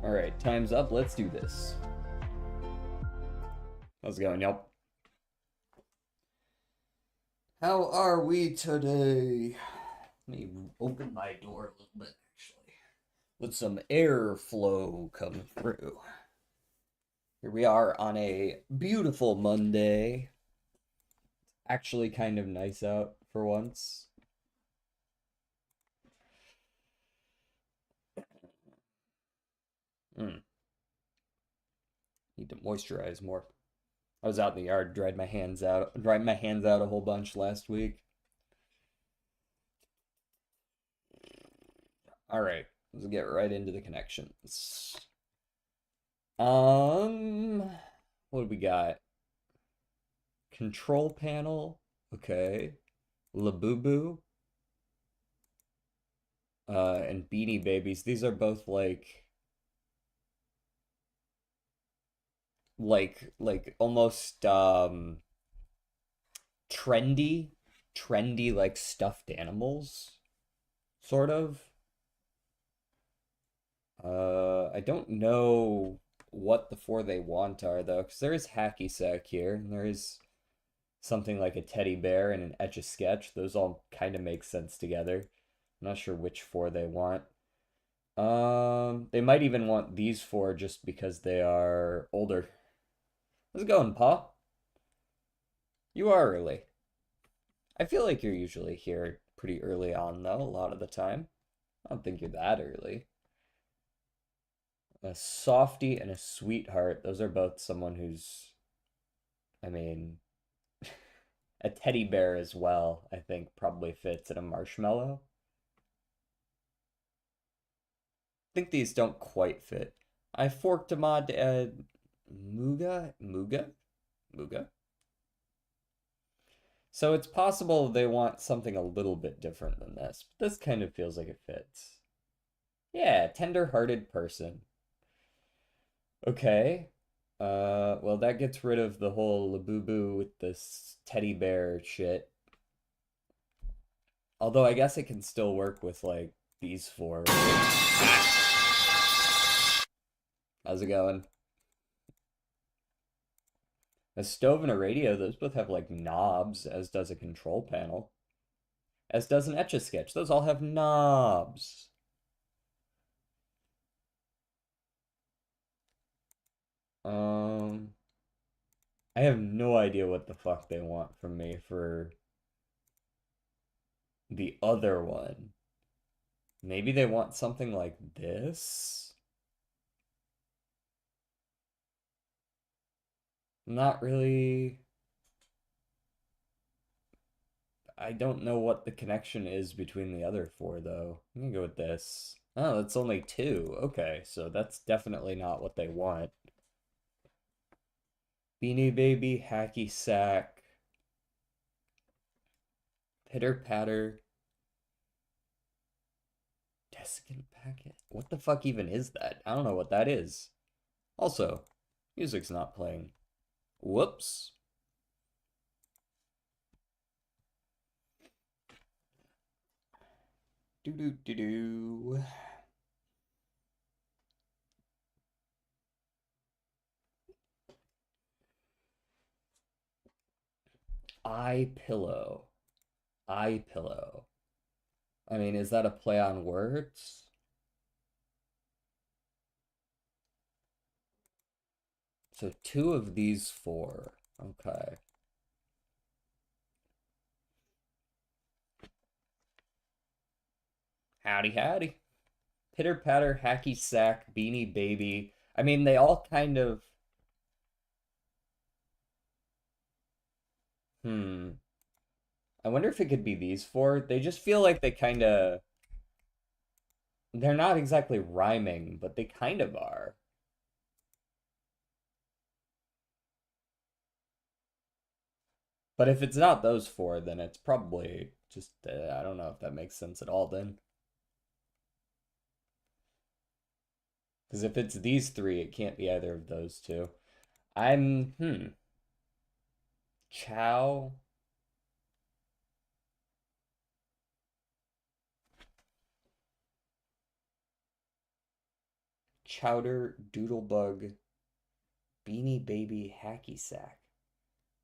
Alright, time's up. Let's do this. How's it going, y'all? How are we today? Let me open my door a little bit, actually. Let some airflow come through. Here we are on a beautiful Monday. Actually, kind of nice out for once. Need to moisturize more. I was out in the yard, dried my hands out a whole bunch last week. All right, let's get right into the connections. What do we got? Control panel, okay. Labubu, and Beanie Babies. These are both like almost trendy, like stuffed animals, sort of. I don't know what the four they want are though, because there is hacky sack here, and there is something like a teddy bear and an etch a sketch. Those all kind of make sense together. I'm not sure which four they want. They might even want these four just because they are older. How's it going, Pa? You are early. I feel like you're usually here pretty early on, though, a lot of the time. I don't think you're that early. A softie and a sweetheart. Those are both someone who's, I mean, a teddy bear as well, I think probably fits in a marshmallow. I think these don't quite fit. I forked them on Muga. So it's possible they want something a little bit different than this, but this kind of feels like it fits. Yeah, tender-hearted person. Okay. Well, that gets rid of the whole Labubu with this teddy bear shit. Although I guess it can still work with, like, these four. How's it going? A stove and a radio, those both have, like, knobs, as does a control panel. As does an Etch-a-Sketch. Those all have knobs. Um, I have no idea what the fuck they want from me for the other one. Maybe they want something like this? Not really. I don't know what the connection is between the other four, though. I'm gonna go with this. Oh, that's only two. Okay, so that's definitely not what they want. Beanie Baby, Hacky Sack, Pitter Patter, Desiccant Packet. What the fuck even is that? I don't know what that is. Also, music's not playing. Whoops. Do do do do. I pillow. I pillow. I mean, is that a play on words? So two of these four. Okay. Howdy, howdy. Pitter patter, hacky sack, beanie baby. I mean, they all kind of. Hmm. I wonder if it could be these four. They just feel like they kind of. They're not exactly rhyming, but they kind of are. But if it's not those four, then it's probably just. I don't know if that makes sense at all then. Because if it's these three, it can't be either of those two. Chow. Chowder, Doodlebug, Beanie Baby, Hacky Sack.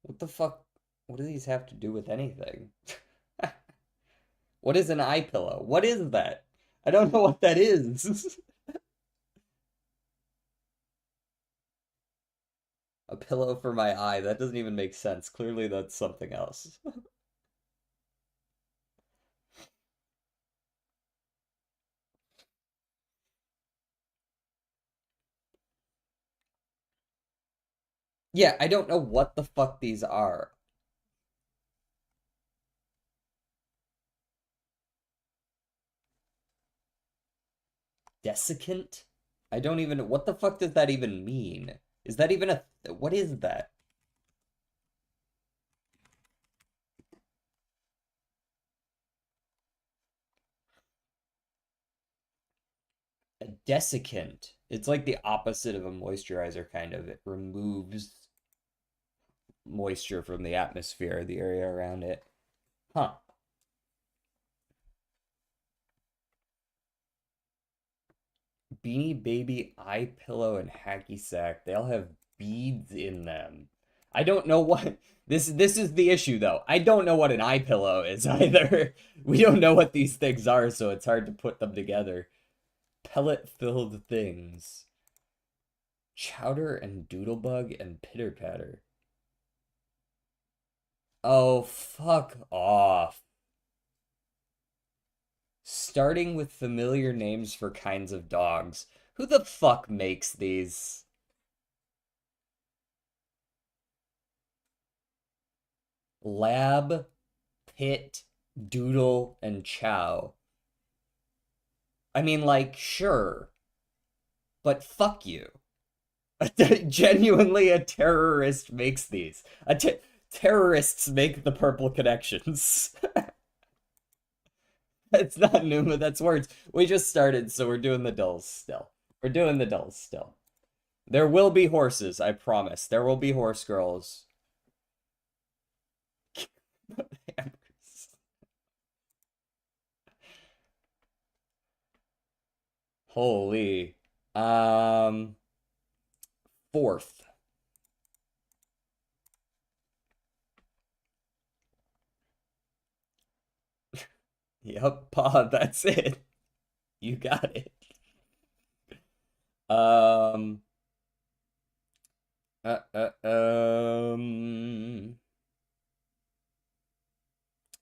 What the fuck? What do these have to do with anything? What is an eye pillow? What is that? I don't know what that is. A pillow for my eye. That doesn't even make sense. Clearly, that's something else. Yeah, I don't know what the fuck these are. Desiccant? I don't even. What the fuck does that even mean? Is that even a. What is that? A desiccant. It's like the opposite of a moisturizer, kind of. It removes moisture from the atmosphere, the area around it. Huh. Beanie Baby, Eye Pillow, and Hacky Sack. They all have beads in them. I don't know what this is the issue though. I don't know what an eye pillow is either. We don't know what these things are, so it's hard to put them together. Pellet filled things. Chowder and Doodlebug and Pitter Patter. Oh, fuck off. Starting with familiar names for kinds of dogs. Who the fuck makes these? Lab, Pit, Doodle, and Chow. I mean, like, sure, but fuck you. Genuinely, a terrorist makes these. Terrorists make the purple connections. It's not Numa, that's words. We just started, so we're doing the dulls still. We're doing the dulls still. There will be horses, I promise. There will be horse girls. Holy. Um, fourth. Yep, Pa, that's it. You got it. Um, uh, uh, um,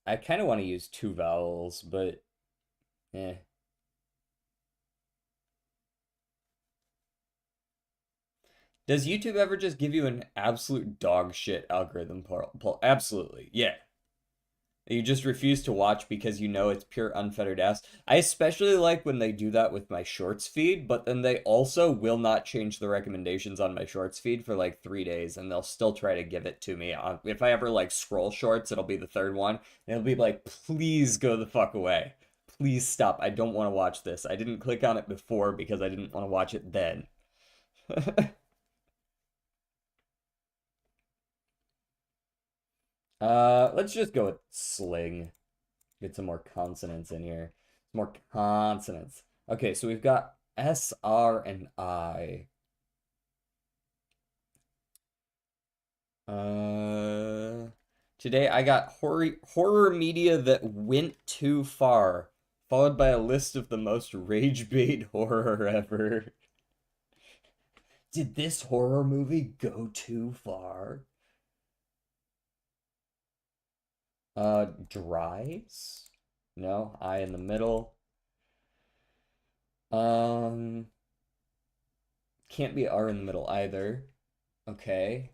I kind of want to use two vowels, but eh. Does YouTube ever just give you an absolute dog shit algorithm, Paul? Absolutely. Yeah. You just refuse to watch because you know it's pure unfettered ass. I especially like when they do that with my shorts feed, but then they also will not change the recommendations on my shorts feed for like 3 days, and they'll still try to give it to me. If I ever like scroll shorts, it'll be the third one, and it'll be like, please go the fuck away. Please stop. I don't want to watch this. I didn't click on it before because I didn't want to watch it then. Let's just go with sling. Get some more consonants in here. More consonants. Okay, so we've got S, R, and I. Uh, Today I got horror media that went too far, followed by a list of the most rage bait horror ever. Did this horror movie go too far? Dries? No, I in the middle. Um, can't be R in the middle either. Okay.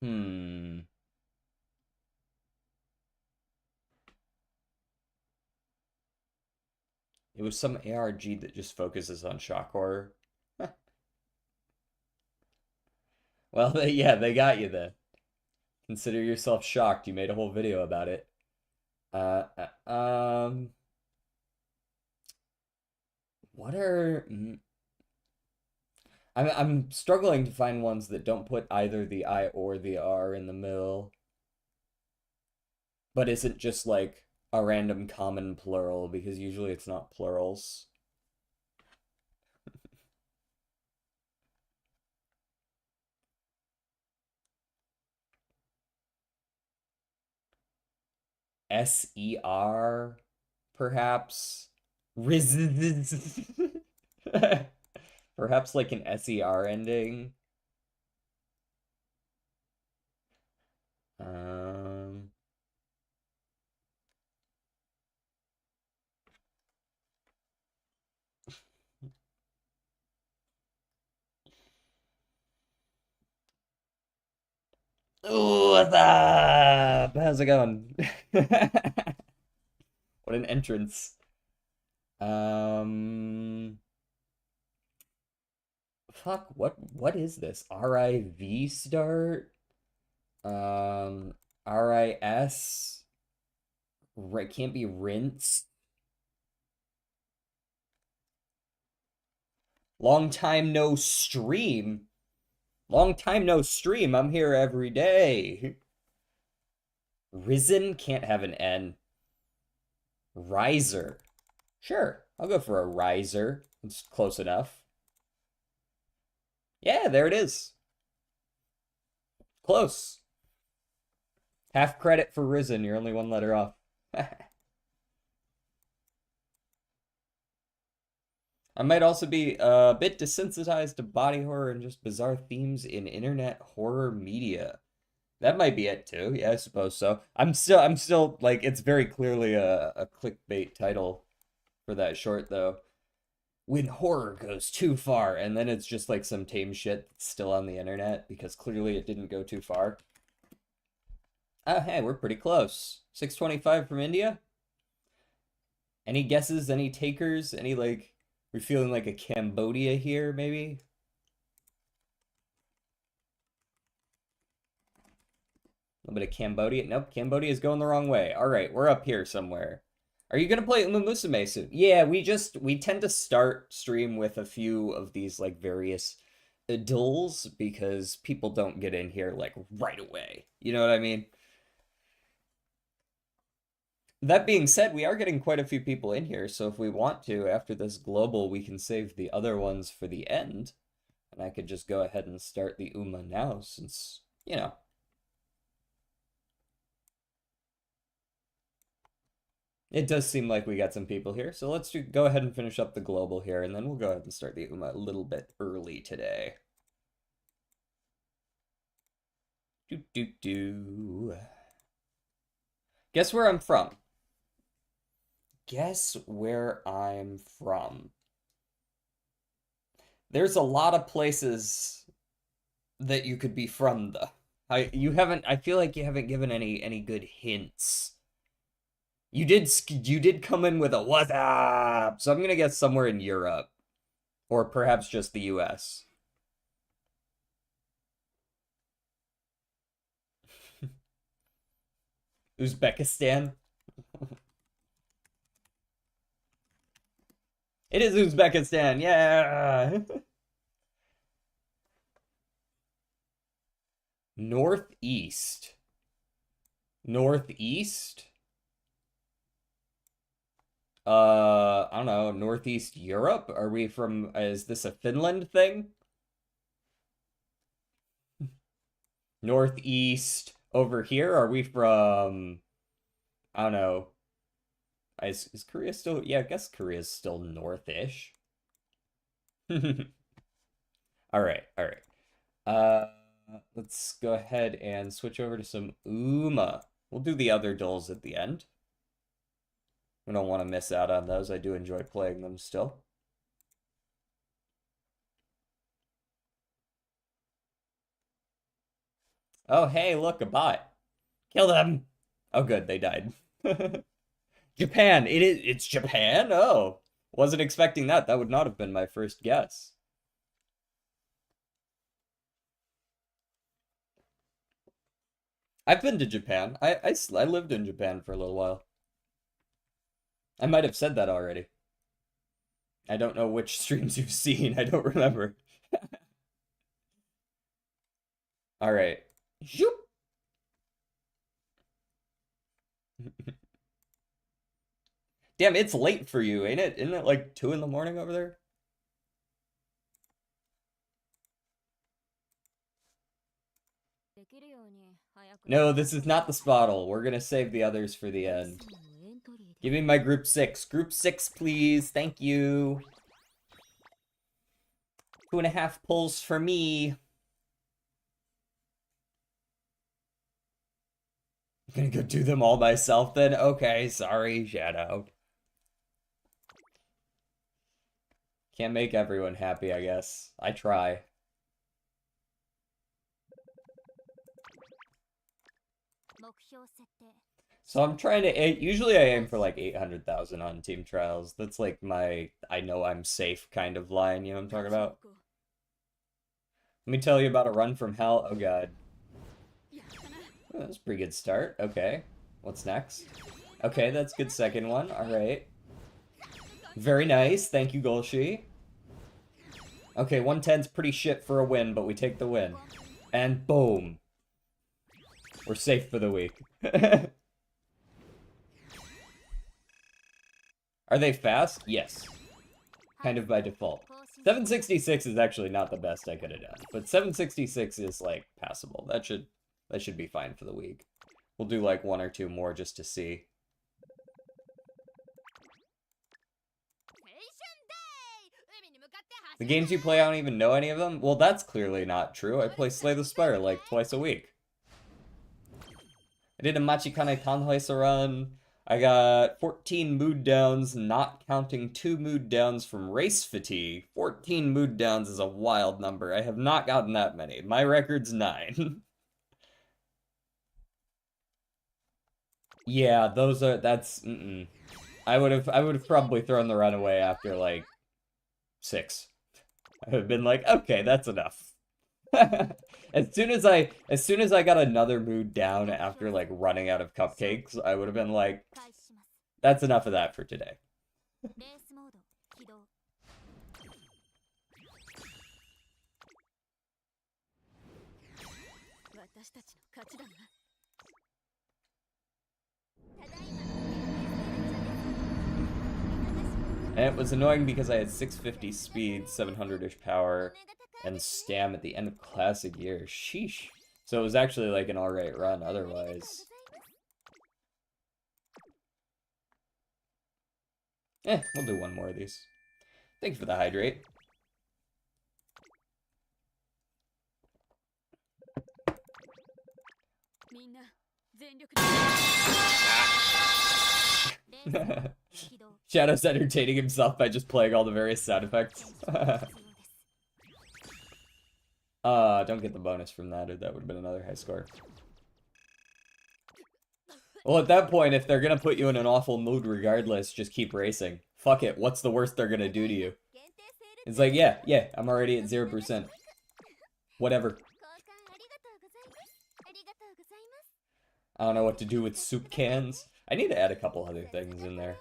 Hmm. It was some ARG that just focuses on shock horror. Well, yeah, they got you then. Consider yourself shocked. You made a whole video about it. Uh, what are? I'm struggling to find ones that don't put either the I or the R in the middle. but isn't just like a random common plural because usually it's not plurals. SER, perhaps. Riz. Perhaps like an SER ending. Um, Ooh, what's up? How's it going? What an entrance. Um, fuck, what is this? RIV start? Um, RIS? Can't be rinse. Long time no stream. Long time no stream. I'm here every day. Risen can't have an N. Riser. Sure, I'll go for a riser. It's close enough. Yeah, there it is. Close. Half credit for Risen. You're only one letter off. I might also be a bit desensitized to body horror and just bizarre themes in internet horror media. That might be it too. Yeah, I suppose so. I'm still like it's very clearly a clickbait title for that short though. When horror goes too far, and then it's just like some tame shit that's still on the internet because clearly it didn't go too far. Oh, hey, we're pretty close. 625 from India. Any guesses? Any takers? Any like we're feeling like a Cambodia here, maybe? A little bit of Cambodia. Nope, Cambodia is going the wrong way. All right, we're up here somewhere. Are you gonna play Umamusume soon? Yeah, we tend to start stream with a few of these like various dulls because people don't get in here like right away. You know what I mean? That being said, we are getting quite a few people in here, so if we want to, after this global, we can save the other ones for the end. And I could just go ahead and start the Uma now since, it does seem like we got some people here. So go ahead and finish up the global here, and then we'll go ahead and start the Uma a little bit early today. Do do do. Guess where I'm from? Guess where I'm from? There's a lot of places that you could be from though. I feel like you haven't given any good hints. You did come in with a what's up, so I'm gonna guess somewhere in Europe or perhaps just the US. Uzbekistan. It is Uzbekistan. Yeah. Northeast. Northeast? I don't know, Northeast Europe? Are we from, is this a Finland thing? Northeast over here? Are we from, I don't know, is Korea still, yeah, I guess Korea's still north-ish. All right. Uh, let's go ahead and switch over to some Uma. We'll do the other dulls at the end. We don't want to miss out on those. I do enjoy playing them still. Oh, hey, look, a bot. Kill them. Oh, good, they died. Japan. It's Japan? Oh. Wasn't expecting that. That would not have been my first guess. I've been to Japan. I lived in Japan for a little while. I might have said that already. I don't know which streams you've seen. I don't remember. All right. Zoop. Damn, it's late for you, ain't it? Isn't it like 2 in the morning over there? No, this is not the Spottle. We're gonna save the others for the end. Give me my group 6. Group 6, please. Thank you. 2.5 pulls for me. I'm gonna go do them all myself then? Okay, sorry, Shadow. Can't make everyone happy, I guess. I try. So I'm trying to, usually I aim for like 800,000 on team trials. That's like my, I know I'm safe kind of line, you know what I'm talking about? Let me tell you about a run from hell. Oh god. Oh, that's a pretty good start. Okay. What's next? Okay, that's good second one. Alright. Very nice. Thank you, Golshi. Okay, 110's pretty shit for a win, but we take the win. And boom. We're safe for the week. Are they fast? Yes. Kind of by default. 766 is actually not the best I could have done, but 766 is like passable. That should be fine for the week. We'll do like 1 or 2 more just to see. The games you play, I don't even know any of them? Well, that's clearly not true. I play Slay the Spire like twice a week. I did a Machikane Tanhoisa run. I got 14 mood downs, not counting 2 mood downs from race fatigue. 14 mood downs is a wild number. I have not gotten that many. My record's 9. Yeah, I would have probably thrown the run away after like 6. I would have been like, okay, that's enough. As soon as I got another mood down after like running out of cupcakes, I would have been like, that's enough of that for today. And it was annoying because I had 650 speed, 700-ish power, and stam at the end of classic year. Sheesh. So it was actually like an alright run otherwise. We'll do 1 more of these. Thank you for the hydrate. Shadow's entertaining himself by just playing all the various sound effects. Don't get the bonus from that, or that would have been another high score. Well, at that point, if they're gonna put you in an awful mood regardless, just keep racing. Fuck it, what's the worst they're gonna do to you? It's like, yeah, I'm already at 0%. Whatever. I don't know what to do with soup cans. I need to add a couple other things in there.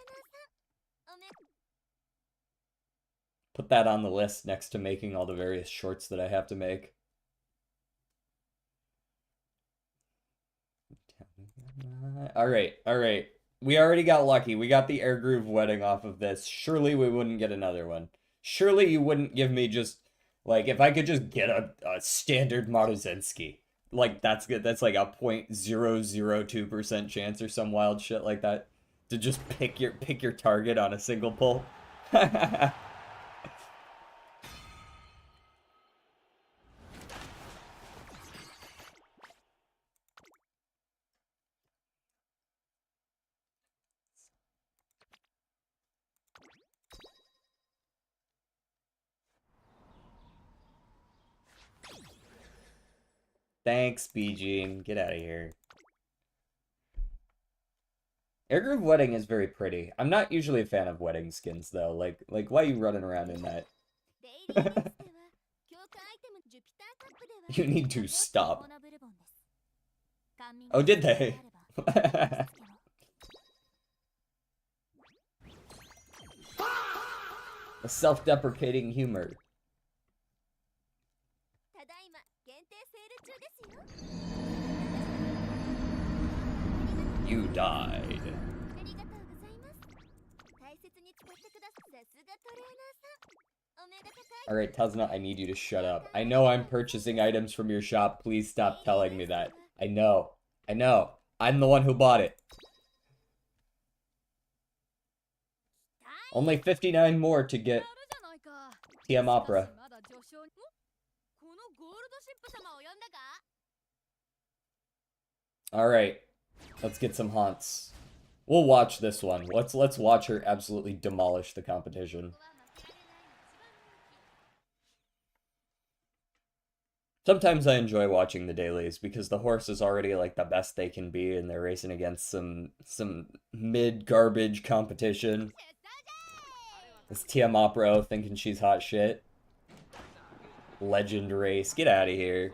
Put that on the list next to making all the various shorts that I have to make. Alright. We already got lucky. We got the Air Groove wedding off of this. Surely we wouldn't get another one. Surely you wouldn't give me just, like, if I could just get a standard Maruzenski. Like, that's good. That's like a 0.002% chance or some wild shit like that. To just pick your target on a single pull. Thanks, BG. Get out of here. Airgroove Wedding is very pretty. I'm not usually a fan of wedding skins, though. Like why are you running around in that? You need to stop. Oh, did they? A self-deprecating humor. You died. Alright, Tazna, I need you to shut up. I know I'm purchasing items from your shop. Please stop telling me that. I know. I know. I'm the one who bought it. Only 59 more to get TM Opera. Alright. Let's get some haunts. We'll watch this one. Let's watch her absolutely demolish the competition. Sometimes I enjoy watching the dailies because the horse is already like the best they can be and they're racing against some mid-garbage competition. This TM Opera thinking she's hot shit. Legend race. Get out of here.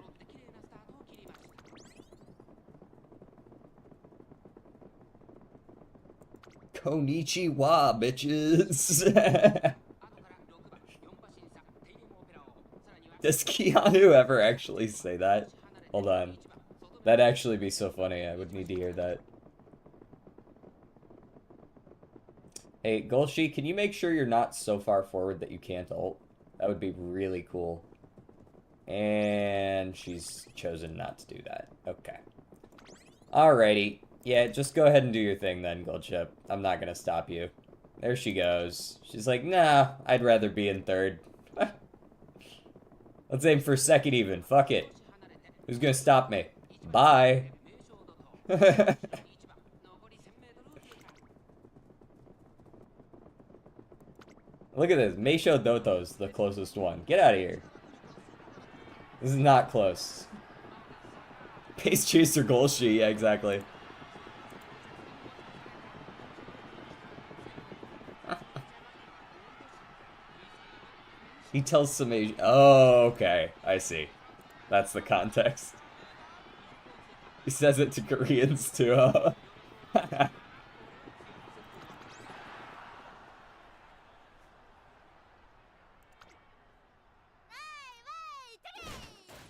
Konnichiwa, bitches. Does Keanu ever actually say that? Hold on. That'd actually be so funny. I would need to hear that. Hey, Golshi, can you make sure you're not so far forward that you can't ult? That would be really cool. And she's chosen not to do that. Okay. Alrighty. Yeah, just go ahead and do your thing then, Goldship. I'm not gonna stop you. There she goes. She's like, nah, I'd rather be in third. Let's aim for second even. Fuck it. Who's gonna stop me? Bye. Look at this. Meisho Doto's the closest one. Get out of here. This is not close. Pace Chaser Golshi. Yeah, exactly. He tells some Asian. Oh, okay. I see. That's the context. He says it to Koreans too.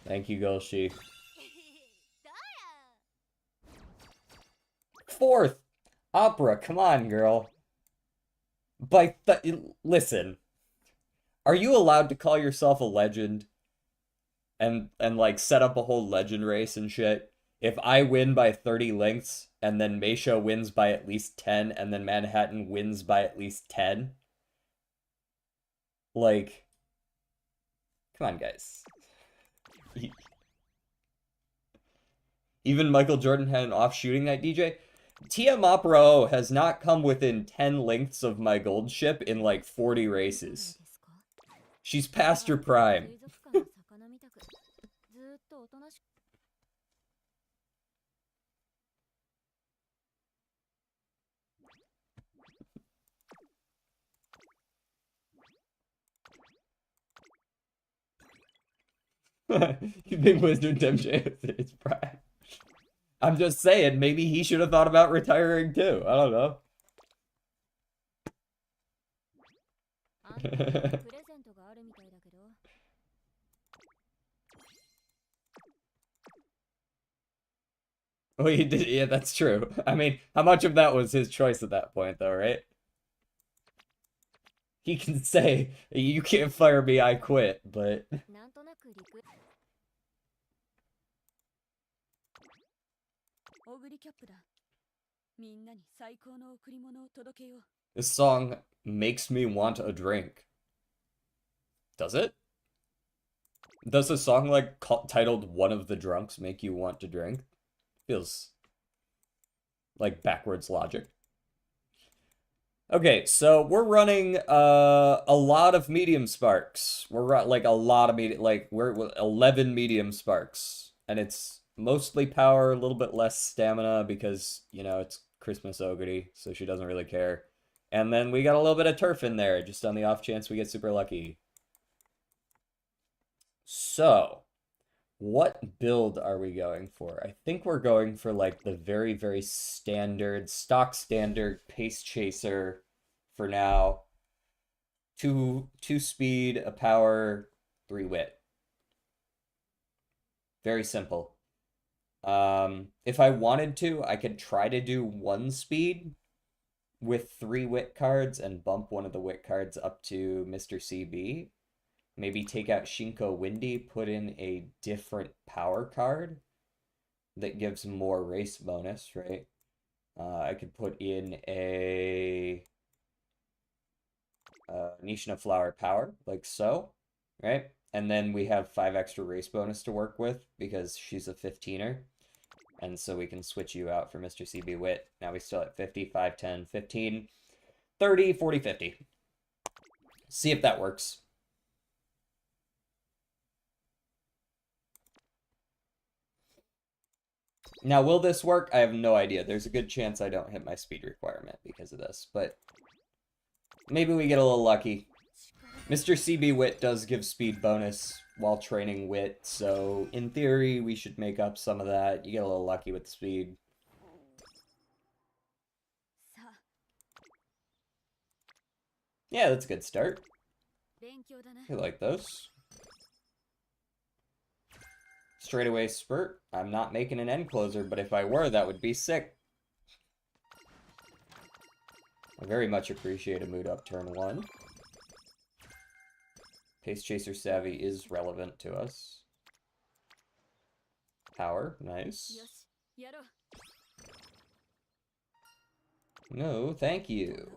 Thank you, Golshi. Fourth! Opera, come on, girl. Listen. Are you allowed to call yourself a legend? And like set up a whole legend race and shit? If I win by 30 lengths, and then Meisho wins by at least 10, and then Manhattan wins by at least 10? Like, come on, guys. Even Michael Jordan had an off shooting night, DJ. TM Opera has not come within 10 lengths of my gold ship in like 40 races. She's past her prime. You think Wizard MJ is his prime? I'm just saying, maybe he should have thought about retiring too. I don't know. Well, he did. Yeah, that's true. I mean, how much of that was his choice at that point, though, right? He can say, "You can't fire me, I quit," but. This song makes me want a drink. Does it? Does a song like titled "One of the Drunks" make you want to drink? Feels like backwards logic. Okay, so we're running a lot of medium sparks. We're like a lot of we're 11 medium sparks, and it's mostly power, a little bit less stamina because, you know, it's Christmas Ogre, so she doesn't really care. And then we got a little bit of turf in there, just on the off chance we get super lucky. So, what build are we going for? I think we're going for like the very, very standard, stock standard pace chaser for now. Two speed, a power, 3 wit. Very simple. If I wanted to, I could try to do one speed with 3 wit cards and bump one of the wit cards up to Mr. CB. Maybe take out Shinko Windy, put in a different power card that gives more race bonus, right? I could put in a Nishina Flower Power, like so, right? And then we have 5 extra race bonus to work with because she's a 15er. And so we can switch you out for Mr. CB Wit. Now we still at 50, 5, 10, 15, 30, 40, 50. See if that works. Now, will this work? I have no idea. There's a good chance I don't hit my speed requirement because of this, but maybe we get a little lucky. Mr. CB Wit does give speed bonus while training Wit, so in theory, we should make up some of that. You get a little lucky with speed. Yeah, that's a good start. I like those. Straightaway spurt. I'm not making an end closer, but if I were, that would be sick. I very much appreciate a mood up turn 1. Pace Chaser Savvy is relevant to us. Power, nice. No, thank you.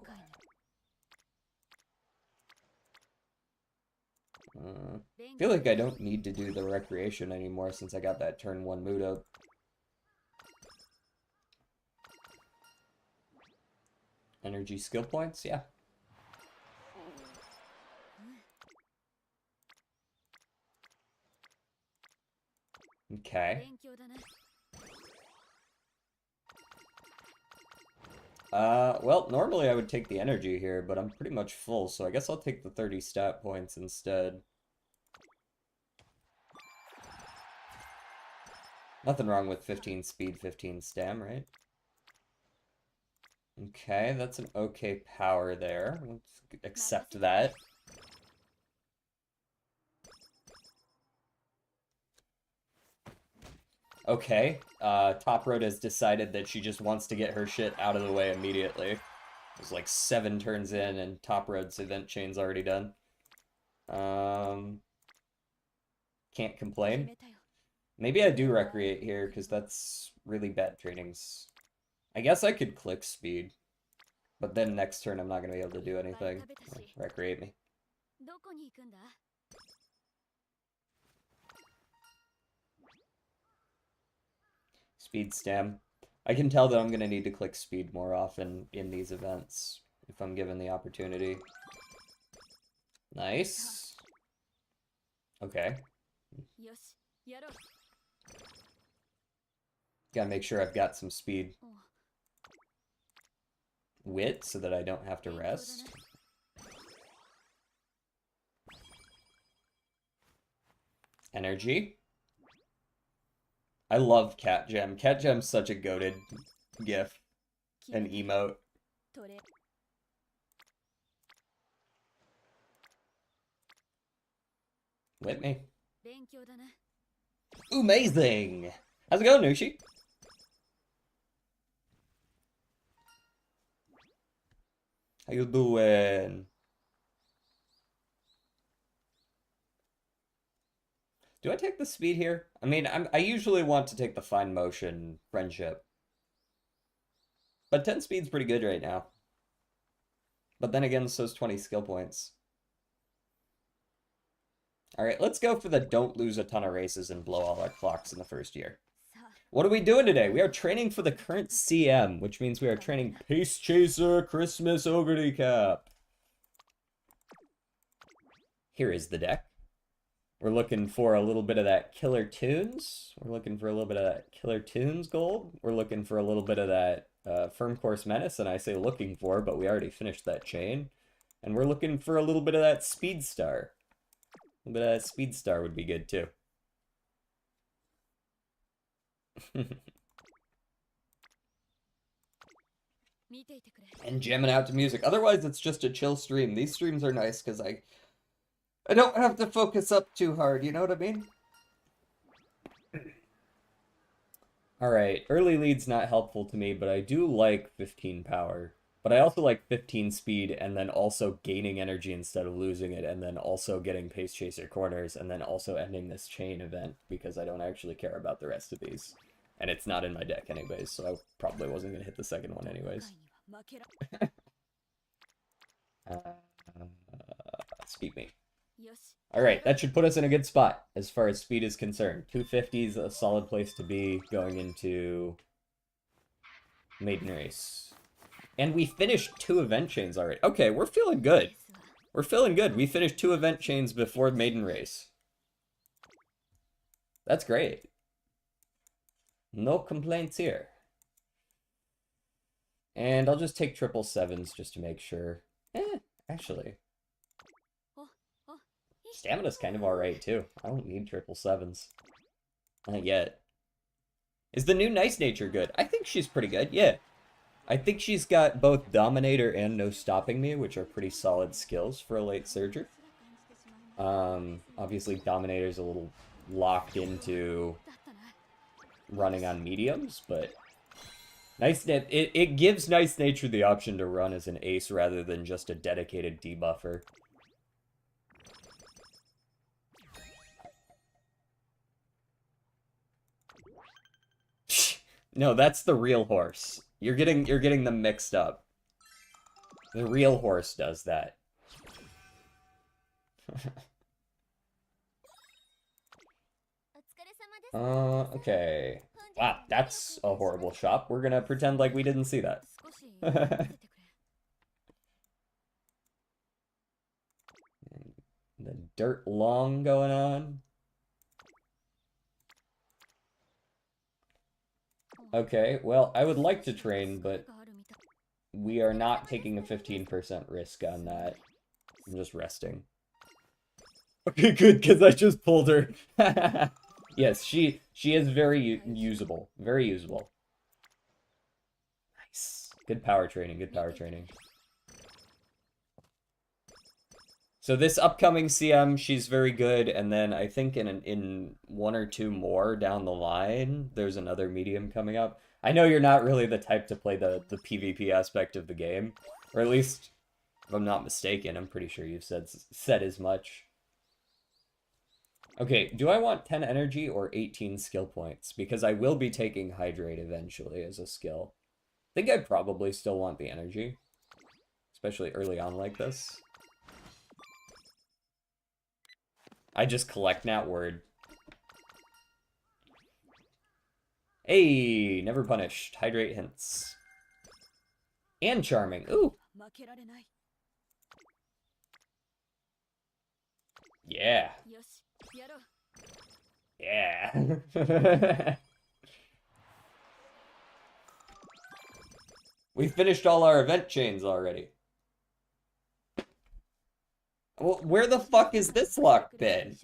I feel like I don't need to do the recreation anymore since I got that turn 1 mood up. Energy skill points, yeah. Okay. Well, normally I would take the energy here, but I'm pretty much full, so I guess I'll take the 30 stat points instead. Nothing wrong with 15 speed, 15 stam, right? Okay, that's an okay power there. Let's accept that. Okay, Top Road has decided that she just wants to get her shit out of the way immediately. It's like 7 turns in and Top Road's event chain's already done. Can't complain. Maybe I do recreate here, because that's really bad trainings. I guess I could click speed, but then next turn I'm not going to be able to do anything. Recreate me. Speed stam. I can tell that I'm going to need to click speed more often in these events, if I'm given the opportunity. Nice. Okay. Gotta make sure I've got some speed. Wit, so that I don't have to rest. Energy. I love Cat Gem. Cat Gem's such a goated gif and emote. With me. Amazing! How's it going, Nushi? How you doing? Do I take the speed here? I mean, I usually want to take the fine motion friendship. But 10 speed's pretty good right now. But then again, so's 20 skill points. Alright, let's go for the don't lose a ton of races and blow all our clocks in the first year. What are we doing today? We are training for the current CM, which means we are training Pace Chaser Christmas Ogre Cap. Here is the deck. We're looking for a little bit of that Killer Tunes. We're looking for a little bit of that Killer Tunes gold. We're looking for a little bit of that Firm Course Menace, and I say looking for, but we already finished that chain. And we're looking for a little bit of that Speed Star. A little bit of that Speed Star would be good too. And jamming out to music. Otherwise, it's just a chill stream. These streams are nice because I don't have to focus up too hard, you know what I mean? Alright, early lead's not helpful to me, but I do like 15 power. But I also like 15 speed, and then also gaining energy instead of losing it, and then also getting Pace Chaser corners, and then also ending this chain event, because I don't actually care about the rest of these. And it's not in my deck anyways, so I probably wasn't going to hit the second one anyways. Speed me. Alright, that should put us in a good spot as far as speed is concerned. 250 is a solid place to be going into Maiden Race. And we finished 2 event chains already. Okay, we're feeling good. We're feeling good. We finished 2 event chains before Maiden Race. That's great. No complaints here. And I'll just take 777s just to make sure. Actually. Stamina's kind of alright, too. I don't need 777s. Not yet. Is the new Nice Nature good? I think she's pretty good, yeah. I think she's got both Dominator and No Stopping Me, which are pretty solid skills for a late Surger. Obviously, Dominator's a little locked into running on mediums, but it gives Nice Nature the option to run as an ace rather than just a dedicated debuffer. No, that's the real horse. You're getting them mixed up. The real horse does that. Okay. Wow, that's a horrible shot. We're gonna pretend like we didn't see that. The dirt long going on. Okay, well, I would like to train, but we are not taking a 15% risk on that. I'm just resting. Okay, good, because I just pulled her. Yes, she is very usable. Very usable. Nice. Good power training, good power training. So this upcoming CM, she's very good, and then I think in 1 or 2 more down the line, there's another medium coming up. I know you're not really the type to play the PvP aspect of the game, or at least, if I'm not mistaken, I'm pretty sure you've said as much. Okay, do I want 10 energy or 18 skill points? Because I will be taking Hydrate eventually as a skill. I think I'd probably still want the energy, especially early on like this. I just collect Nat Word. Hey, never punished. Hydrate hints. And charming. Ooh. Yeah. Yeah. We finished all our event chains already. Well, where the fuck is this luck been?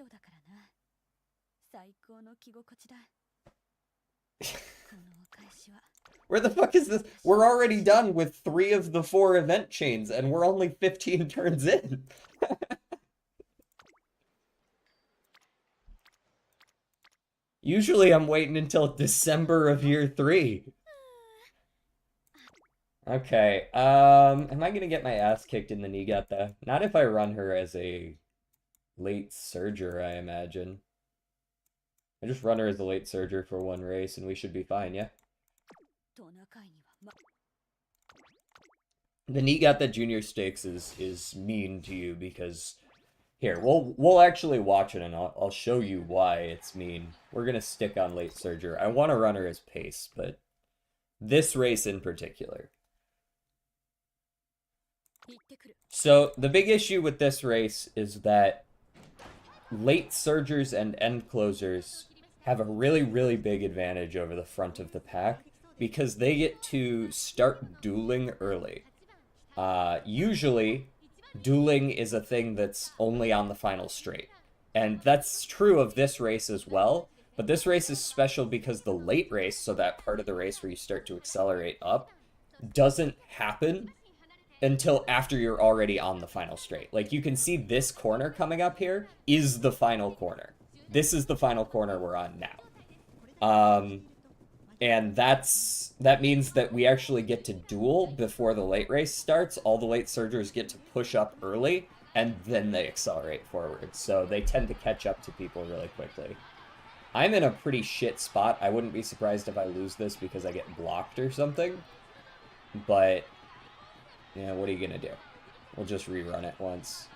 Where the fuck is this? We're already done with 3 of the 4 event chains, and we're only 15 turns in. Usually I'm waiting until December of year 3. Okay, am I gonna get my ass kicked in the Niigata? Not if I run her as a late Surger, I imagine. I just run her as a late Surger for 1 race, and we should be fine, yeah? The Niigata Junior Stakes is mean to you because... Here, we'll actually watch it, and I'll show you why it's mean. We're gonna stick on late Surger. I want to run her as pace, but this race in particular. So, the big issue with this race is that late Surgers and end closers have a really, really big advantage over the front of the pack because they get to start dueling early. Usually, dueling is a thing that's only on the final straight. And that's true of this race as well, but this race is special because the late race, so that part of the race where you start to accelerate up, doesn't happen until after you're already on the final straight. Like, you can see this corner coming up here is the final corner. This is the final corner we're on now. And that means that we actually get to duel before the late race starts. All the late surgers get to push up early, and then they accelerate forward. So they tend to catch up to people really quickly. I'm in a pretty shit spot. I wouldn't be surprised if I lose this because I get blocked or something. But, yeah, what are you going to do? We'll just rerun it once.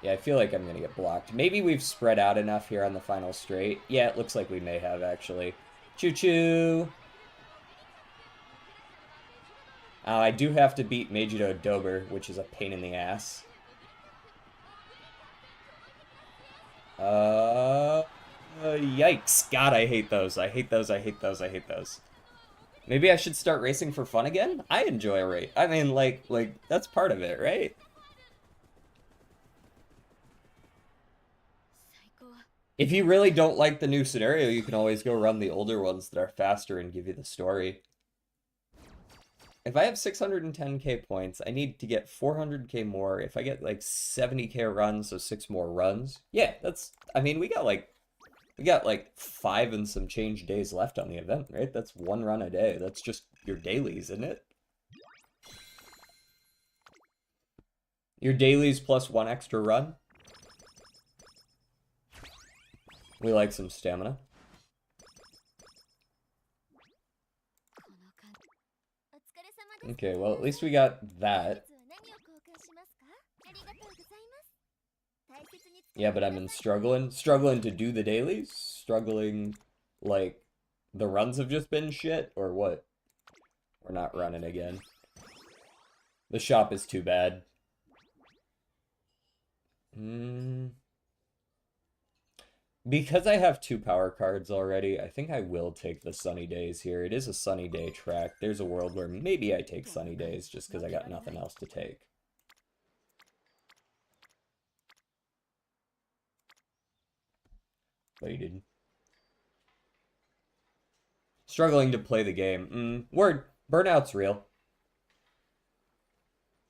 Yeah, I feel like I'm going to get blocked. Maybe we've spread out enough here on the final straight. Yeah, it looks like we may have, actually. Choo-choo! I do have to beat Meijido Dober, which is a pain in the ass. Yikes. God, I hate those. I hate those, I hate those, I hate those. Maybe I should start racing for fun again? I enjoy a race. I mean, like, that's part of it, right? If you really don't like the new scenario, you can always go run the older ones that are faster and give you the story. If I have 610k points, I need to get 400k more. If I get like 70k runs, so 6 more runs. Yeah, that's, I mean, we got like 5 and some change days left on the event, right? That's 1 run a day. That's just your dailies, isn't it? Your dailies plus 1 extra run. We like some stamina. Okay, well, at least we got that. Yeah, but I've been struggling to do the dailies, struggling, like, the runs have just been shit, or what? We're not running again. The shop is too bad. Because I have 2 power cards already, I think I will take the sunny days here. It is a sunny day track. There's a world where maybe I take sunny days just because I got nothing else to take. Waited. Struggling to play the game. Word. Burnout's real.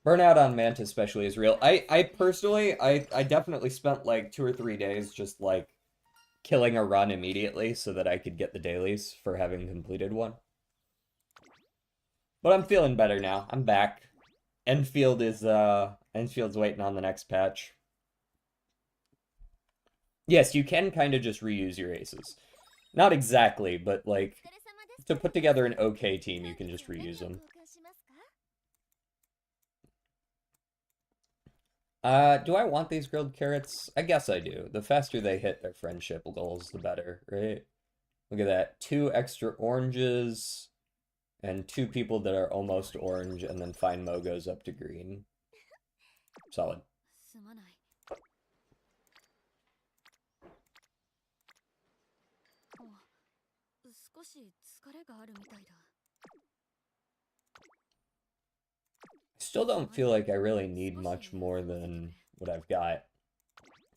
Burnout on Manta especially is real. I personally, I definitely spent like 2 or 3 days just like killing a run immediately so that I could get the dailies for having completed one. But I'm feeling better now. I'm back. Enfield's waiting on the next patch. Yes, you can kind of just reuse your aces. Not exactly, but like to put together an okay team, you can just reuse them. Do I want these grilled carrots? I guess I do. The faster they hit their friendship goals, the better, right? Look at that. 2 extra oranges and 2 people that are almost orange, and then Fine Mo goes up to green. Solid. Still don't feel like I really need much more than what I've got.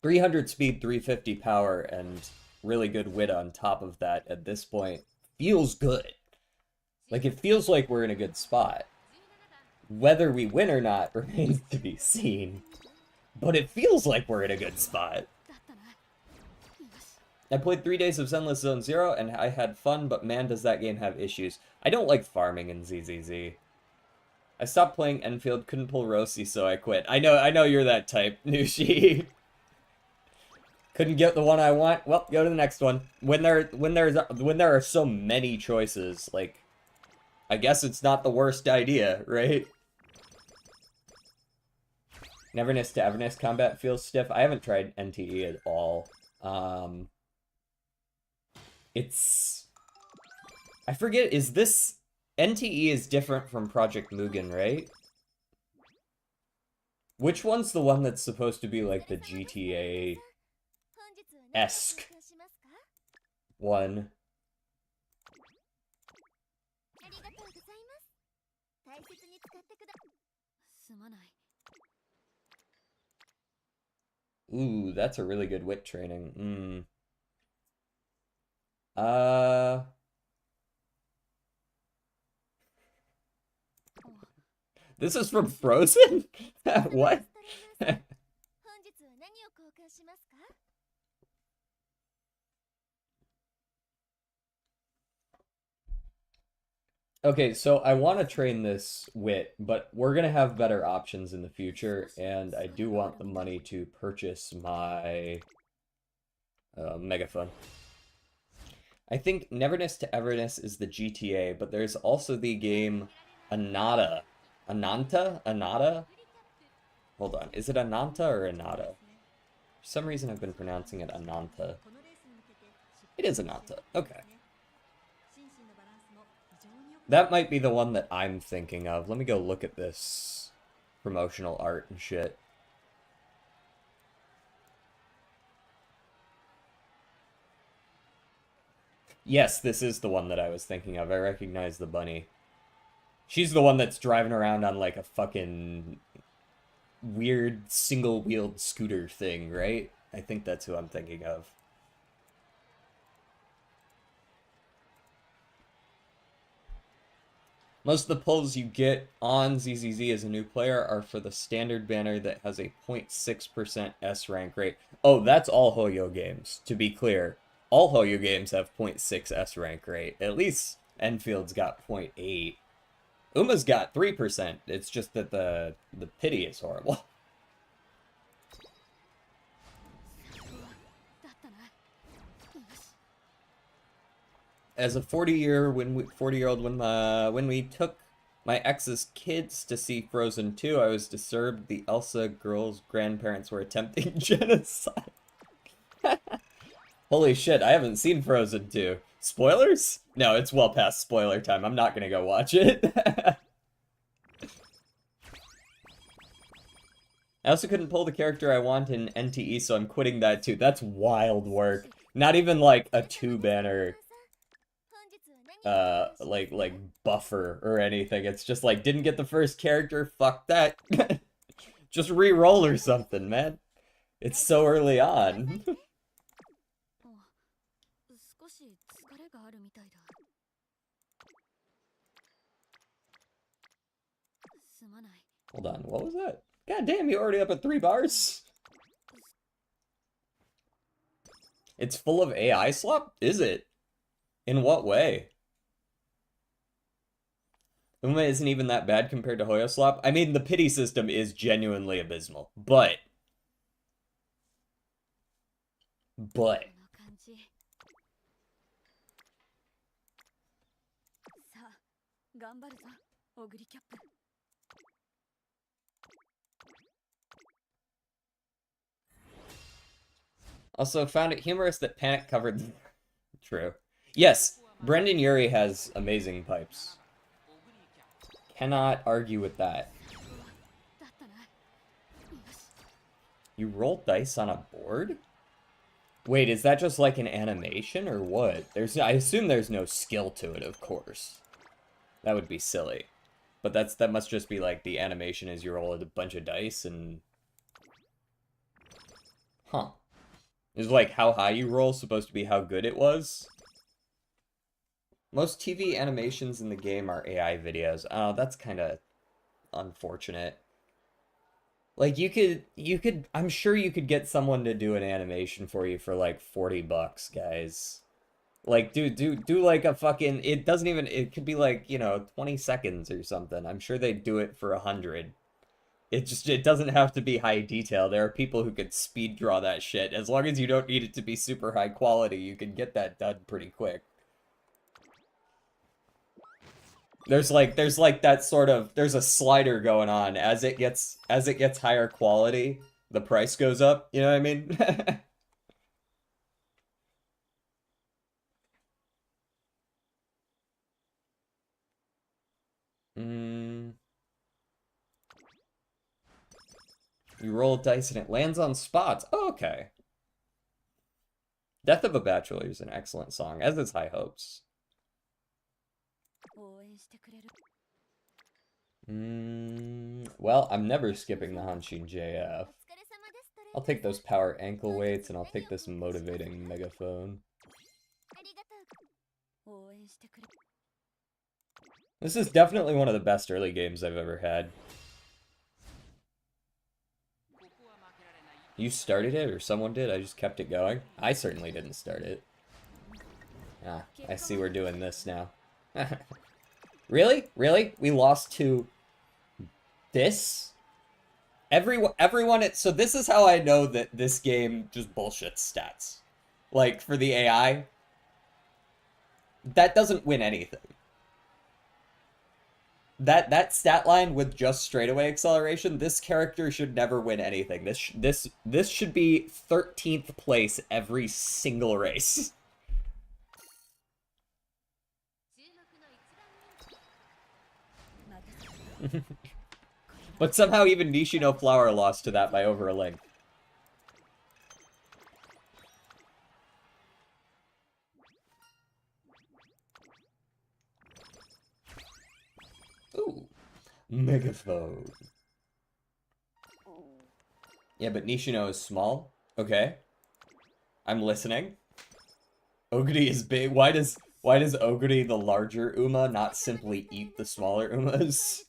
300 speed, 350 power, and really good wit on top of that at this point feels good. Like, it feels like we're in a good spot. Whether we win or not remains to be seen. But it feels like we're in a good spot. I played 3 days of Zenless Zone Zero, and I had fun, but man, does that game have issues. I don't like farming in ZZZ. I stopped playing Enfield, couldn't pull Rossi, so I quit. I know you're that type, Nushi. Couldn't get the one I want. Well, go to the next one. When there are so many choices, like, I guess it's not the worst idea, right? Neverness to Everness combat feels stiff. I haven't tried NTE at all. It's... I forget, is this... NTE is different from Project Mugen, right? Which one's the one that's supposed to be like the GTA-esque one? Ooh, that's a really good wit training. This is from Frozen? What? Okay, so I want to train this wit, but we're gonna have better options in the future, and I do want the money to purchase my megaphone. I think Neverness to Everness is the GTA, but there's also the game Anata. Ananta? Anata? Hold on. Is it Ananta or Anata? For some reason I've been pronouncing it Ananta. It is Ananta. Okay. That might be the one that I'm thinking of. Let me go look at this promotional art and shit. Yes, this is the one that I was thinking of. I recognize the bunny. She's the one that's driving around on like a fucking weird single-wheeled scooter thing, right? I think that's who I'm thinking of. Most of the pulls you get on ZZZ as a new player are for the standard banner that has a 0.6% S rank rate. Oh, that's all Hoyo games, to be clear. All Hoyo games have 0.6 S rank rate. At least Enfield's got 0.8. Uma's got 3%. It's just that the pity is horrible. As a 40-year-old when we took my ex's kids to see Frozen 2, I was disturbed the Elsa girls' grandparents were attempting genocide. Holy shit, I haven't seen Frozen 2. Spoilers? No, it's well past spoiler time. I'm not gonna go watch it. I also couldn't pull the character I want in NTE, so I'm quitting that too. That's wild work. Not even like a two-banner like buffer or anything. It's just like didn't get the first character, fuck that. Just re-roll or something, man. It's so early on. Hold on, what was that? God damn, you already up at 3 bars? It's full of AI slop? Is it? In what way? Uma isn't even that bad compared to Hoyo slop. I mean, the pity system is genuinely abysmal, but... Also, found it humorous that Panic covered... True. Yes, Brendan Urie has amazing pipes. Cannot argue with that. You roll dice on a board? Wait, is that just like an animation or what? I assume there's no skill to it, of course. That would be silly. But that must just be like the animation is you roll a bunch of dice and... Huh. Is like how high you roll supposed to be how good it was? Most TV animations in the game are AI videos. Oh, that's kind of unfortunate. Like I'm sure you could get someone to do an animation for you for like 40 bucks, guys. Like do like a fucking, it doesn't even, it could be like, 20 seconds or something. I'm sure they'd do it for 100. It doesn't have to be high detail. There are people who could speed draw that shit. As long as you don't need it to be super high quality, you can get that done pretty quick. There's like that sort of, there's a slider going on. As it gets higher quality, the price goes up, you know what I mean? mm, you roll dice and it lands on spots. Oh, okay. Death of a Bachelor is an excellent song, as is High Hopes. Well, I'm never skipping the Hanshin JF. I'll take those power ankle weights, and I'll take this motivating megaphone. This is definitely one of the best early games I've ever had. You started it, or someone did? I just kept it going? I certainly didn't start it. Ah, I see we're doing this now. Really? Really? We lost to this? Everyone, so this is how I know that this game just bullshits stats. Like, for the AI, that doesn't win anything. That stat line with just straightaway acceleration, this character should never win anything. This should be 13th place every single race. But somehow even Nishino Flower lost to that by over a length. Ooh. Megaphone. Yeah, but Nishino is small. Okay. I'm listening. Oguri is big. Why does Oguri, the larger Uma, not simply eat the smaller Umas?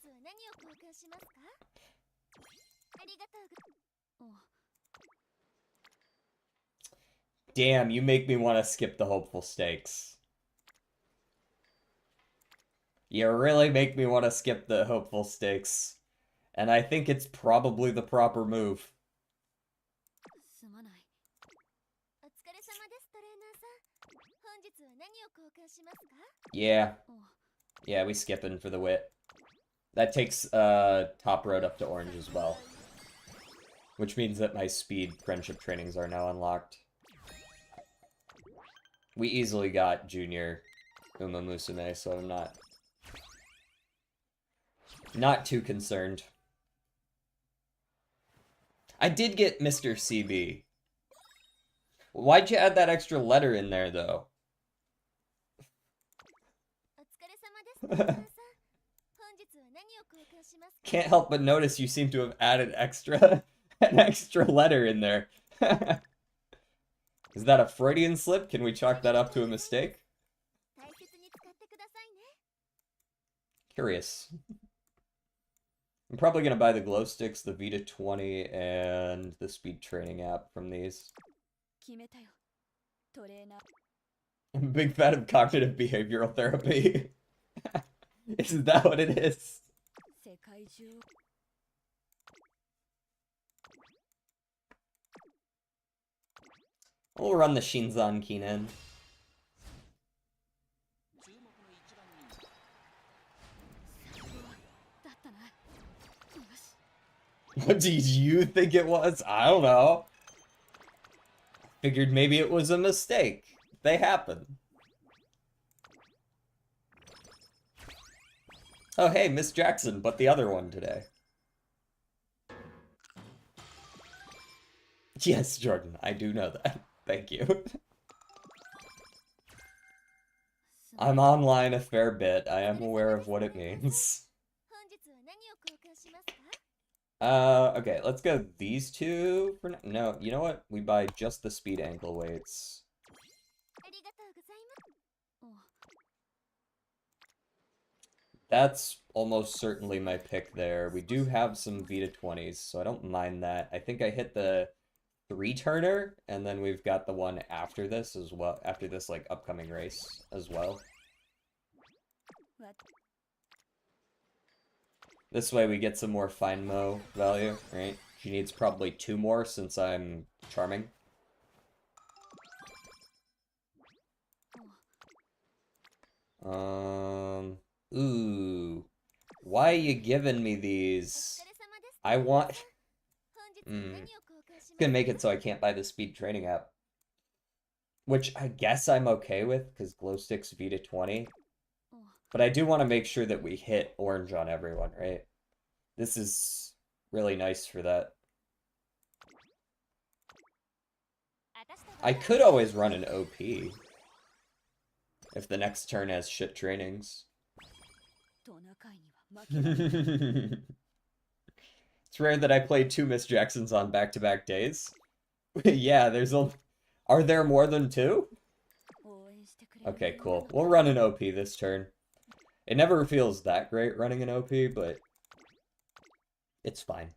Damn, you make me want to skip the hopeful stakes. You really make me want to skip the hopeful stakes. And I think it's probably the proper move. Yeah. Yeah, we skipping for the wit. That takes top road up to orange as well. Which means that my speed friendship trainings are now unlocked. We easily got junior Umamusume, so I'm not too concerned. I did get Mr. CB. Why'd you add that extra letter in there, though? Can't help but notice you seem to have added an extra letter in there. Is that a Freudian slip? Can we chalk that up to a mistake? Curious. I'm probably gonna buy the glow sticks, the Vita 20, and the speed training app from these. I'm a big fan of cognitive behavioral therapy. Isn't that what it is? We'll run the Shinzan Kinen. What did you think it was? I don't know. Figured maybe it was a mistake. They happen. Oh, hey, Miss Jackson, but the other one today. Yes, Jordan, I do know that. Thank you. I'm online a fair bit. I am aware of what it means. Okay, let's go these two for now. No, you know what? We buy just the speed ankle weights. That's almost certainly my pick there. We do have some Vita 20s, so I don't mind that. I think I hit the 3-turner, and then we've got the one after this as well, after this, like, upcoming race as well. This way we get some more fine mo value, right? She needs probably 2 more since I'm charming. Ooh. Why are you giving me these? I want... Gonna make it so I can't buy the speed training app. Which I guess I'm okay with, because Glowstick's Vita 20. But I do want to make sure that we hit orange on everyone, right? This is really nice for that. I could always run an OP. If the next turn has shit trainings. It's rare that I play 2 Miss Jacksons on back-to-back days. Yeah, there's a... Are there more than 2? Okay, cool. We'll run an OP this turn. It never feels that great running an OP, but it's fine.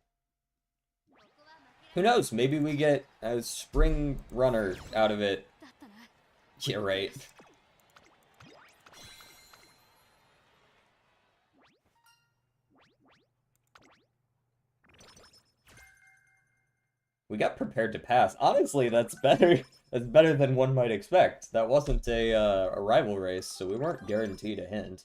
Who knows? Maybe we get a spring runner out of it. Yeah, right. We got prepared to pass. Honestly, that's better. That's better than one might expect. That wasn't a rival race, so we weren't guaranteed a hint.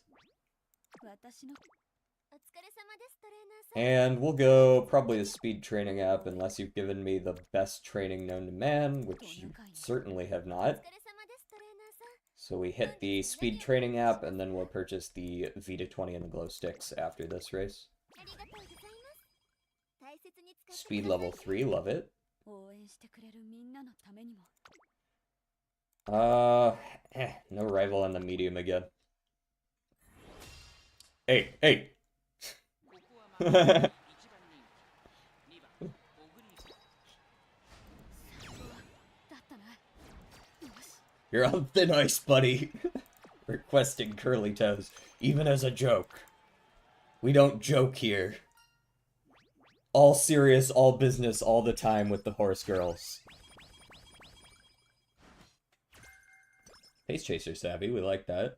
And we'll go probably the speed training app, unless you've given me the best training known to man, which you certainly have not. So we hit the speed training app, and then we'll purchase the Vita 20 and the glow sticks after this race. Speed level 3, love it. No rival on the medium again. Hey! You're on thin ice, buddy. Requesting curly toes, even as a joke. We don't joke here. All serious, all business, all the time with the horse girls. Pace Chaser savvy, we like that.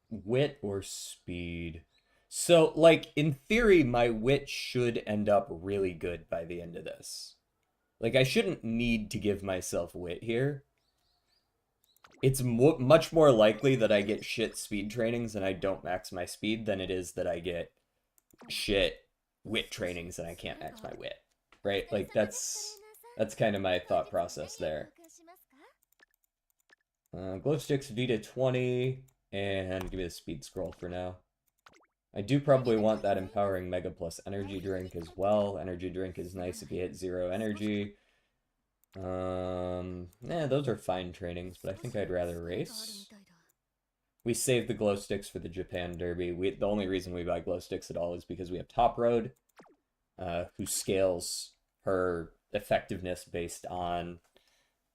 Wit or speed? So, like, in theory, my wit should end up really good by the end of this. Like, I shouldn't need to give myself wit here. It's much more likely that I get shit speed trainings and I don't max my speed than it is that I get shit wit trainings and I can't max my wit. Right? Like, that's kind of my thought process there. Glow sticks, Vita 20, and give me the speed scroll for now. I do probably want that empowering Mega plus energy drink as well. Energy drink is nice if you hit 0 energy. Those are fine trainings, but I think I'd rather race. We saved the glow sticks for the Japan Derby. The only reason we buy glow sticks at all is because we have Top Road, who scales her effectiveness based on...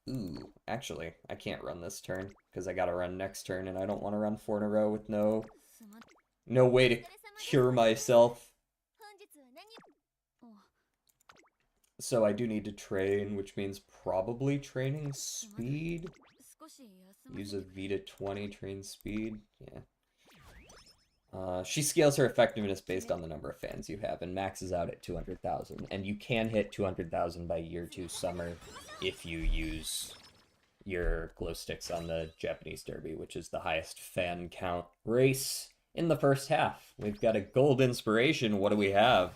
Ooh, actually, I can't run this turn, because I gotta run next turn, and I don't want to run 4 in a row with no way to cure myself. So I do need to train, which means probably training speed. Use a Vita 20, train speed. Yeah. She scales her effectiveness based on the number of fans you have and maxes out at 200,000. And you can hit 200,000 by year 2 summer if you use your glow sticks on the Japanese Derby, which is the highest fan count race in the first half. We've got a gold inspiration. What do we have?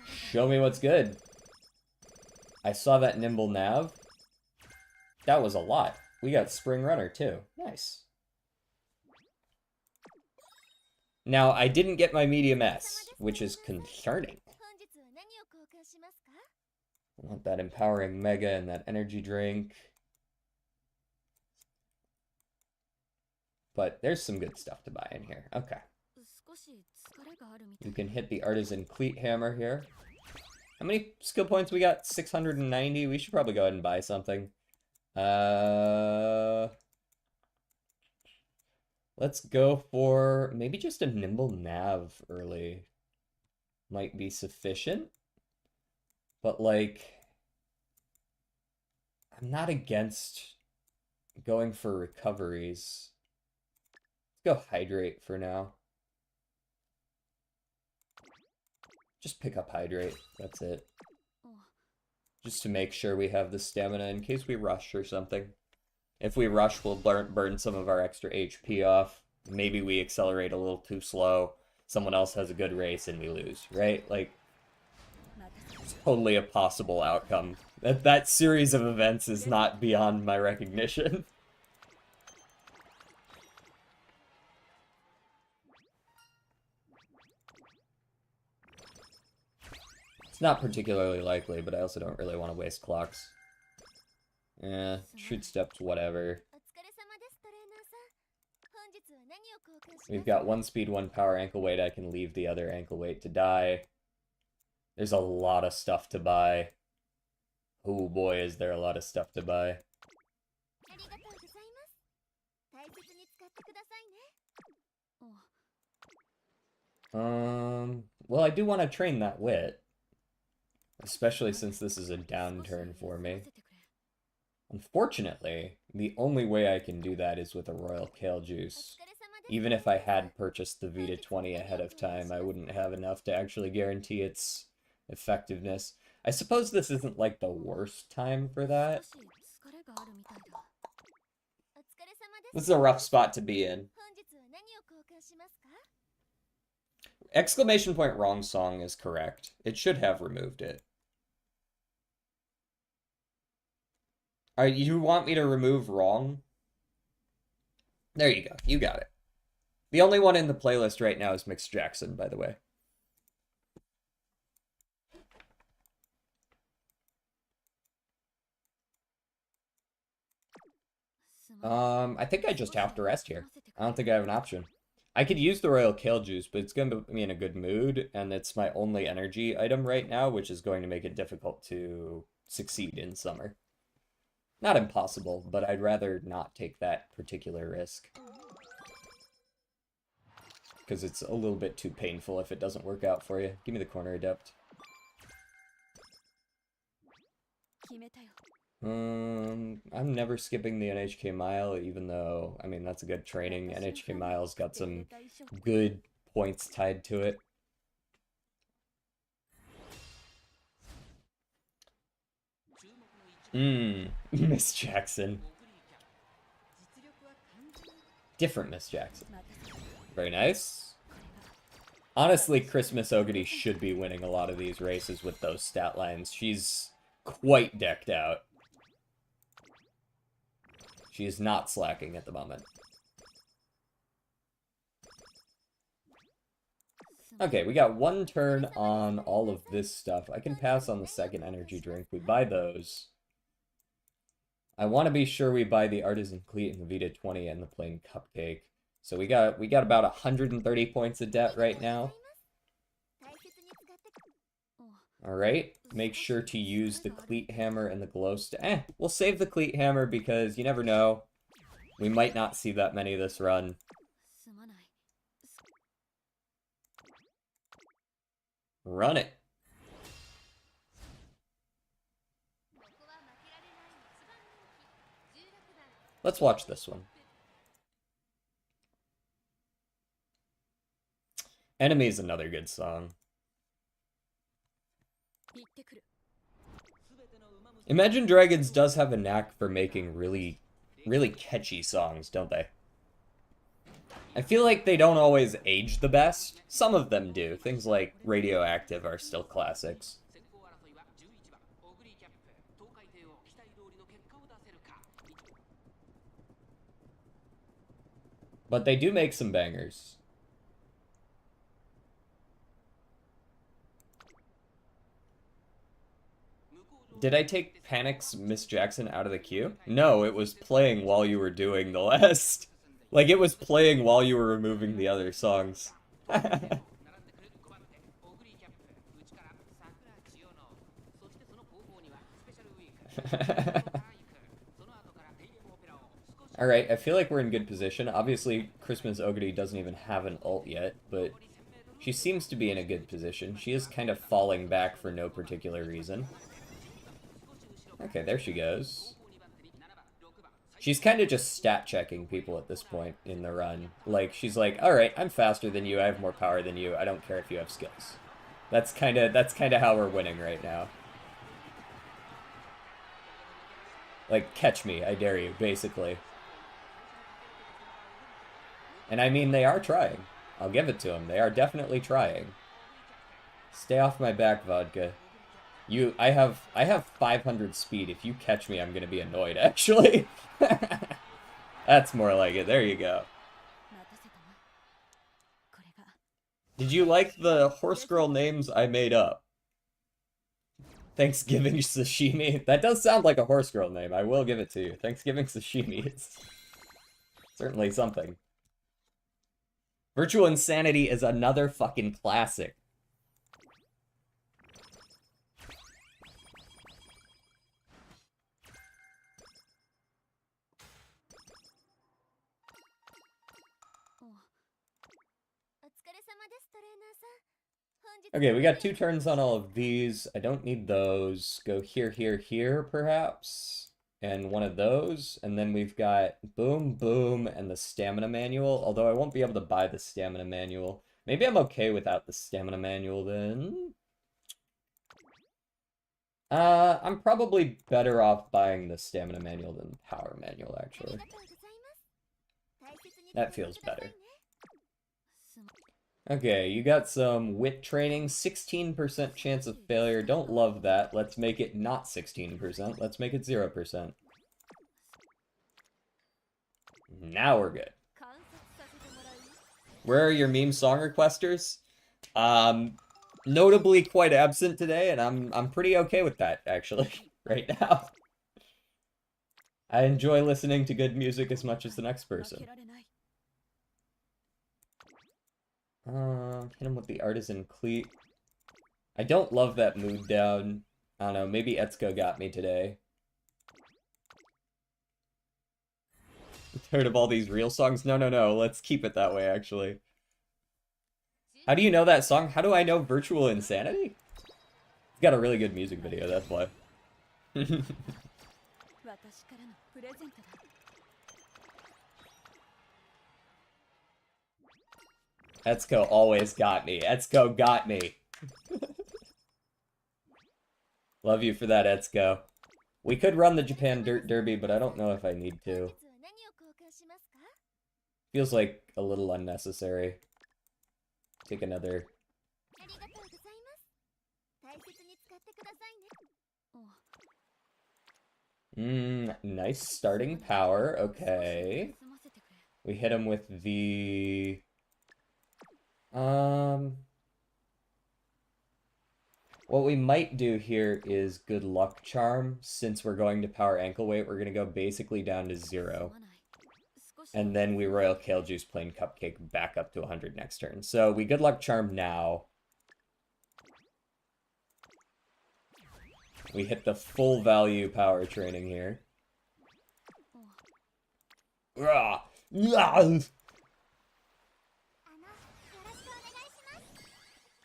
Show me what's good. I saw that nimble nav. That was a lot. We got Spring Runner too. Nice. Now, I didn't get my medium S, which is concerning. I want that empowering mega and that energy drink. But there's some good stuff to buy in here. Okay. You can hit the Artisan Cleat Hammer here. How many skill points we got? 690. We should probably go ahead and buy something. Let's go for maybe just a Nimble Nav early. Might be sufficient. But, like, I'm not against going for recoveries. Let's go Hydrate for now. Just pick up Hydrate. That's it. Just to make sure we have the stamina in case we rush or something. If we rush, we'll burn some of our extra HP off. Maybe we accelerate a little too slow. Someone else has a good race and we lose, right? Like, it's totally a possible outcome. That series of events is not beyond my recognition. It's not particularly likely, but I also don't really want to waste clocks. Yeah, shoot steps, whatever. We've got 1 speed, 1 power ankle weight. I can leave the other ankle weight to die. There's a lot of stuff to buy. Oh boy, is there a lot of stuff to buy. Well, I do want to train that wit. Especially since this is a downturn for me. Unfortunately, the only way I can do that is with a Royal Kale Juice. Even if I had purchased the Vita 20 ahead of time, I wouldn't have enough to actually guarantee its effectiveness. I suppose this isn't like the worst time for that. This is a rough spot to be in. Exclamation point wrong song is correct. It should have removed it. Alright, you want me to remove wrong? There you go. You got it. The only one in the playlist right now is Mix Jackson, by the way. I think I just have to rest here. I don't think I have an option. I could use the Royal Kale Juice, but it's going to put me in a good mood, and it's my only energy item right now, which is going to make it difficult to succeed in summer. Not impossible, but I'd rather not take that particular risk. Because it's a little bit too painful if it doesn't work out for you. Give me the Corner Adept. I'm never skipping the NHK Mile, even though, I mean, that's a good training. NHK Mile's got some good points tied to it. Miss Jackson. Different Miss Jackson. Very nice. Honestly, Christmas Ogity should be winning a lot of these races with those stat lines. She's quite decked out. She is not slacking at the moment. Okay, we got one turn on all of this stuff. I can pass on the second energy drink. We buy those. I want to be sure we buy the Artisan Cleat and the Vita 20 and the plain Cupcake. So we got about 130 points of debt right now. Alright, make sure to use the Cleat Hammer and the Glow Stick. We'll save the Cleat Hammer because you never know. We might not see that many this run. Run it. Let's watch this one. Enemy is another good song. Imagine Dragons does have a knack for making really catchy songs, don't they? I feel like they don't always age the best. Some of them do. Things like Radioactive are still classics. But they do make some bangers. Did I take Panic's Miss Jackson out of the queue? No, it was playing while you were doing the last. Like, it was playing while you were removing the other songs. Alright, I feel like we're in good position. Obviously, Christmas Ogity doesn't even have an ult yet, but she seems to be in a good position. She is kind of falling back for no particular reason. Okay, there she goes. She's kind of just stat checking people at this point in the run. Like, she's like, alright, I'm faster than you, I have more power than you, I don't care if you have skills. That's kind of how we're winning right now. Like, catch me, I dare you, basically. And I mean, they are trying. I'll give it to them. They are definitely trying. Stay off my back, Vodka. I have 500 speed. If you catch me, I'm gonna be annoyed, actually. That's more like it. There you go. Did you like the horse girl names I made up? Thanksgiving Sashimi. That does sound like a horse girl name. I will give it to you. Thanksgiving Sashimi. It's certainly something. Virtual Insanity is another fucking classic. Okay, we got 2 turns on all of these. I don't need those. Go here, here, here, perhaps. and one of those, and then we've got Boom Boom and the stamina manual, although I won't be able to buy the stamina manual. Maybe I'm okay without the stamina manual then. I'm probably better off buying the stamina manual than the power manual, actually. That feels better. Okay, you got some wit training, 16% chance of failure. Don't love that. Let's make it not 16%. Let's make it 0%. Now we're good. Where are your meme song requesters? Notably quite absent today, and I'm pretty okay with that, actually, right now. I enjoy listening to good music as much as the next person. Hit him with the artisan cleat. I don't love that mood down. I don't know, maybe Etsuko got me today. Tired of all these real songs? No, no, no, let's keep it that way, actually. How do you know that song? How do I know Virtual Insanity? It's got a really good music video, that's why. Etsuko always got me. Etsuko got me. Love you for that, Etsuko. We could run the Japan Dirt Derby, but I don't know if I need to. Feels like a little unnecessary. Take another. Nice starting power. Okay. We hit him with the... What we might do here is Good Luck Charm. Since we're going to power ankle weight, we're going to go basically down to 0. And then we Royal Kale Juice Plain Cupcake back up to 100 next turn. So we Good Luck Charm now. We hit the full value power training here.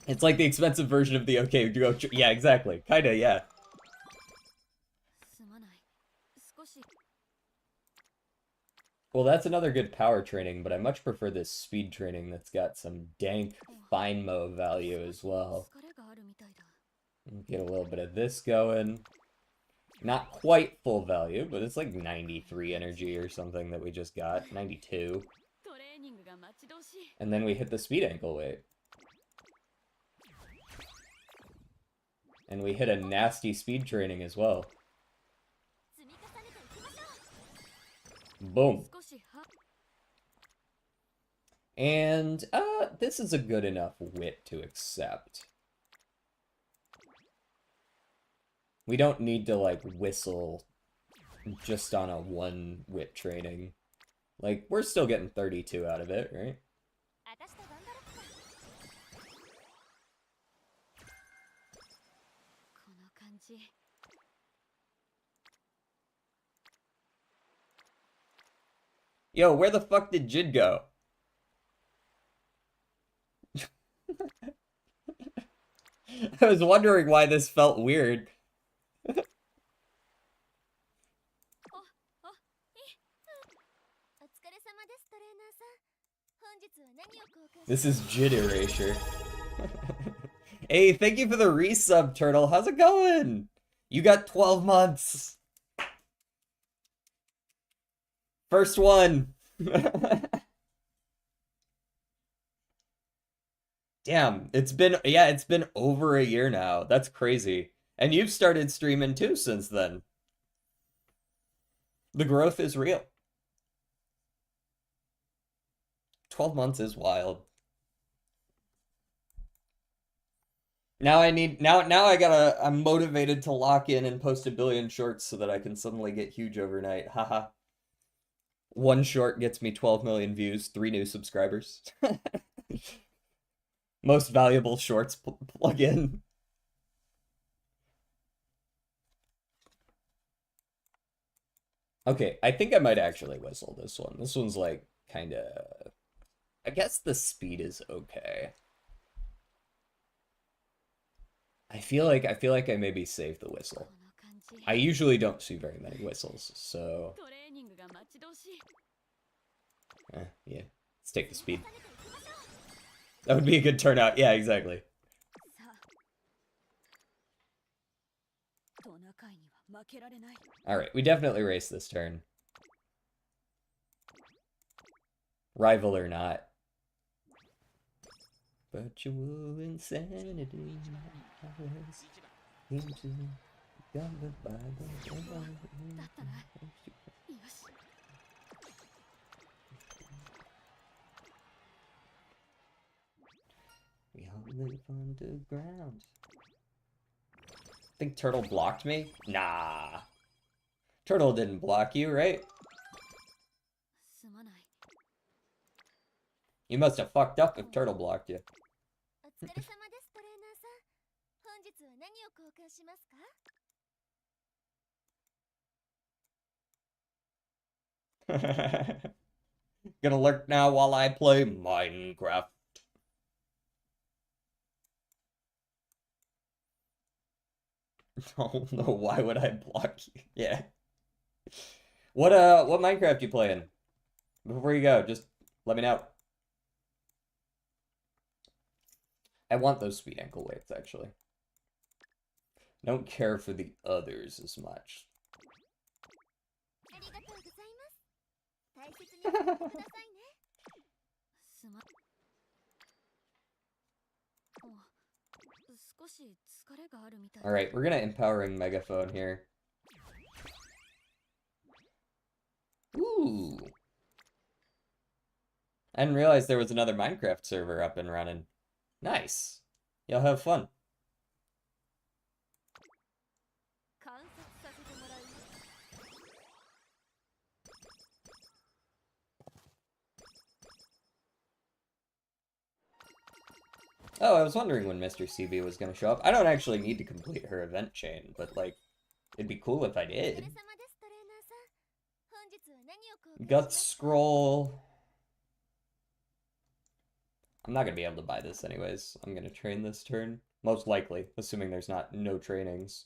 It's like the expensive version of the okay, go. Yeah, exactly. Kinda, yeah. Well, that's another good power training, but I much prefer this speed training that's got some dank fine mo value as well. Get a little bit of this going. Not quite full value, but it's like 93 energy or something that we just got. 92. And then we hit the speed ankle weight. And we hit a nasty speed training as well. Boom. And, this is a good enough wit to accept. We don't need to, like, whistle just on a 1 wit training. Like, we're still getting 32 out of it, right? Yo, where the fuck did Jid go? I was wondering why this felt weird. This is Jid Erasure. Hey, thank you for the resub, Turtle. How's it going? You got 12 months. First one. Damn, it's been over a year now. That's crazy. And you've started streaming too since then. The growth is real. 12 months is wild. Now I'm motivated to lock in and post a billion shorts so that I can suddenly get huge overnight. Haha. One short gets me 12 million views, 3 new subscribers. Most valuable shorts plug in. Okay, I think I might actually whistle this one. This one's like kind of... I guess the speed is okay. I feel like I maybe save the whistle. I usually don't see very many whistles, so... yeah. Let's take the speed. That would be a good turnout. Yeah, exactly. Alright, we definitely race this turn. Rival or not. Virtual insanity. We all live underground. Think Turtle blocked me? Nah. Turtle didn't block you, right? You must have fucked up if Turtle blocked you. Gonna lurk now while I play Minecraft. Oh no, why would I block you? Yeah. What Minecraft you playing? Before you go, just let me know. I want those sweet ankle weights, actually. Don't care for the others as much. Alright, we're gonna empowering megaphone here. Ooh. I didn't realize there was another Minecraft server up and running. Nice. Y'all have fun. Oh, I was wondering when Mr. CB was going to show up. I don't actually need to complete her event chain, but, like, it'd be cool if I did. Gut scroll. I'm not going to be able to buy this anyways. I'm going to train this turn. Most likely, assuming there's no trainings.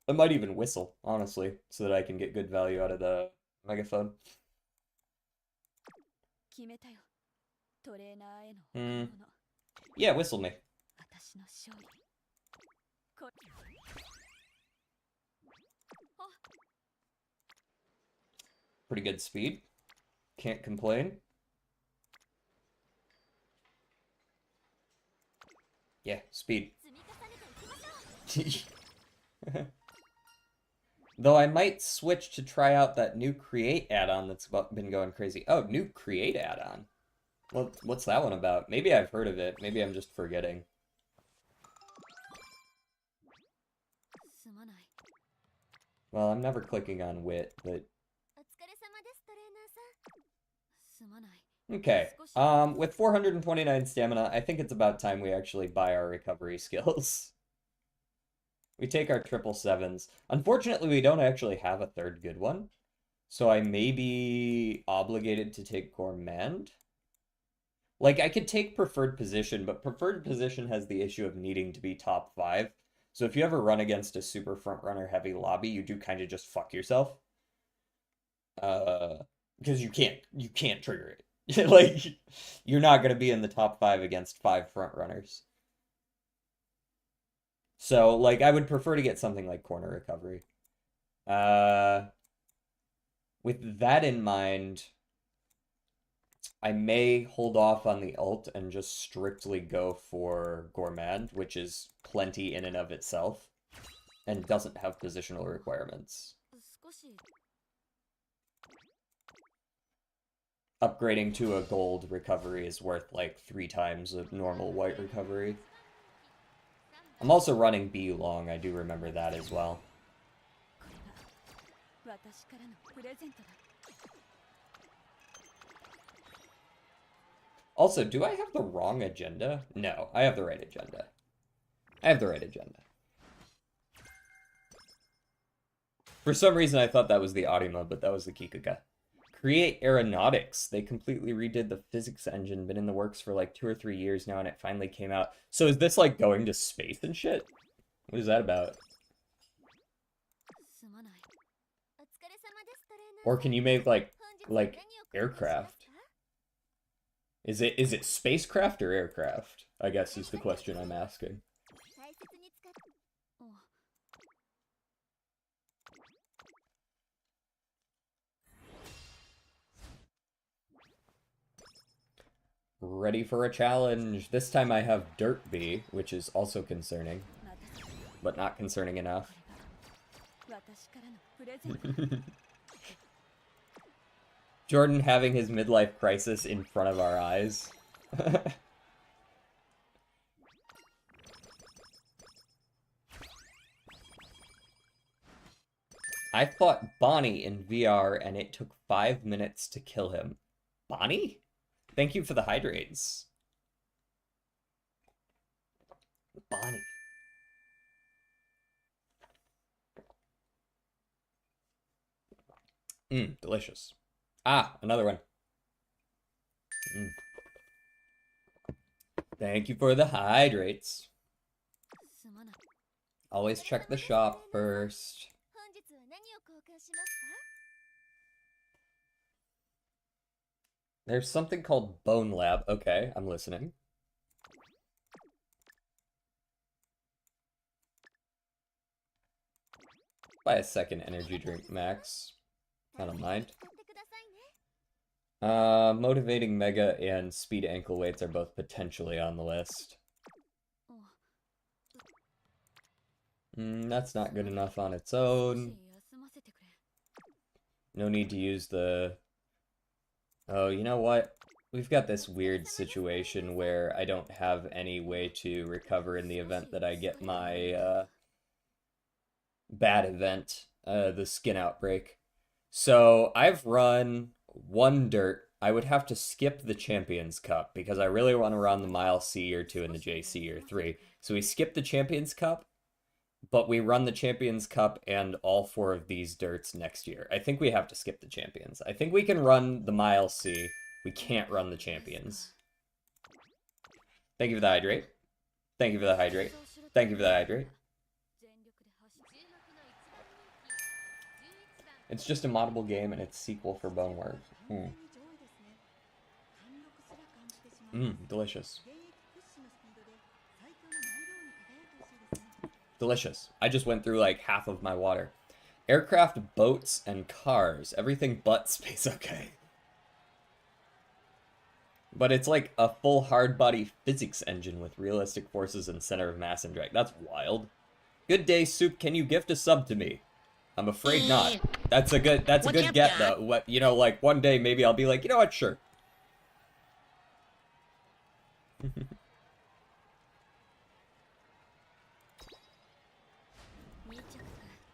I might even whistle, honestly, so that I can get good value out of the megaphone. Yeah, whistle me. Pretty good speed. Can't complain. Yeah, speed. Though I might switch to try out that new Create add-on that's been going crazy. Oh, new Create add-on. What's that one about? Maybe I've heard of it. Maybe I'm just forgetting. Well, I'm never clicking on wit, but... Okay, with 429 stamina, I think it's about time we actually buy our recovery skills. We take our 777s. Unfortunately, we don't actually have a third good one, so I may be obligated to take Gourmand. Like, I could take Preferred Position, but Preferred Position has the issue of needing to be top 5. So if you ever run against a super front-runner heavy lobby, you do kind of just fuck yourself. Because you can't trigger it. Like, you're not going to be in the top 5 against 5 front-runners. So, like, I would prefer to get something like Corner Recovery. With that in mind, I may hold off on the ult and just strictly go for Gourmand, which is plenty in and of itself, and doesn't have positional requirements. Upgrading to a gold recovery is worth like 3 times a normal white recovery. I'm also running B long, I do remember that as well. Also, do I have the wrong agenda? No, I have the right agenda. I have the right agenda. For some reason, I thought that was the Arima, but that was the Kikuga. Create Aeronautics. They completely redid the physics engine, been in the works for like 2 or 3 years now, and it finally came out. So is this like going to space and shit? What is that about? Or can you make like aircraft? Is it spacecraft or aircraft? I guess is the question I'm asking. Ready for a challenge. This time I have Dirt Bee, which is also concerning, but not concerning enough. Jordan having his midlife crisis in front of our eyes. I fought Bonnie in VR and it took 5 minutes to kill him. Bonnie? Thank you for the hydrates. Bonnie. Delicious. Ah, another one. Thank you for the hydrates. Always check the shop first. There's something called Bone Lab. Okay, I'm listening. Buy a second energy drink, Max. I don't mind. Motivating Mega and Speed Ankle Weights are both potentially on the list. That's not good enough on its own. No need to use the... Oh, you know what? We've got this weird situation where I don't have any way to recover in the event that I get my, bad event, the skin outbreak. So, I've run one dirt. I would have to skip the Champions Cup, because I really want to run the Mile C Year 2 and the JC Year 3. So we skip the Champions Cup, but we run the Champions Cup and all 4 of these dirts next year. I think we have to skip the Champions. I think we can run the Mile C. We can't run the Champions. Thank you for the hydrate. Thank you for the hydrate. Thank you for the hydrate. It's just a moddable game and it's sequel for Boneworm. Delicious. Delicious. I just went through like half of my water. Aircraft, boats, and cars. Everything but space. Okay. But it's like a full hard-body physics engine with realistic forces and center of mass and drag. That's wild. Good day, Soup. Can you gift a sub to me? I'm afraid not. That's a good get though. What, you know, like one day maybe I'll be like, you know what, sure.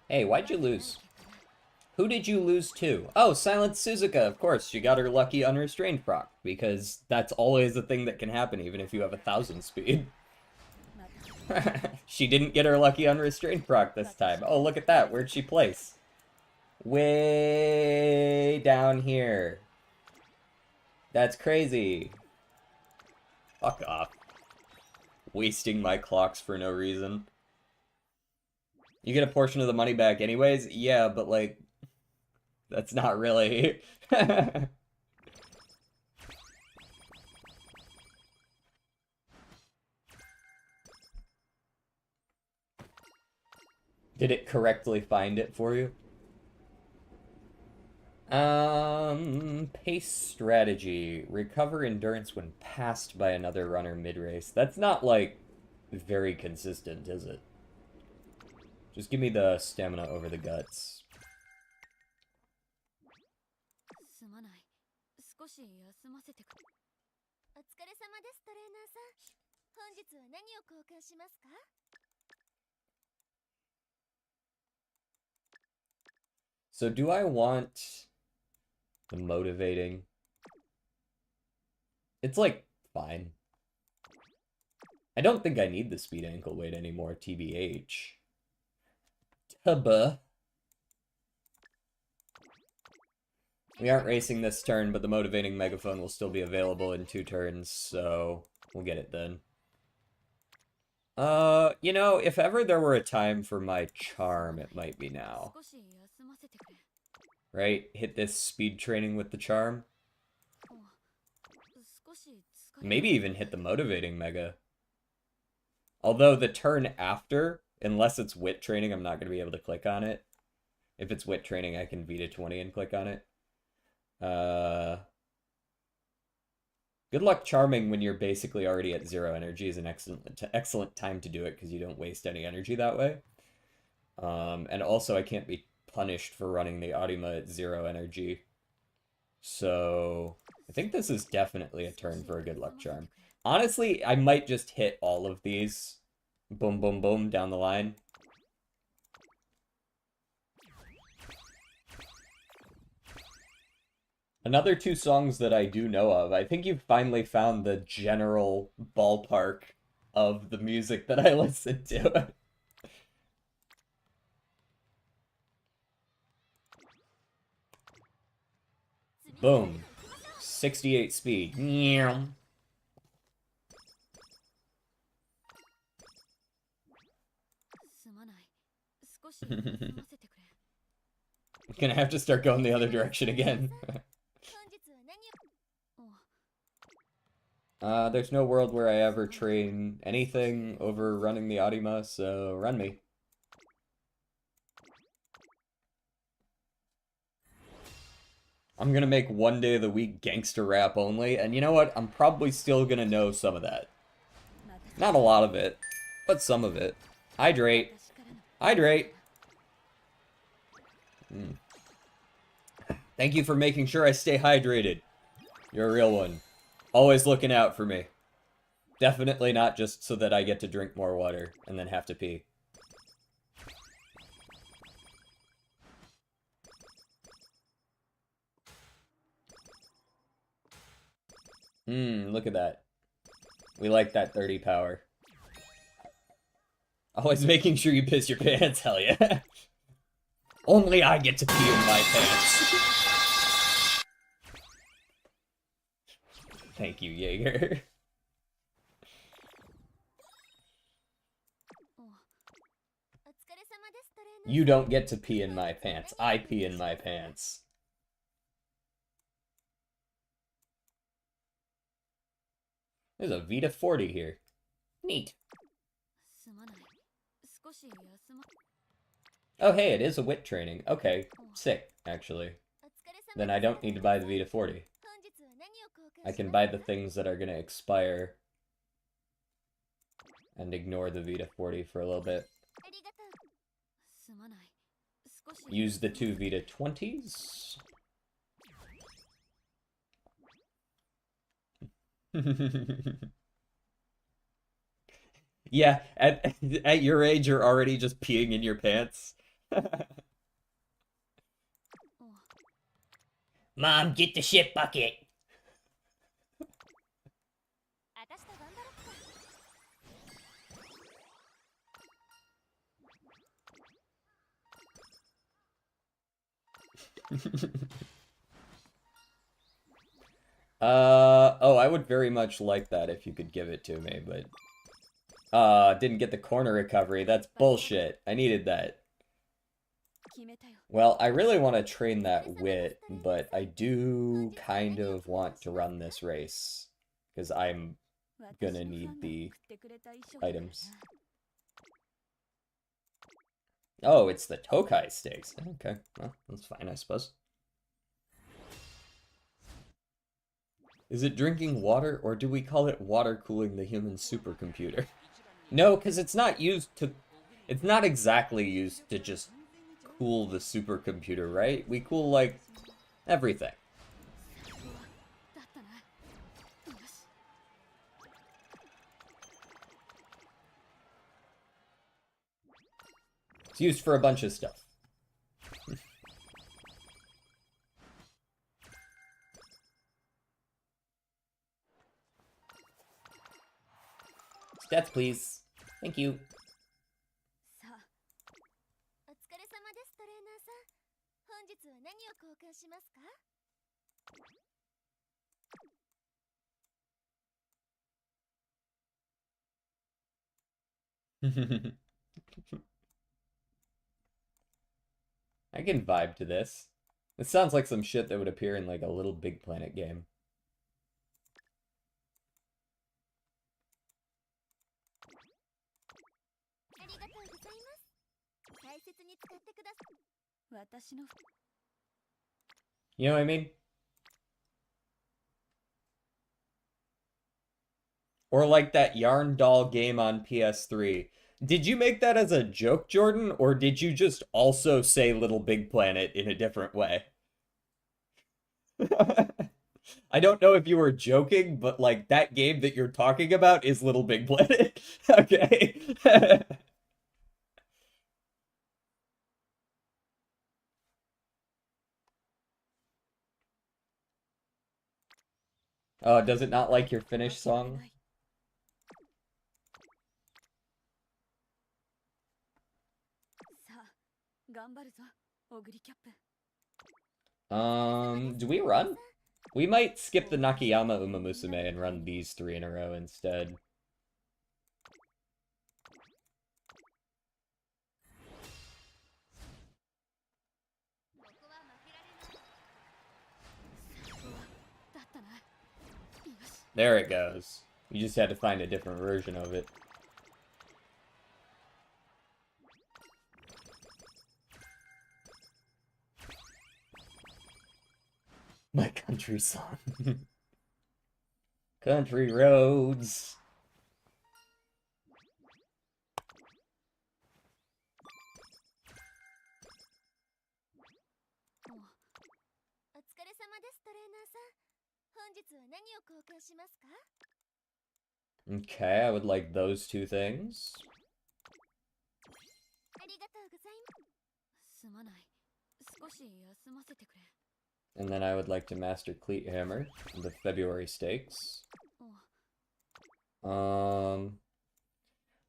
Hey, why'd you lose? Who did you lose to? Oh, Silent Suzuka, of course. She got her lucky unrestrained proc, because that's always the thing that can happen, even if you have 1,000 speed. She didn't get her lucky unrestrained proc this time. Oh, look at that. Where'd she place? Way down here. That's crazy. Fuck off. Wasting my clocks for no reason. You get a portion of the money back anyways? Yeah, but like... That's not really... Did it correctly find it for you? Pace strategy. Recover endurance when passed by another runner mid-race. That's not, like, very consistent, is it? Just give me the stamina over the guts. So do I want the motivating? It's like fine. I don't think I need the speed ankle weight anymore, TBH. Tubba. We aren't racing this turn, but the motivating megaphone will still be available in 2 turns, so we'll get it then. You know, if ever there were a time for my charm, it might be now. right? Hit this speed training with the charm. Maybe even hit the motivating mega. Although the turn after, unless it's wit training, I'm not going to be able to click on it. If it's wit training, I can Vita 20 and click on it. Good luck charming when you're basically already at 0 energy is an excellent time to do it because you don't waste any energy that way. And also I can't be punished for running the Audima at 0 energy. So I think this is definitely a turn for a good luck charm. Honestly, I might just hit all of these. Boom, boom, boom, down the line. Another two songs that I do know of. I think you've finally found the general ballpark of the music that I listen to. Boom. 68 speed. Gonna have to start going the other direction again. There's no world where I ever train anything over running the Audima, so run me. I'm gonna make one day of the week gangster rap only, and you know what? I'm probably still gonna know some of that. Not a lot of it, but some of it. Hydrate. Hydrate. Thank you for making sure I stay hydrated. You're a real one. Always looking out for me. Definitely not just so that I get to drink more water and then have to pee. Look at that. We like that 30 power. Always making sure you piss your pants, hell yeah. Only I get to pee in my pants. Thank you, Jaeger. You don't get to pee in my pants. I pee in my pants. There's a Vita 40 here. Neat. Oh, hey, it is a wit training. Okay, sick, actually. Then I don't need to buy the Vita 40. I can buy the things that are going to expire and ignore the Vita 40 for a little bit. Use the two Vita 20s. Yeah, at your age, you're already just peeing in your pants. Mom, get the shit bucket. Oh, I would very much like that if you could give it to me, but didn't get the corner recovery. That's bullshit. I needed that. Well, I really want to train that wit, but I do kind of want to run this race because I'm gonna need the items. Oh, it's the Tokai stakes. Okay, well, that's fine, I suppose. Is it drinking water, or do we call it water cooling the human supercomputer? No, because it's not used to... It's not exactly used to just cool the supercomputer, right? We cool, like, everything. It's used for a bunch of stuff. Stats, please. Thank you. I can vibe to this. This sounds like some shit that would appear in like a Little Big Planet game. You know what I mean? Or like that Yarn Doll game on PS3. Did you make that as a joke, Jordan, or did you just also say Little Big Planet in a different way? I don't know if you were joking, but like that game that you're talking about is Little Big Planet. Okay. Oh, does it not like your Finnish song? Do we run? We might skip the Nakayama Umamusume and run these three in a row instead. There it goes. You just had to find a different version of it. My country song. Country roads. Okay, I would like those two things. And then I would like to master Cleat Hammer, the February stakes. I'm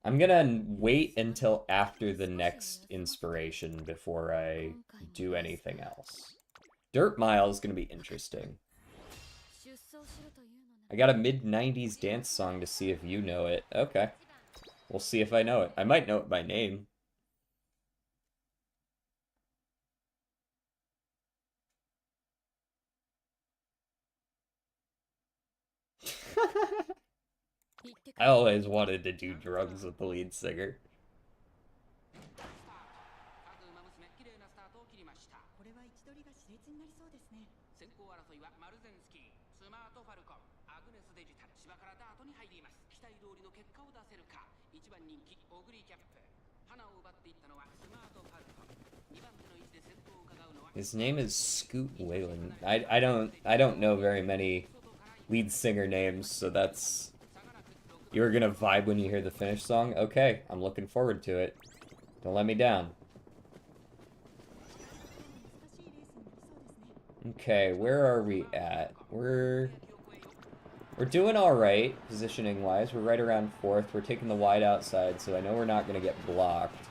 gonna wait until after the next inspiration before I do anything else. Dirt Mile is gonna be interesting. I got a mid-90s dance song to see if you know it. Okay. We'll see if I know it. I might know it by name. I always wanted to do drugs with the lead singer. His name is Scoot Whalen. I don't know very many lead singer names, so that's... You're gonna vibe when you hear the Finnish song? Okay, I'm looking forward to it. Don't let me down. Okay, where are we at? We're doing alright, positioning-wise. We're right around 4th. We're taking the wide outside, so I know we're not gonna get blocked.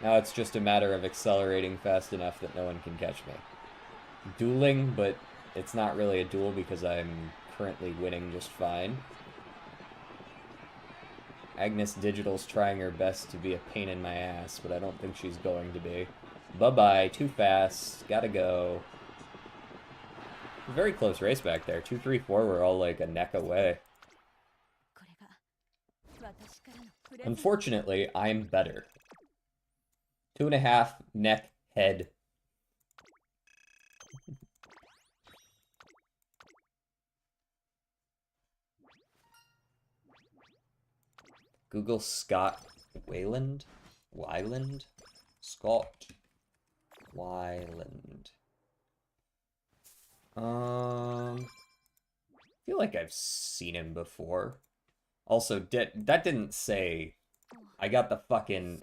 Now it's just a matter of accelerating fast enough that no one can catch me. Dueling, but it's not really a duel because I'm currently winning just fine. Agnes Digital's trying her best to be a pain in my ass, but I don't think she's going to be. Bye-bye, too fast, gotta go. Very close race back there. 2, 3, 4 were all like a neck away. Unfortunately, I'm better. 2.5, neck, head. Google Scott Wayland? Wyland? Scott Wyland. I feel like I've seen him before. Also, that didn't say... I got the fucking...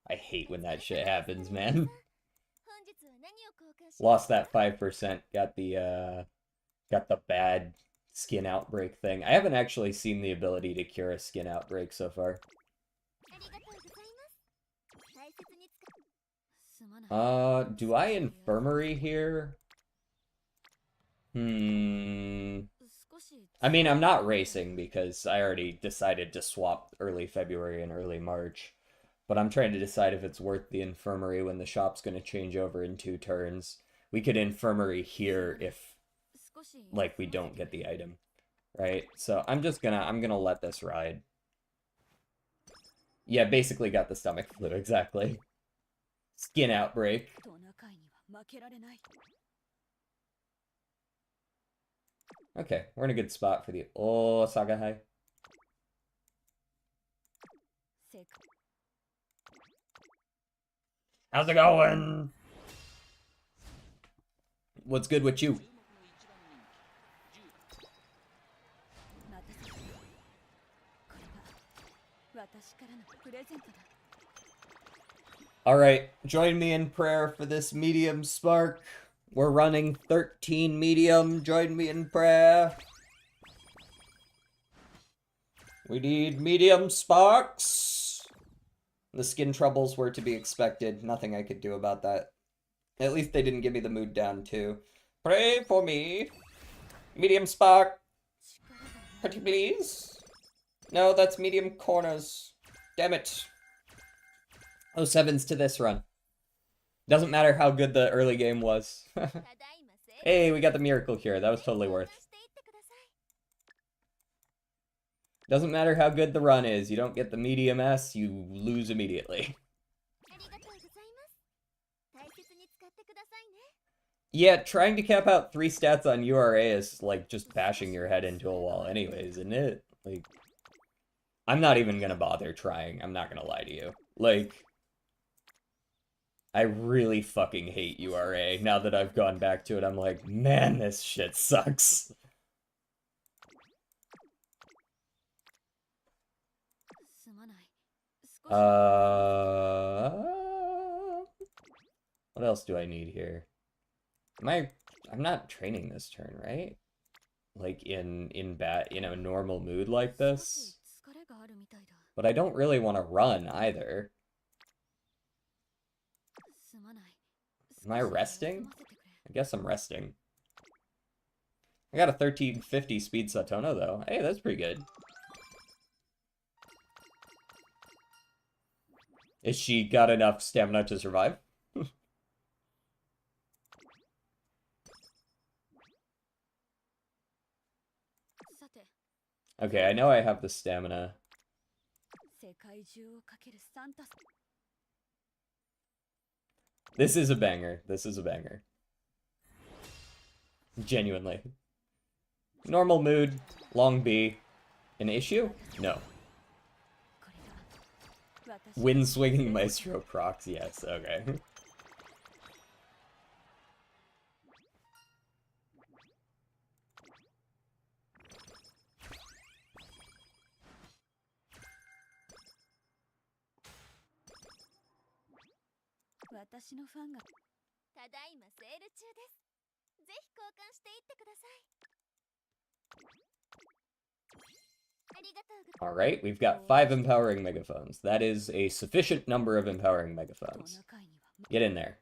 I hate when that shit happens, man. Lost that 5%. Got the bad skin outbreak thing. I haven't actually seen the ability to cure a skin outbreak so far. Do I infirmary here? I mean, I'm not racing because I already decided to swap early February and early March. But I'm trying to decide if it's worth the infirmary when the shop's going to change over in 2 turns. We could infirmary here if, like, we don't get the item, right? So I'm gonna let this ride. Yeah, basically got the stomach flu, exactly. Skin outbreak. Okay, we're in a good spot for the Sagahai. How's it going? What's good with you? Alright, join me in prayer for this medium spark. We're running 13 medium. Join me in prayer. We need medium sparks. The skin troubles were to be expected. Nothing I could do about that. At least they didn't give me the mood down, too. Pray for me. Medium spark. Pretty please. No, that's medium corners. Damn it. Oh, 7's to this run. Doesn't matter how good the early game was. Hey, we got the miracle cure. That was totally worth. Doesn't matter how good the run is. You don't get the medium S, you lose immediately. Yeah, trying to cap out 3 stats on URA is like just bashing your head into a wall anyways, isn't it? Like, I'm not even gonna bother trying. I'm not gonna lie to you. Like, I really fucking hate URA. Now that I've gone back to it, I'm like, man, this shit sucks. What else do I need here? I'm not training this turn, right? Like in a normal mood like this. But I don't really want to run either. Am I resting? I guess I'm resting. I got a 1350 speed Satono though. Hey, that's pretty good. Is she got enough stamina to survive? Okay, I know I have the stamina. This is a banger. This is a banger. Genuinely. Normal mood, long B. An issue? No. Wind swinging maestro procs, yes, okay. Alright, we've got 5 empowering megaphones. That is a sufficient number of empowering megaphones. Get in there.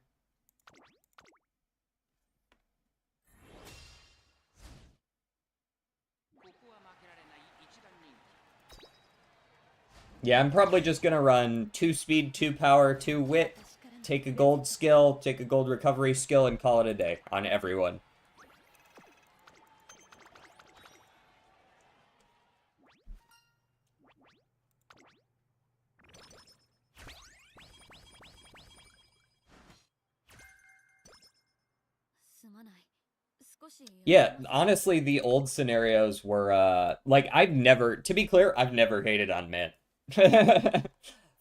Yeah, I'm probably just gonna run 2 speed, 2 power, 2 wit, take a gold skill, take a gold recovery skill, and call it a day on everyone. Yeah, honestly, the old scenarios were, like, to be clear, I've never hated on Mint.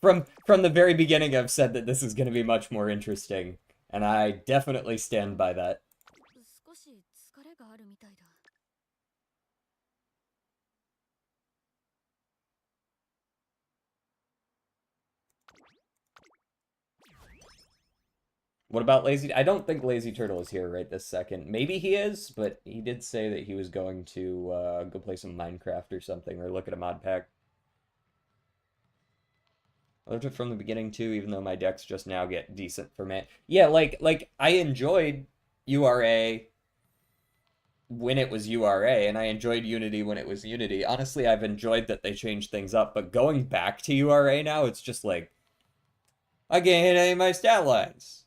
From the very beginning, I've said that this is going to be much more interesting, and I definitely stand by that. What about Lazy? I don't think Lazy Turtle is here right this second. Maybe he is, but he did say that he was going to go play some Minecraft or something, or look at a mod pack. I loved it from the beginning too, even though my decks just now get decent for me. Yeah, like I enjoyed URA when it was URA, and I enjoyed Unity when it was Unity. Honestly, I've enjoyed that they changed things up, but going back to URA now, it's just like, I can't hit any of my stat lines.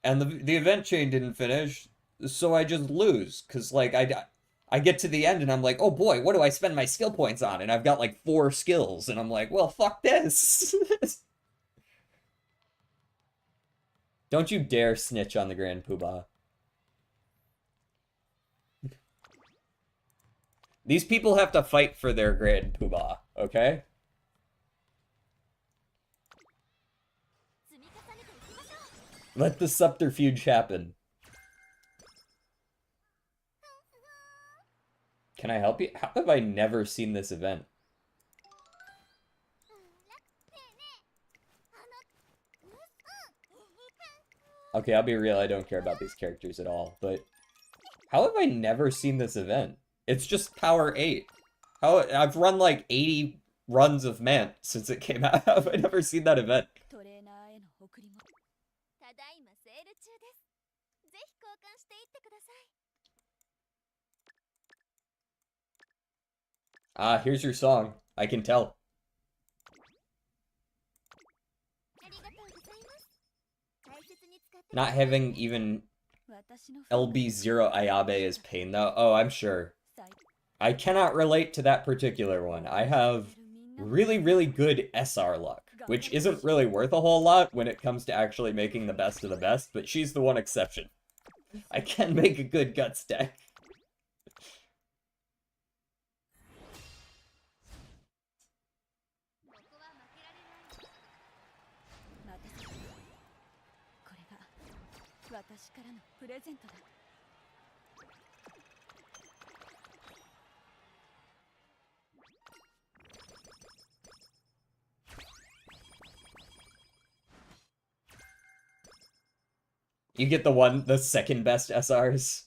And the event chain didn't finish, so I just lose. Because, like, I get to the end and I'm like, oh boy, what do I spend my skill points on? And I've got, like, 4 skills. And I'm like, well, fuck this. Don't you dare snitch on the Grand Poobah. These people have to fight for their Grand Poobah, okay? Let the subterfuge happen. Can I help you? How have I never seen this event? Okay, I'll be real, I don't care about these characters at all, but how have I never seen this event? It's just Power 8. How I've run like 80 runs of Mant since it came out. How have I never seen that event? Ah, here's your song. I can tell. Not having even LB0 Ayabe is pain, though. Oh, I'm sure. I cannot relate to that particular one. I have really, really good SR luck, which isn't really worth a whole lot when it comes to actually making the best of the best, but she's the one exception. I can make a good guts deck. You get the second best SRs.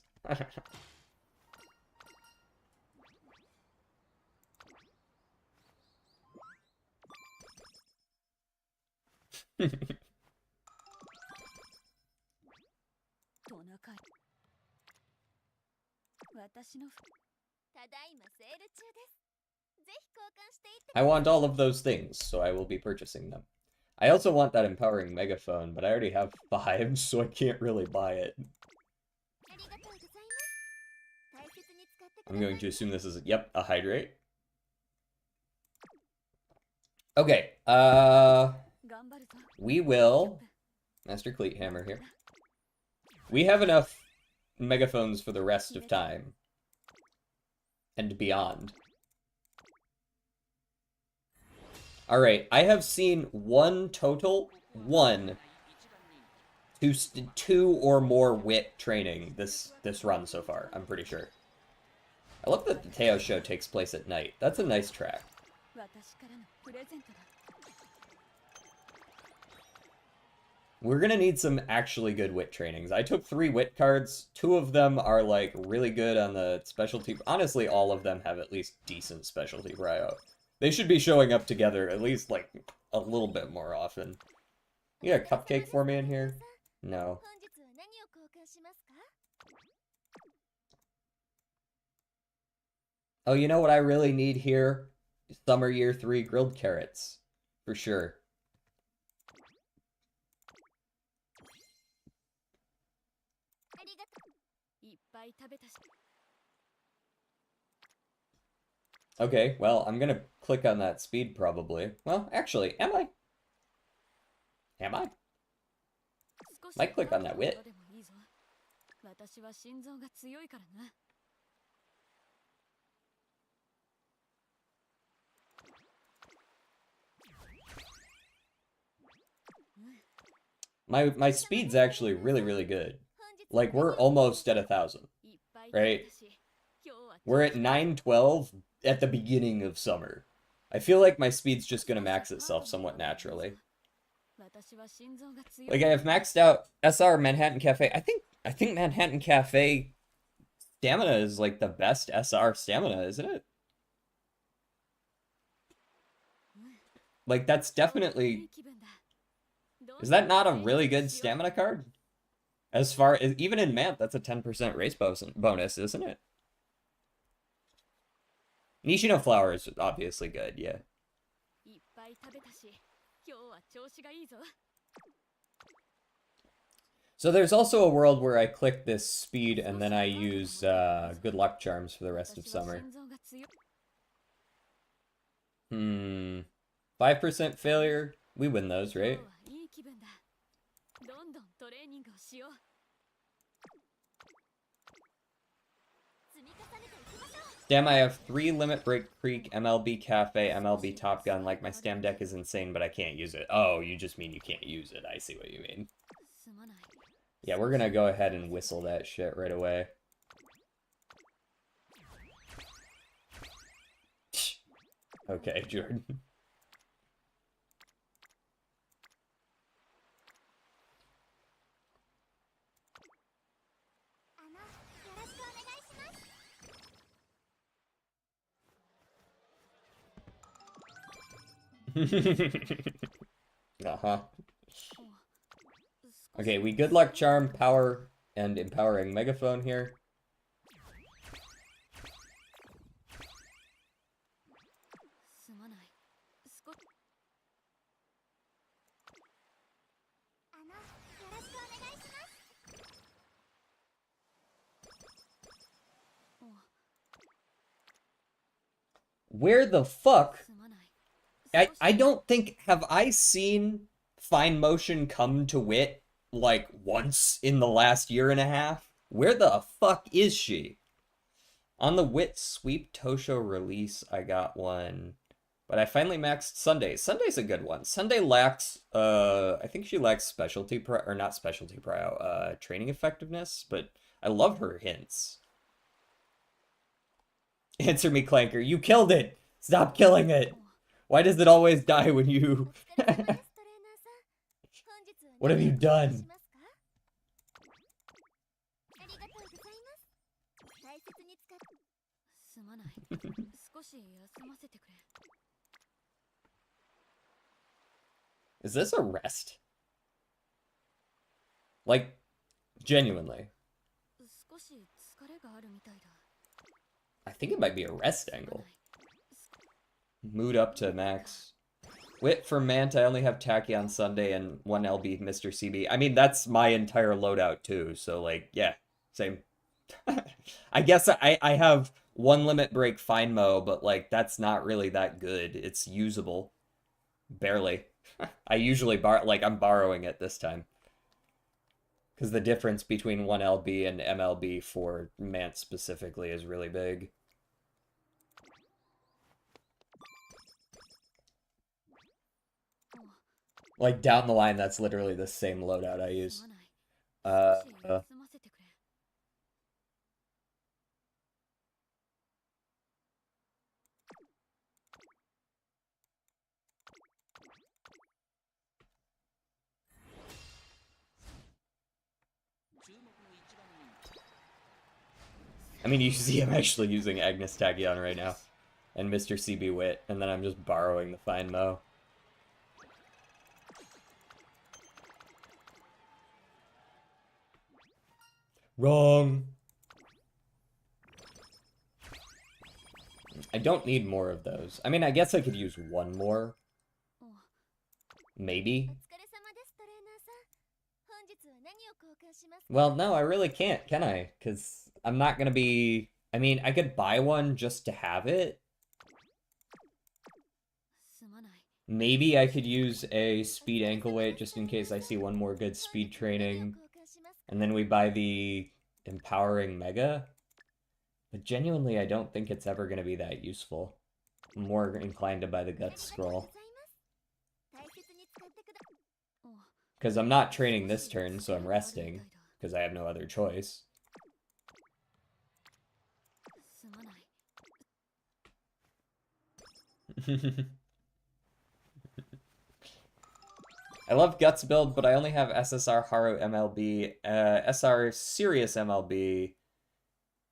I want all of those things, so I will be purchasing them. I also want that empowering megaphone, but I already have 5, so I can't really buy it. I'm going to assume this is, yep, a hydrate. Okay, we will... Master Cleat Hammer here. We have enough megaphones for the rest of time. And beyond. Alright, I have seen one two or more wit training this run so far, I'm pretty sure. I love that the Teo show takes place at night. That's a nice track. We're gonna need some actually good wit trainings. I took 3 wit cards. 2 of them are, like, really good on the specialty. Honestly, all of them have at least decent specialty prio. They should be showing up together at least, like, a little bit more often. You got a cupcake for me in here? No. Oh, you know what I really need here? Summer Year 3 grilled carrots. For sure. Okay, well, I'm gonna click on that speed probably. Well, actually, am I? Am I? Might click on that wit. My speed's actually really, really good. Like, we're almost at 1,000, right? We're at 912 at the beginning of summer. I feel like my speed's just gonna max itself somewhat naturally. Like, I have maxed out SR Manhattan Cafe. I think Manhattan Cafe stamina is like the best SR stamina, isn't it? Like, that's definitely... Is that not a really good stamina card? As far as, even in Mant, that's a 10% race bonus, isn't it? Nishino Flower is obviously good, yeah. So there's also a world where I click this speed and then I use good luck charms for the rest of summer. 5% failure. We win those, right? Damn, I have 3 Limit Break Creek, MLB Cafe, MLB Top Gun. Like, my Stam deck is insane, but I can't use it. Oh, you just mean you can't use it. I see what you mean. Yeah, we're gonna go ahead and whistle that shit right away. Okay, Jordan. Uh-huh. Okay, we good luck charm, power, and empowering megaphone here. Where the fuck? I don't think, have I seen Fine Motion come to Wit, like, once in the last year and a half? Where the fuck is she? On the Wit Sweep Tosho release, I got one. But I finally maxed Sunday. Sunday's a good one. Sunday lacks, I think she lacks specialty, or not specialty prio, training effectiveness, but I love her hints. Answer me, Clanker. You killed it! Stop killing it! Why does it always die when you... What have you done? Is this a rest? Like, genuinely. I think it might be a rest angle. Mood up to max. Wit for Mant, I only have Tacky on Sunday and 1 LB Mr. CB. I mean, that's my entire loadout too, so like, yeah, same. I guess I have 1 Limit Break Fine Mo, but like, that's not really that good. It's usable. Barely. I usually I'm borrowing it this time. Because the difference between 1 LB and MLB for Mant specifically is really big. Like, down the line, that's literally the same loadout I use. I mean, you see I'm actually using Agnes Tachyon right now. And Mr. CB Wit, and then I'm just borrowing the Fine Mo. Wrong! I don't need more of those. I mean, I guess I could use one more. Maybe. Well, no, I really can't, can I? Because I'm not gonna be... I mean, I could buy one just to have it. Maybe I could use a speed ankle weight just in case I see one more good speed training. And then we buy the empowering mega. But genuinely, I don't think it's ever going to be that useful. I'm more inclined to buy the Guts Scroll. Because I'm not training this turn, so I'm resting. Because I have no other choice. I love Guts build, but I only have SSR Haru MLB, SR Serious MLB.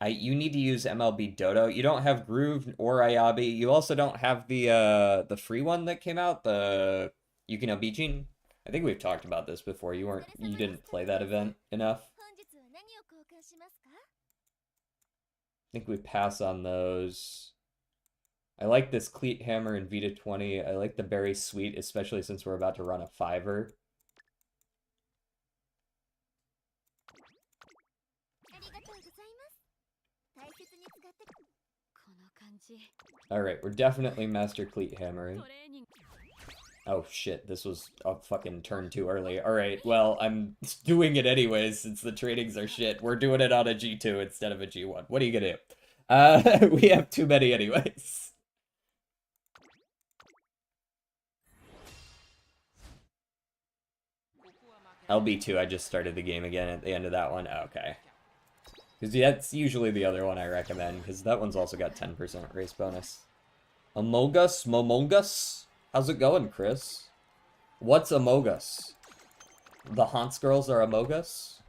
You need to use MLB Dodo. You don't have Groove or Ayabi. You also don't have the free one that came out, the Yukino Bijin. I think we've talked about this before. You didn't play that event enough. I think we pass on those. I like this Cleat Hammer and Vita 20. I like the Berry Sweet, especially since we're about to run a 5-er. Alright, we're definitely Master Cleat hammering. Oh shit, this was a fucking turn too early. Alright, well, I'm doing it anyways since the trainings are shit. We're doing it on a G2 instead of a G1. What are you gonna do? We have too many anyways. LB2, I just started the game again at the end of that one. Oh, okay. Because that's usually the other one I recommend, because that one's also got 10% race bonus. Amogus? Momongus? How's it going, Chris? What's Amogus? The Haunts girls are Amogus?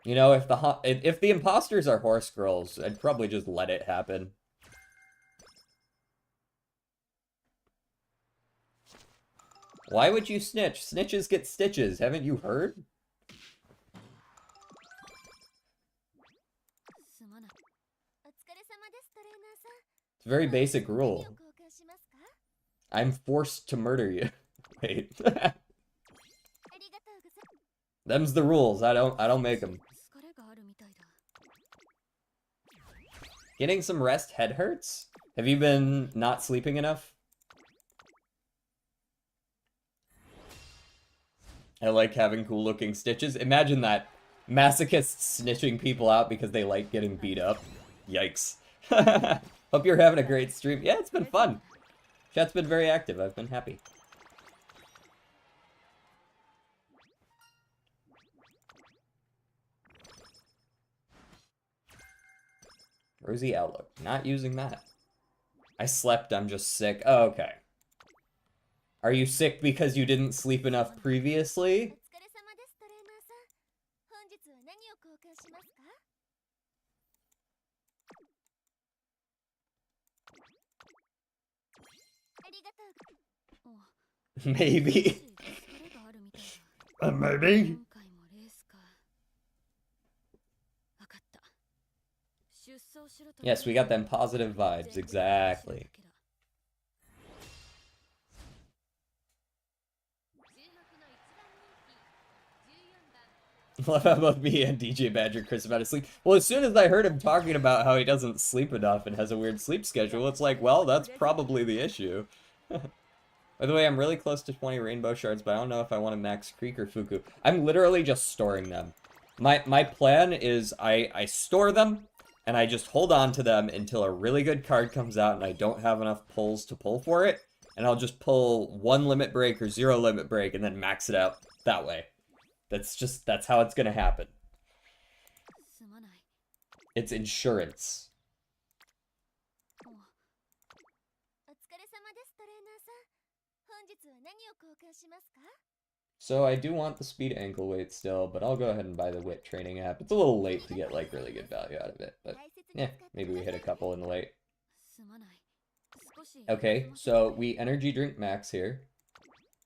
You know, if the imposters are horse girls, I'd probably just let it happen. Why would you snitch? Snitches get stitches, haven't you heard? It's a very basic rule. I'm forced to murder you. Wait. Them's the rules. I don't make them. Getting some rest head hurts? Have you been not sleeping enough? I like having cool looking stitches. Imagine that. Masochists snitching people out because they like getting beat up. Yikes. Hope you're having a great stream. Yeah, it's been fun. Chat's been very active. I've been happy. Rosy outlook. Not using that. I slept, I'm just sick. Oh, okay. Are you sick because you didn't sleep enough previously? Maybe. Maybe. Yes, we got them positive vibes, exactly. Love how both me and DJ Badger Chris about his sleep. Well, as soon as I heard him talking about how he doesn't sleep enough and has a weird sleep schedule, it's like, well, that's probably the issue. By the way, I'm really close to 20 rainbow shards, but I don't know if I want to max Creek or Fuku. I'm literally just storing them. My plan is I store them, and I just hold on to them until a really good card comes out and I don't have enough pulls to pull for it, and I'll just pull 1 limit break or 0 limit break and then max it out that way. That's how it's gonna happen. It's insurance. So I do want the speed ankle weight still, but I'll go ahead and buy the WIT training app. It's a little late to get like really good value out of it, but yeah, maybe we hit a couple in the late. Okay, so we energy drink max here.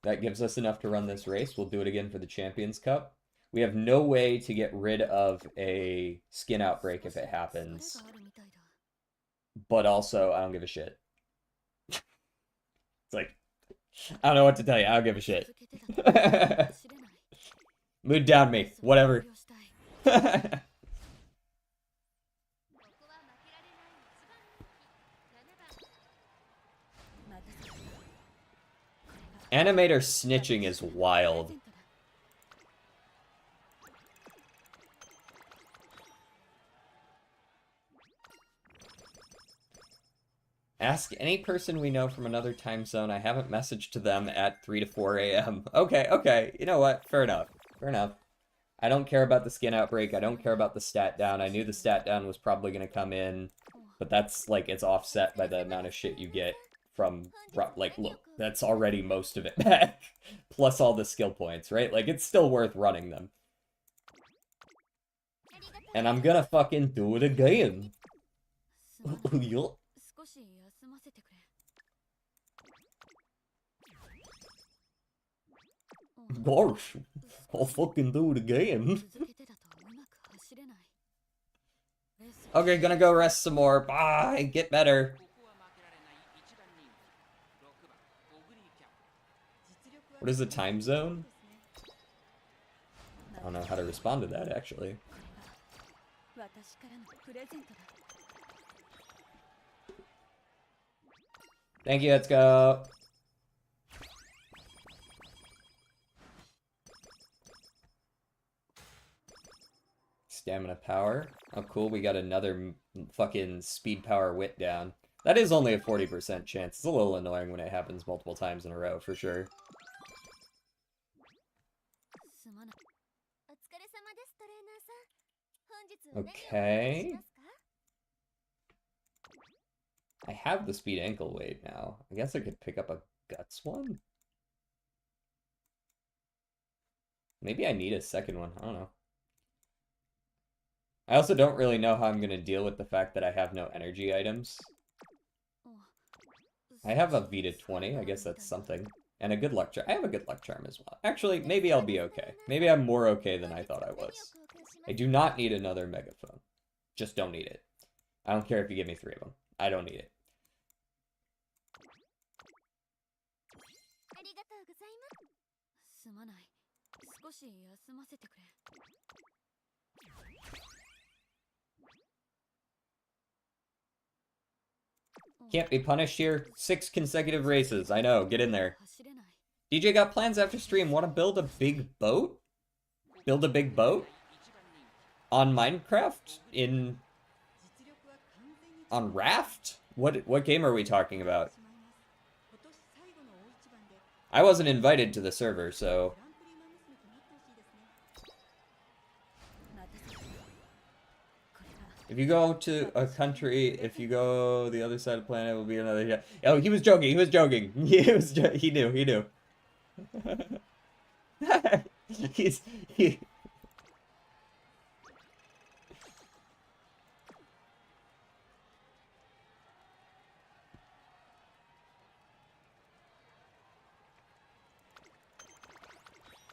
That gives us enough to run this race. We'll do it again for the Champions Cup. We have no way to get rid of a skin outbreak if it happens. But also, I don't give a shit. It's like, I don't know what to tell you. I don't give a shit. Mood down me. Whatever. Animator snitching is wild. Ask any person we know from another time zone. I haven't messaged to them at 3 to 4 a.m. Okay, okay. You know what? Fair enough. Fair enough. I don't care about the skin outbreak. I don't care about the stat down. I knew the stat down was probably going to come in, but that's, like, it's offset by the amount of shit you get from, like, look, that's already most of it back, plus all the skill points, right? Like, it's still worth running them. And I'm gonna fucking do it again. Gosh, I'll fucking do it again. Okay, gonna go rest some more. Bye, get better. What is the time zone? don't know how to respond to that, actually. Thank you, let's go. Stamina power. Oh, cool, we got another fucking speed power wit down. That is only a 40% chance. It's a little annoying when it happens multiple times in a row, for sure. Okay. I have the speed ankle weight now. I guess I could pick up a guts one? Maybe I need a second one. I don't know. I also don't really know how I'm going to deal with the fact that I have no energy items. I have a Vita 20. I guess that's something. And a good luck charm. I have a good luck charm as well. Actually, maybe I'll be okay. Maybe I'm more okay than I thought I was. I do not need another megaphone. Just don't need it. I don't care if you give me 3 of them. I don't need it. Can't be punished here. 6 consecutive races. I know. Get in there. DJ got plans after stream. Want to build a big boat? Build a big boat? On Minecraft? On Raft? What game are we talking about? I wasn't invited to the server, so... If you go to a country, if you go the other side of the planet, it will be another... Oh, he was joking, he was joking. He knew. He...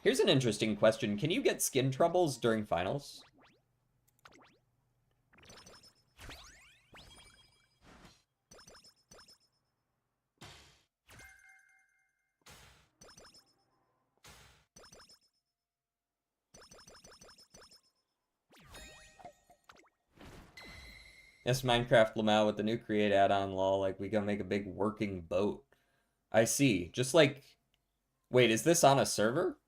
Here's an interesting question. Can you get skin troubles during finals? Yes, Minecraft Lamau with the new create add-on, lol. Like, we gotta make a big working boat. I see. Just like... Wait, is this on a server?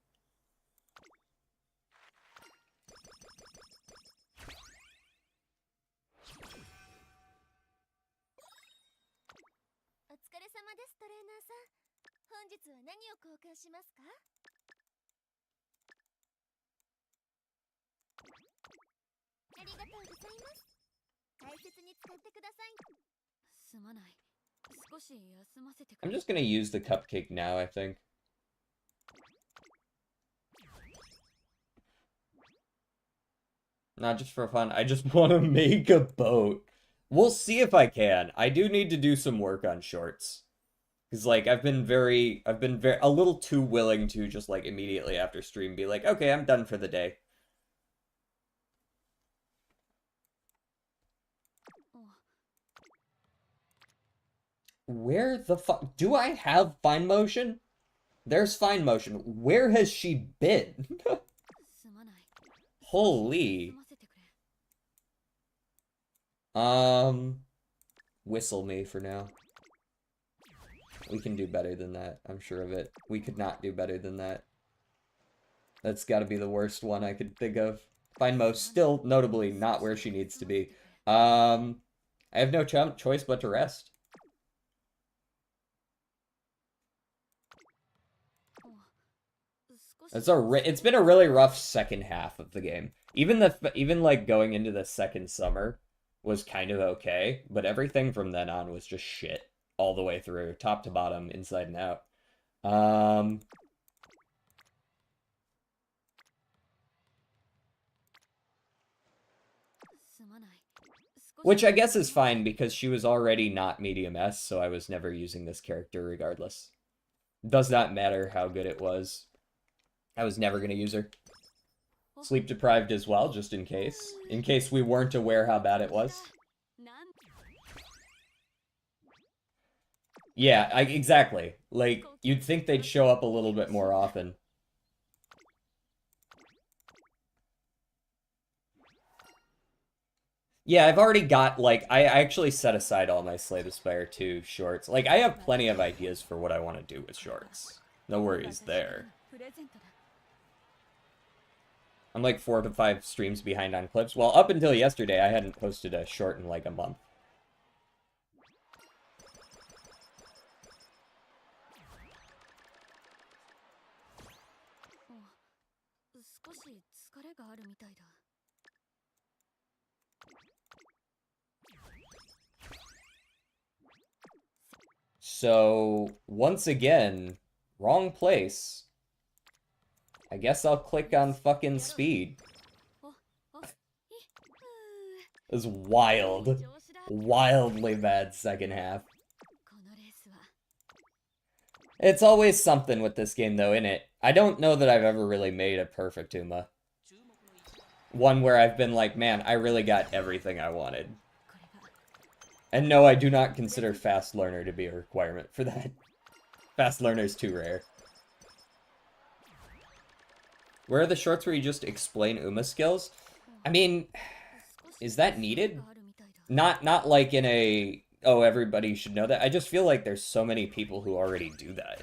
I'm just gonna use the cupcake now, I think. Not just for fun, I just want to make a boat. We'll see if I can. I do need to do some work on shorts. Because, like, I've been a little too willing to just, like, immediately after stream be like, okay, I'm done for the day. Where the fuck? Do I have fine motion? There's fine motion. Where has she been? Holy. Whistle me for now. We can do better than that. I'm sure of it. We could not do better than that. That's gotta be the worst one I could think of. Fine Mo, still notably not where she needs to be. I have no choice but to rest. It's been a really rough second half of the game. Even like going into the second summer was kind of okay, but everything from then on was just shit all the way through, top to bottom, inside and out. Which I guess is fine because she was already not medium S, so I was never using this character regardless. Does not matter how good it was. I was never going to use her. Sleep deprived as well, just in case. In case we weren't aware how bad it was. Yeah, exactly. Like, you'd think they'd show up a little bit more often. Yeah, I've already got, like, I actually set aside all my Slay the Spire 2 shorts. Like, I have plenty of ideas for what I want to do with shorts. No worries there. I'm like 4 to 5 streams behind on clips. Well, up until yesterday, I hadn't posted a short in like a month. So, once again, wrong place. I guess I'll click on fucking speed. It was wild. Wildly bad second half. It's always something with this game, though, innit? I don't know that I've ever really made a perfect Uma. One where I've been like, man, I really got everything I wanted. And no, I do not consider Fast Learner to be a requirement for that. Fast Learner's too rare. Where are the shorts where you just explain Uma skills? I mean, is that needed? Not like in a, oh, everybody should know that. I just feel like there's so many people who already do that.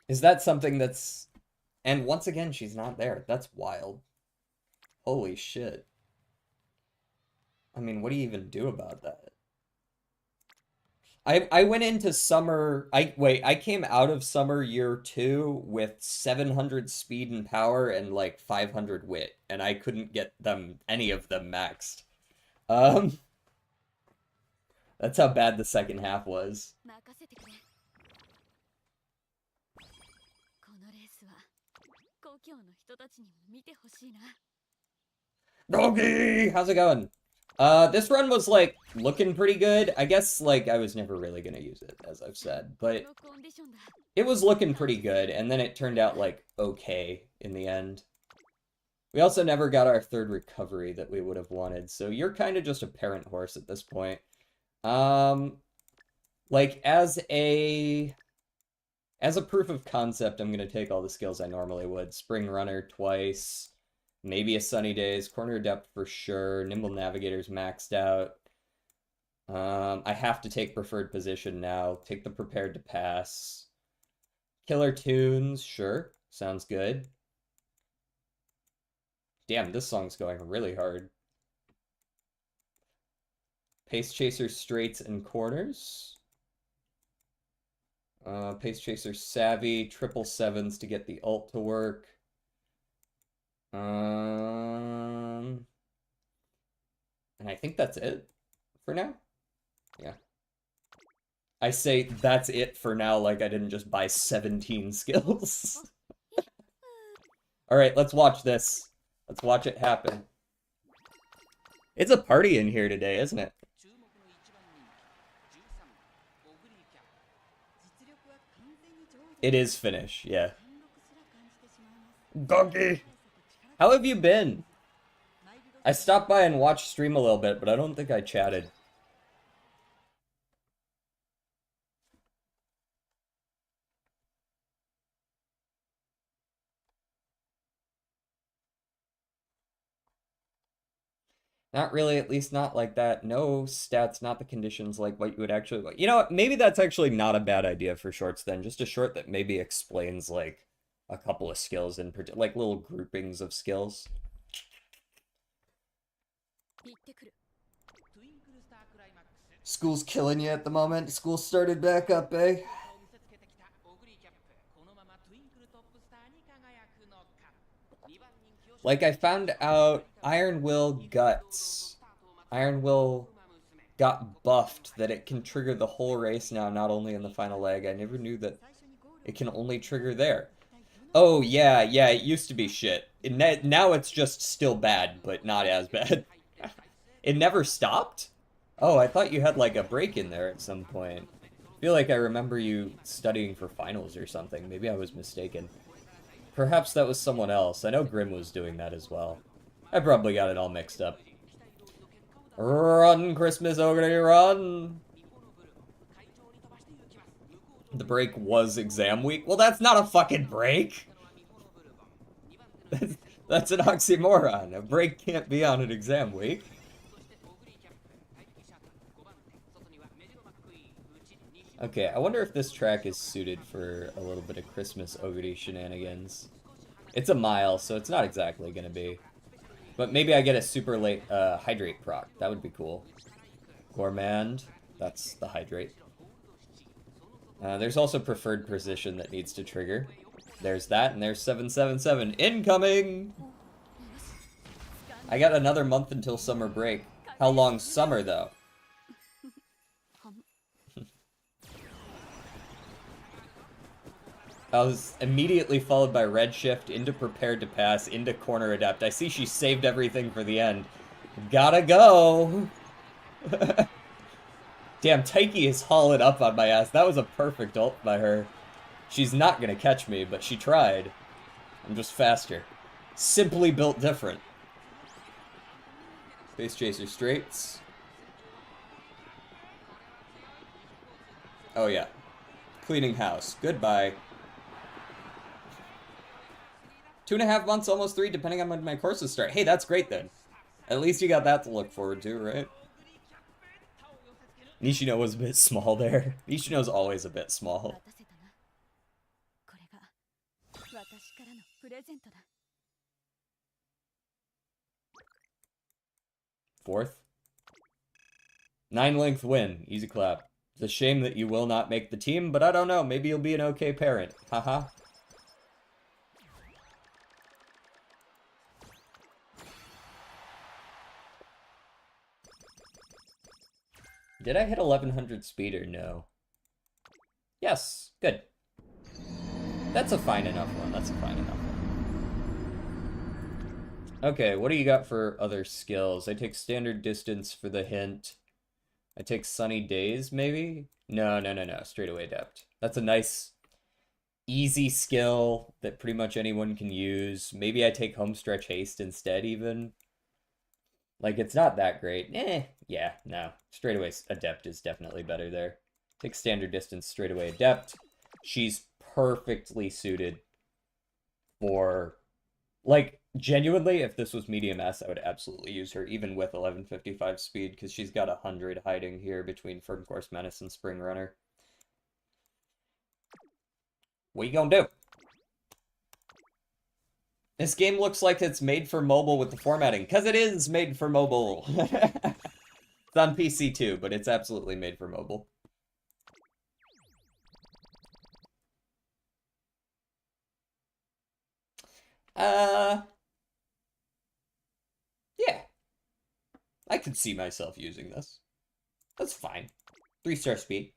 Is that something that's... And once again, she's not there. That's wild. Holy shit. I mean, what do you even do about that? I went into summer... I came out of summer year 2 with 700 speed and power and like 500 wit, and I couldn't get any of them maxed. That's how bad the second half was. Gogi! How's it going? This run was, like, looking pretty good. I guess, like, I was never really gonna use it, as I've said, but it was looking pretty good, and then it turned out, like, okay in the end. We also never got our third recovery that we would have wanted, so you're kind of just a parent horse at this point. Like, as a proof of concept, I'm gonna take all the skills I normally would. Spring Runner twice. Maybe a Sunny Days, Corner of Depth for sure, Nimble Navigator's maxed out. I have to take Preferred Position now, take the Prepared to Pass. Killer Tunes, sure, sounds good. Damn, this song's going really hard. Pace Chaser Straights and Corners. Pace Chaser Savvy, triple sevens to get the ult to work. And I think that's it for now. Yeah. I say that's it for now, like I didn't just buy 17 skills. Alright, let's watch this. Let's watch it happen. It's a party in here today, isn't it? It is Finnish, yeah. Gogi! How have you been? I stopped by and watched stream a little bit, but I don't think I chatted. Not really, at least not like that. No stats, not the conditions, like what you would actually like. You know what? Maybe that's actually not a bad idea for shorts then. Just a short that maybe explains like a couple of skills in particular, like little groupings of skills. School's killing you at the moment. School started back up, eh? Like, I found out Iron Will Guts. Iron Will got buffed that it can trigger the whole race now, not only in the final leg. I never knew that it can only trigger there. Oh, yeah, it used to be shit. Now it's just still bad, but not as bad. It never stopped? Oh, I thought you had, like, a break in there at some point. I feel like I remember you studying for finals or something. Maybe I was mistaken. Perhaps that was someone else. I know Grim was doing that as well. I probably got it all mixed up. Run, Christmas Ogre, run! The break was exam week? Well, that's not a fucking break! That's an oxymoron. A break can't be on an exam week. Okay, I wonder if this track is suited for a little bit of Christmas Ogre shenanigans. It's a mile, so it's not exactly gonna be. But maybe I get a super late hydrate proc. That would be cool. Gourmand. That's the hydrate. There's also preferred position that needs to trigger. There's that, and there's 777. Incoming! I got another month until summer break. How long's summer, though? I was immediately followed by Redshift, into Prepared to Pass, into Corner Adept. I see she saved everything for the end. Gotta go! Damn, Taiki is hauling up on my ass. That was a perfect ult by her. She's not gonna catch me, but she tried. I'm just faster. Simply built different. Space Chaser straights. Oh yeah. Cleaning house. Goodbye. 2.5 months, almost 3, depending on when my courses start. Hey, that's great then. At least you got that to look forward to, right? Nishino was a bit small there. Nishino's always a bit small. Fourth. 9-length win. Easy clap. It's a shame that you will not make the team, but I don't know. Maybe you'll be an okay parent. Haha. Did I hit 1100 speed or no? Yes. Good. That's a fine enough one. That's a fine enough one. Okay, what do you got for other skills? I take standard distance for the hint. I take sunny days, maybe? No. Straightaway adept. That's a nice, easy skill that pretty much anyone can use. Maybe I take homestretch haste instead, even. Like, it's not that great. Yeah, no. Straightaway adept is definitely better there. Take standard distance, straightaway adept. She's perfectly suited for... Like, genuinely, if this was medium S, I would absolutely use her, even with 1155 speed, because she's got 100 hiding here between Firm Course Menace and Spring Runner. What you gonna do? This game looks like it's made for mobile with the formatting, because it is made for mobile. It's on PC too, but it's absolutely made for mobile. Yeah. I could see myself using this. That's fine. 3-star speed.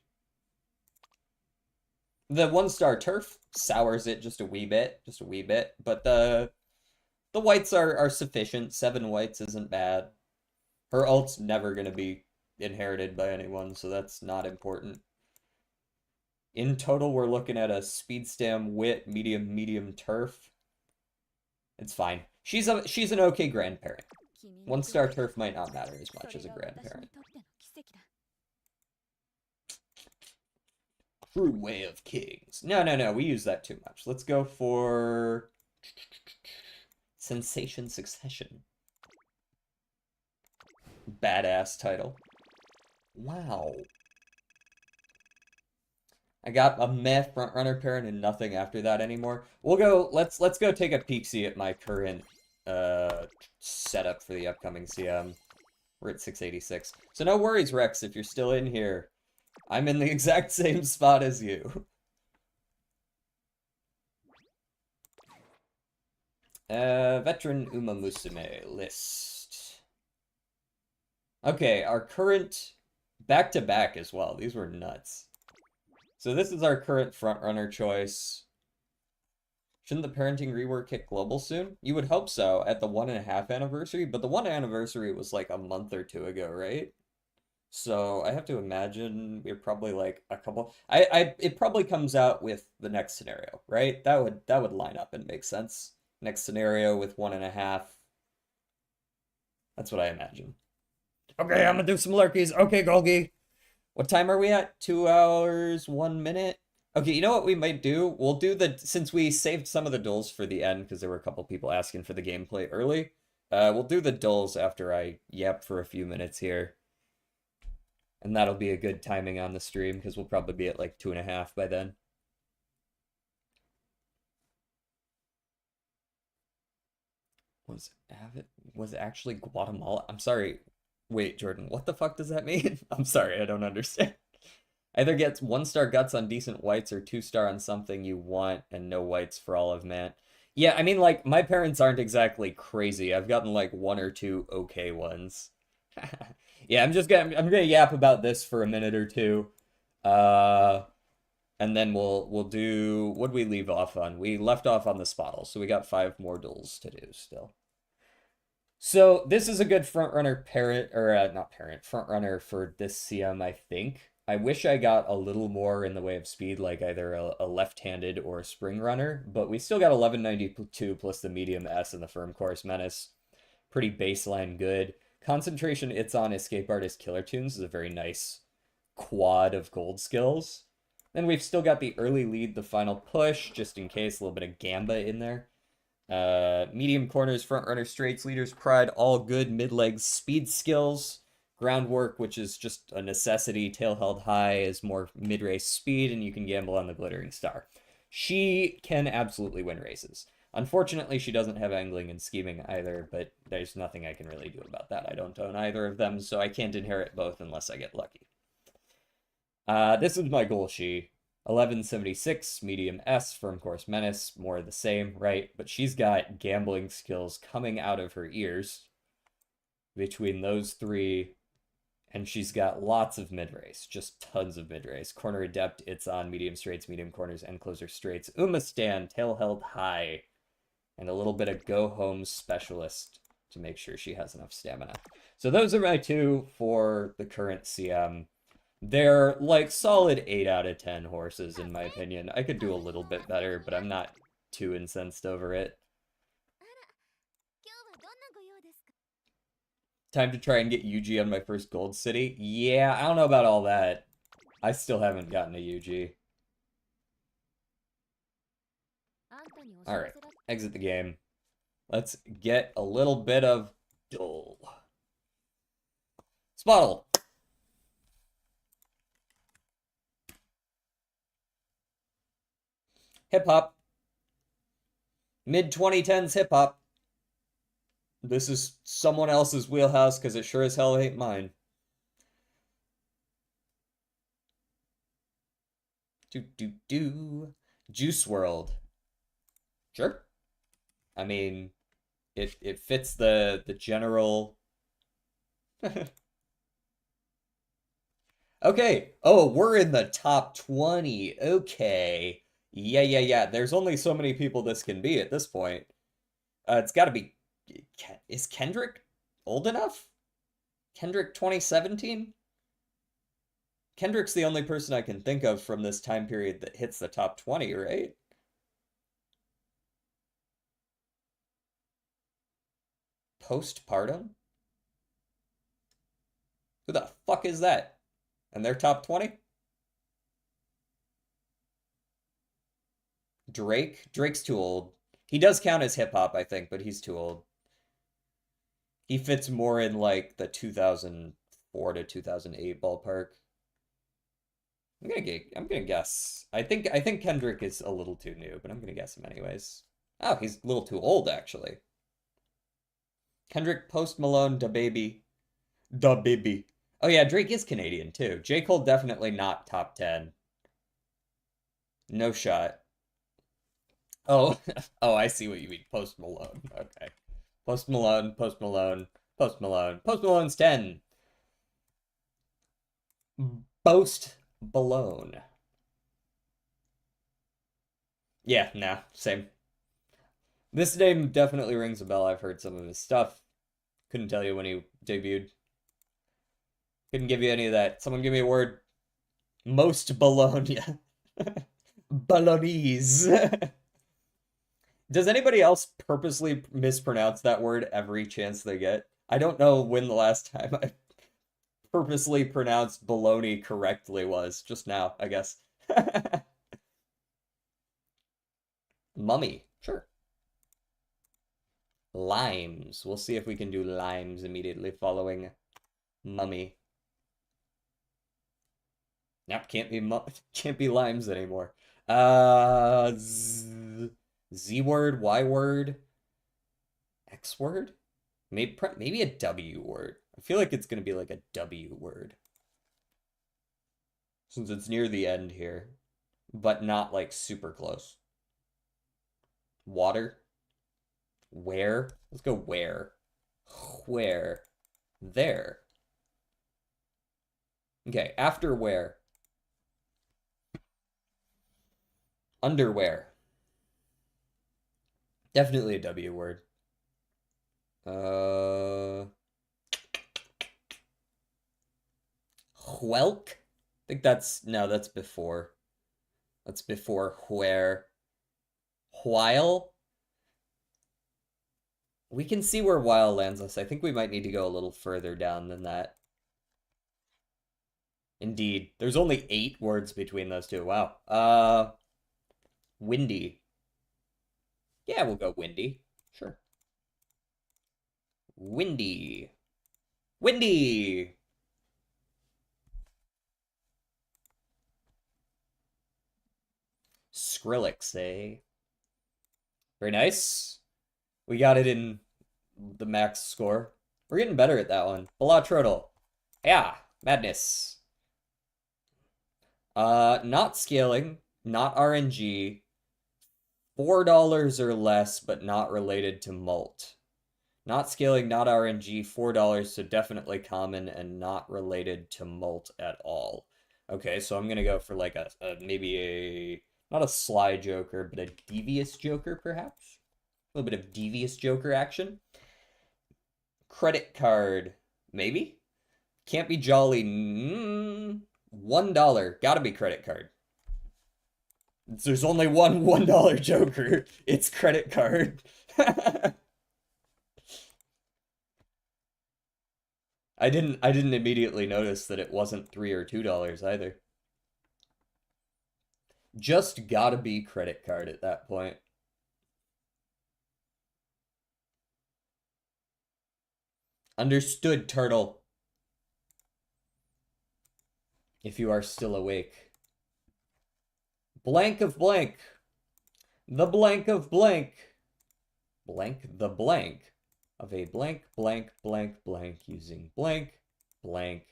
The 1-star turf sours it just a wee bit, but the whites are sufficient. 7 whites isn't bad. Her ult's never gonna be inherited by anyone, so that's not important. In total, we're looking at a speed stam, wit, medium turf. It's fine. She's an okay grandparent. 1-star turf might not matter as much as a grandparent. True Way of Kings. No, we use that too much. Let's go for... Sensation Succession. Badass title. Wow. I got a meh frontrunner parent and nothing after that anymore. We'll go, let's go take a peek-see at my current setup for the upcoming CM. We're at 686. So no worries, Rex, if you're still in here. I'm in the exact same spot as you. Veteran Umamusume list. Okay, our current back-to-back as well. These were nuts. So this is our current frontrunner choice. Shouldn't the parenting rework hit global soon? You would hope so at the 1.5 anniversary, but the 1 anniversary was like a month or 2 ago, right? So I have to imagine we're probably like a couple. It probably comes out with the next scenario, right? That would line up and make sense. Next scenario with 1.5. That's what I imagine. Okay, I'm gonna do some lurkies. Okay, Golgi. What time are we at? 2 hours, 1 minute? Okay, you know what we might do? We'll do the since we saved some of the dulls for the end because there were a couple people asking for the gameplay early. We'll do the dulls after I yap for a few minutes here, and that'll be a good timing on the stream because we'll probably be at like 2.5 by then. Was Avid was actually Guatemala? I'm sorry. Wait, Jordan, what the fuck does that mean? I'm sorry, I don't understand. Either gets 1-star guts on decent whites or 2-star on something you want and no whites for all of man. Yeah, I mean, like, my parents aren't exactly crazy. I've gotten like one or two okay ones. Yeah, I'm gonna yap about this for a minute or two. Uh, and then we'll do what we leave off on. We left off on the spottle, so we got 5 more duels to do still. So this is a good front runner parent or not parent front runner for this CM, I think. I wish I got a little more in the way of speed, like either a left-handed or a spring runner, but we still got 1192 plus the medium S and the firm chorus menace. Pretty baseline good. Concentration it's on Escape Artist Killer Tunes is a very nice quad of gold skills. Then we've still got the early lead, the final push, just in case, a little bit of Gamba in there. Medium corners, front runner straights, leader's pride, all good. Mid legs, speed skills. Groundwork, which is just a necessity. Tail held high is more mid race speed, and you can gamble on the glittering star. She can absolutely win races. Unfortunately, she doesn't have angling and scheming either, but there's nothing I can really do about that. I don't own either of them, so I can't inherit both unless I get lucky. This is my goal she. 1176, medium S, firm course menace, more of the same, right? But she's got gambling skills coming out of her ears between those three, and she's got lots of mid-race, just tons of mid-race. Corner adept, it's on medium straights, medium corners, and closer straights. Stand, tail held high, and a little bit of go home specialist to make sure she has enough stamina. So those are my two for the current CM. They're like solid 8 out of 10 horses, in my opinion. I could do a little bit better, but I'm not too incensed over it. Time to try and get UG on my first gold city? Yeah, I don't know about all that. I still haven't gotten a UG. Alright, exit the game. Let's get a little bit of dull. Spottle! Hip hop. Mid 2010s hip hop. This is someone else's wheelhouse because it sure as hell ain't mine. Juice World. Sure. I mean, it fits the general. Okay. Oh, we're in the top 20. Okay. Yeah. There's only so many people this can be at this point. It's got to be. Is Kendrick old enough? Kendrick 2017? Kendrick's the only person I can think of from this time period that hits the top 20, right? Postpartum? Who the fuck is that? And they're top 20? Drake? Drake's too old. He does count as hip hop, I think, but he's too old. He fits more in like the 2004 to 2008 ballpark. I'm gonna guess. I think Kendrick is a little too new, but I'm gonna guess him anyways. Oh, he's a little too old actually. Kendrick, Post Malone, Da Baby. Da Baby. Oh yeah, Drake is Canadian too. J. Cole definitely not top 10. No shot. Oh, oh, I see what you mean. Post Malone. Okay. Post Malone, Post Malone, Post Malone. Post Malone's 10. Post Malone. Yeah, nah, same. This name definitely rings a bell. I've heard some of his stuff. Couldn't tell you when he debuted. Couldn't give you any of that. Someone give me a word. Most Bologna. Bolognese. Does anybody else purposely mispronounce that word every chance they get? I don't know when the last time I purposely pronounced bologna correctly was. Just now, I guess. Mummy. Sure. Limes. We'll see if we can do limes immediately following mummy. Nope, can't be limes anymore. Z word, Y word, X word? Maybe a W word. I feel like it's gonna be like a W word since it's near the end here, but not like super close. Water, where? Let's go where. Where? There. Okay, after where? Underwear. Definitely a W word. Uh, Whelk? I think that's no, that's before. That's before where. While? We can see where while lands us. I think we might need to go a little further down than that. Indeed. There's only 8 words between those two. Wow. Windy. Yeah, we'll go windy. Sure. Windy. Windy. Skrillex, eh? Very nice. We got it in the max score. We're getting better at that one. Balatrodal. Yeah, madness. Not scaling, not RNG, $4 or less, but not related to malt. Not scaling, not RNG, $4, so definitely common and not related to malt at all. Okay, so I'm gonna go for like a maybe a not a sly joker, but a devious joker perhaps. A little bit of devious joker action. Credit card, maybe. Can't be jolly. $1. Gotta be credit card. There's only one $1 joker. It's credit card. I didn't immediately notice that it wasn't $3 or $2 either. Just gotta be credit card at that point. Understood, turtle. If you are still awake. Blank of blank. The blank of blank. Blank the blank of a blank blank blank blank using blank blank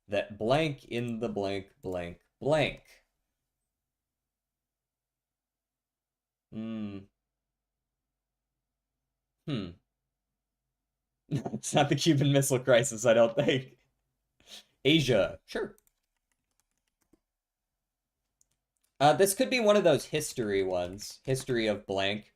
that blank in the blank blank blank. Hmm. Hmm. It's not the Cuban Missile Crisis, I don't think. Asia. Sure. This could be one of those history ones. History of blank.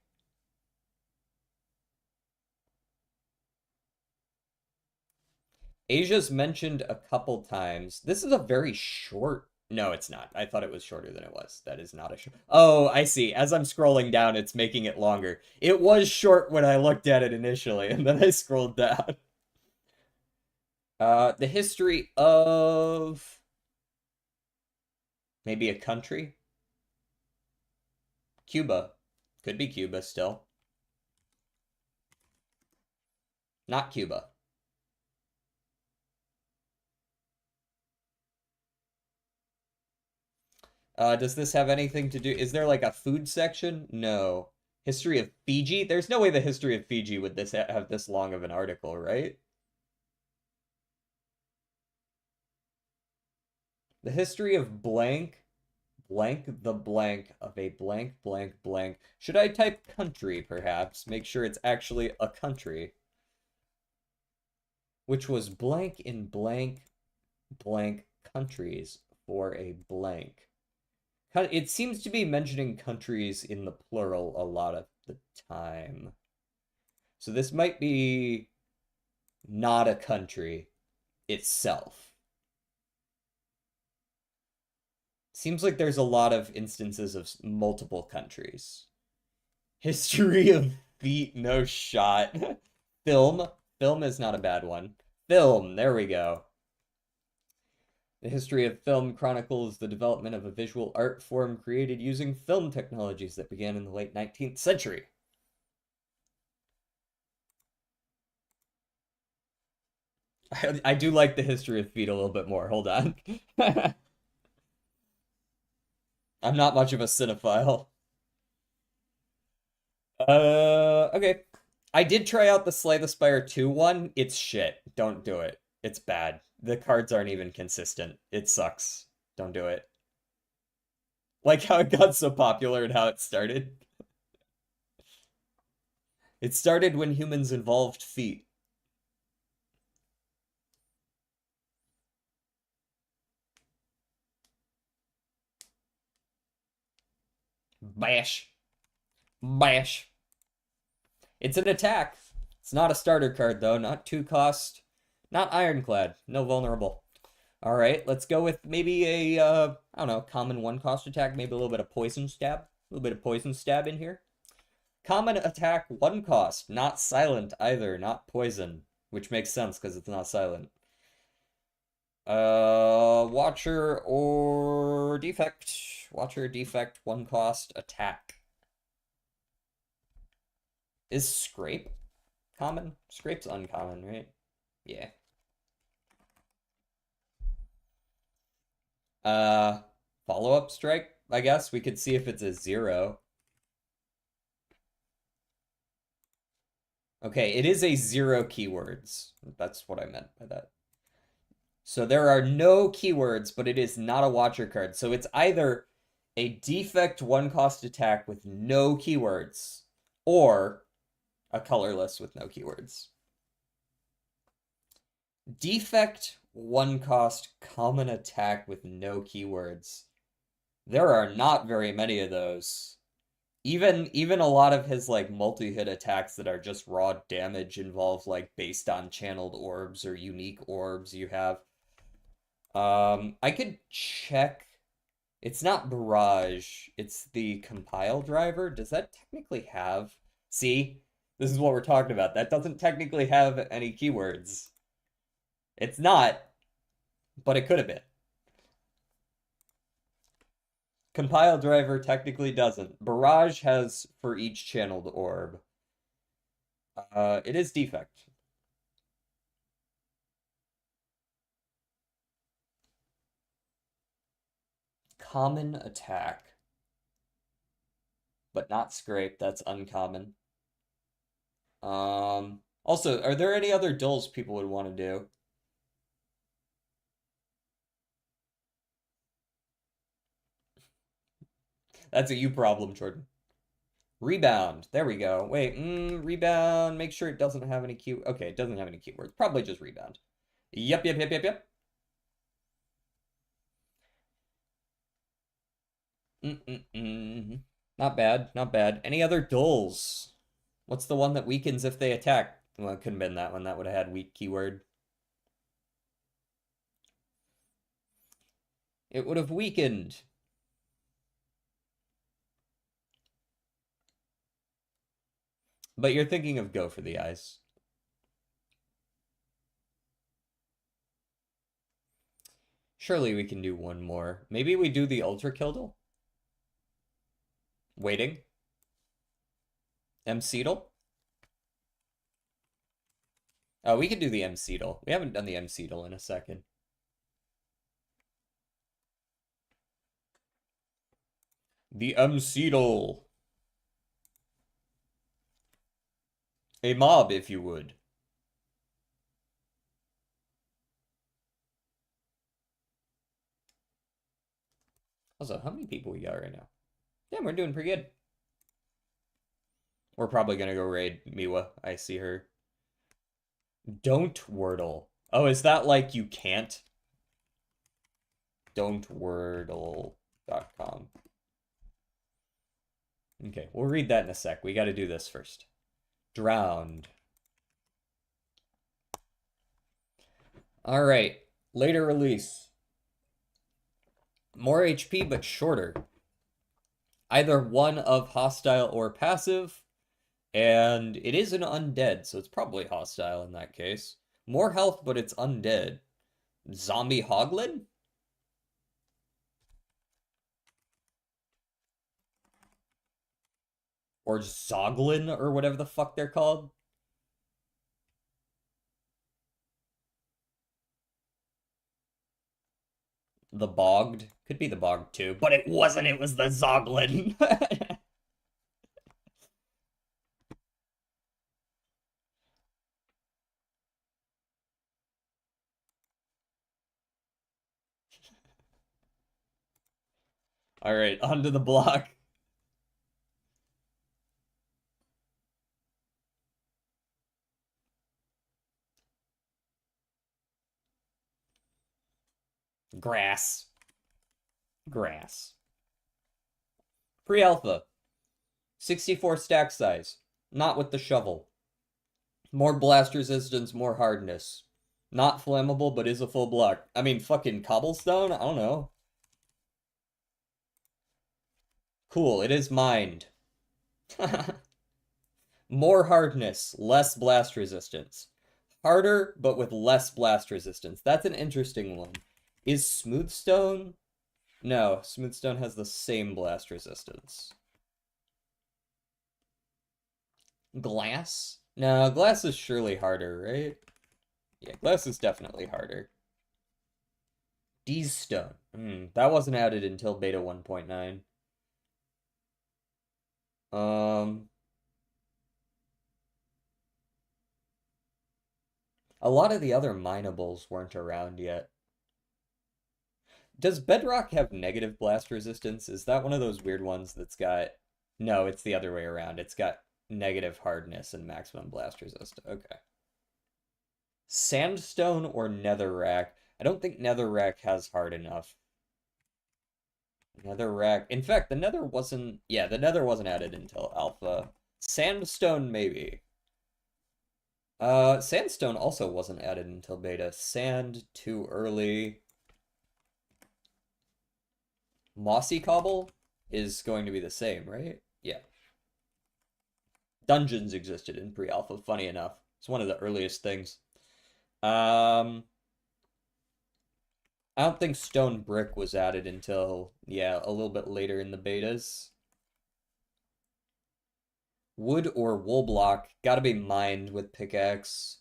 Asia's mentioned a couple times. This is a very short. No, it's not. I thought it was shorter than it was. That is not a short. Oh, I see. As I'm scrolling down, it's making it longer. It was short when I looked at it initially, and then I scrolled down. The history of maybe a country. Cuba. Could be Cuba still. Not Cuba. Does this have anything to do? Is there like a food section? No. History of Fiji? There's no way the history of Fiji would this have this long of an article, right? The history of blank, blank the blank of a blank, blank, blank. Should I type country, perhaps? Make sure it's actually a country. Which was blank in blank, blank countries for a blank. It seems to be mentioning countries in the plural a lot of the time. So this might be not a country itself. Seems like there's a lot of instances of multiple countries. History of feet, no shot. Film. Film is not a bad one. Film, there we go. The history of film chronicles the development of a visual art form created using film technologies that began in the late 19th century. I do like the history of feet a little bit more. Hold on. I'm not much of a cinephile. Okay. I did try out the Slay the Spire 2 one. It's shit. Don't do it. It's bad. The cards aren't even consistent. It sucks. Don't do it. Like how it got so popular and how it started. It started when humans involved feet. Bash. Bash. It's an attack. It's not a starter card, though. Not 2 cost. Not ironclad. No vulnerable. All right, let's go with maybe a, I don't know, common 1 cost attack. Maybe a little bit of poison stab. A little bit of poison stab in here. Common attack, 1 cost. Not silent either. Not poison. Which makes sense because it's not silent. Watcher or defect. Watcher, defect, 1 cost attack. Is Scrape common? Scrape's uncommon, right? Yeah. Follow-up strike, I guess. We could see if it's a 0. Okay, it is a 0 keywords. That's what I meant by that. So there are no keywords, but it is not a Watcher card. So it's either a defect 1 cost attack with no keywords, or a colorless with no keywords. Defect 1 cost common attack with no keywords. There are not very many of those. Even a lot of his like multi-hit attacks that are just raw damage involve like based on channeled orbs or unique orbs you have. I could check. It's not Barrage, it's the compile driver. Does that technically have? See? This is what we're talking about. That doesn't technically have any keywords. It's not, but it could have been. Compile driver technically doesn't. Barrage has for each channeled orb. It is defect. Common attack. But not scrape, that's uncommon. Also, are there any other dulls people would want to do? That's a you problem, Jordan. Rebound. There we go. Wait, rebound. Make sure it doesn't have any key. Okay, it doesn't have any keywords. Probably just rebound. Yep, yep, yep, yep, yep. Not bad, not bad. Any other dulls? What's the one that weakens if they attack? Well, it couldn't have been that one. That would have had weak keyword. It would have weakened. But you're thinking of Go for the Eyes. Surely we can do one more. Maybe we do the Ultra Kildle? Waiting. M-Seedle? Oh, we can do the M-Seedle. We haven't done the M-Seedle in a second. The M-Seedle. A mob, if you would. Also, how many people we got right now? Damn, we're doing pretty good. We're probably gonna go raid Miwa. I see her. Don't Wordle. Oh, is that like you can't? Don'twordle.com. Okay, we'll read that in a sec. We gotta do this first. Drowned. Alright, later release. More HP, but shorter. Either one of hostile or passive, and it is an undead, so it's probably hostile in that case. More health, but it's undead. Zombie Hoglin? Or Zoglin, or whatever the fuck they're called. The Bogged. Could be the Bogged too, but it wasn't, it was the Zoglin. Alright, onto the block. Grass. Grass. Pre-alpha. 64 stack size. Not with the shovel. More blast resistance, more hardness. Not flammable, but is a full block. I mean, fucking cobblestone? I don't know. Cool, it is mined. More hardness, less blast resistance. Harder, but with less blast resistance. That's an interesting one. Is smoothstone? No, smoothstone has the same blast resistance. Glass? No, glass is surely harder, right? Yeah, glass is definitely harder. D's stone. That wasn't added until beta 1.9. Um, a lot of the other minables weren't around yet. Does Bedrock have negative blast resistance? Is that one of those weird ones that's got... No, it's the other way around. It's got negative hardness and maximum blast resist. Okay. Sandstone or netherrack? I don't think netherrack has hard enough. Netherrack. In fact, the nether wasn't... Yeah, the nether wasn't added until alpha. Sandstone, maybe. Sandstone also wasn't added until beta. Sand, too early. Mossy cobble is going to be the same, right? Yeah. Dungeons existed in pre-alpha, funny enough. It's one of the earliest things. Um, I don't think stone brick was added until, yeah, a little bit later in the betas. Wood or wool block, gotta be mined with pickaxe.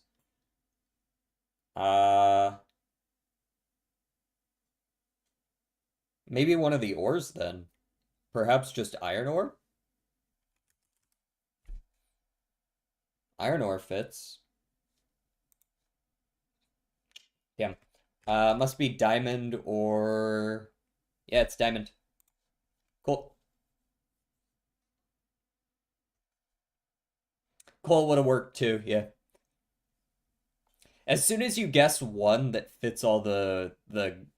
Uh, maybe one of the ores then. Perhaps just iron ore? Iron ore fits. Damn. Must be diamond or... Yeah, it's diamond. Cool. Coal would have worked too, yeah. As soon as you guess one that fits all the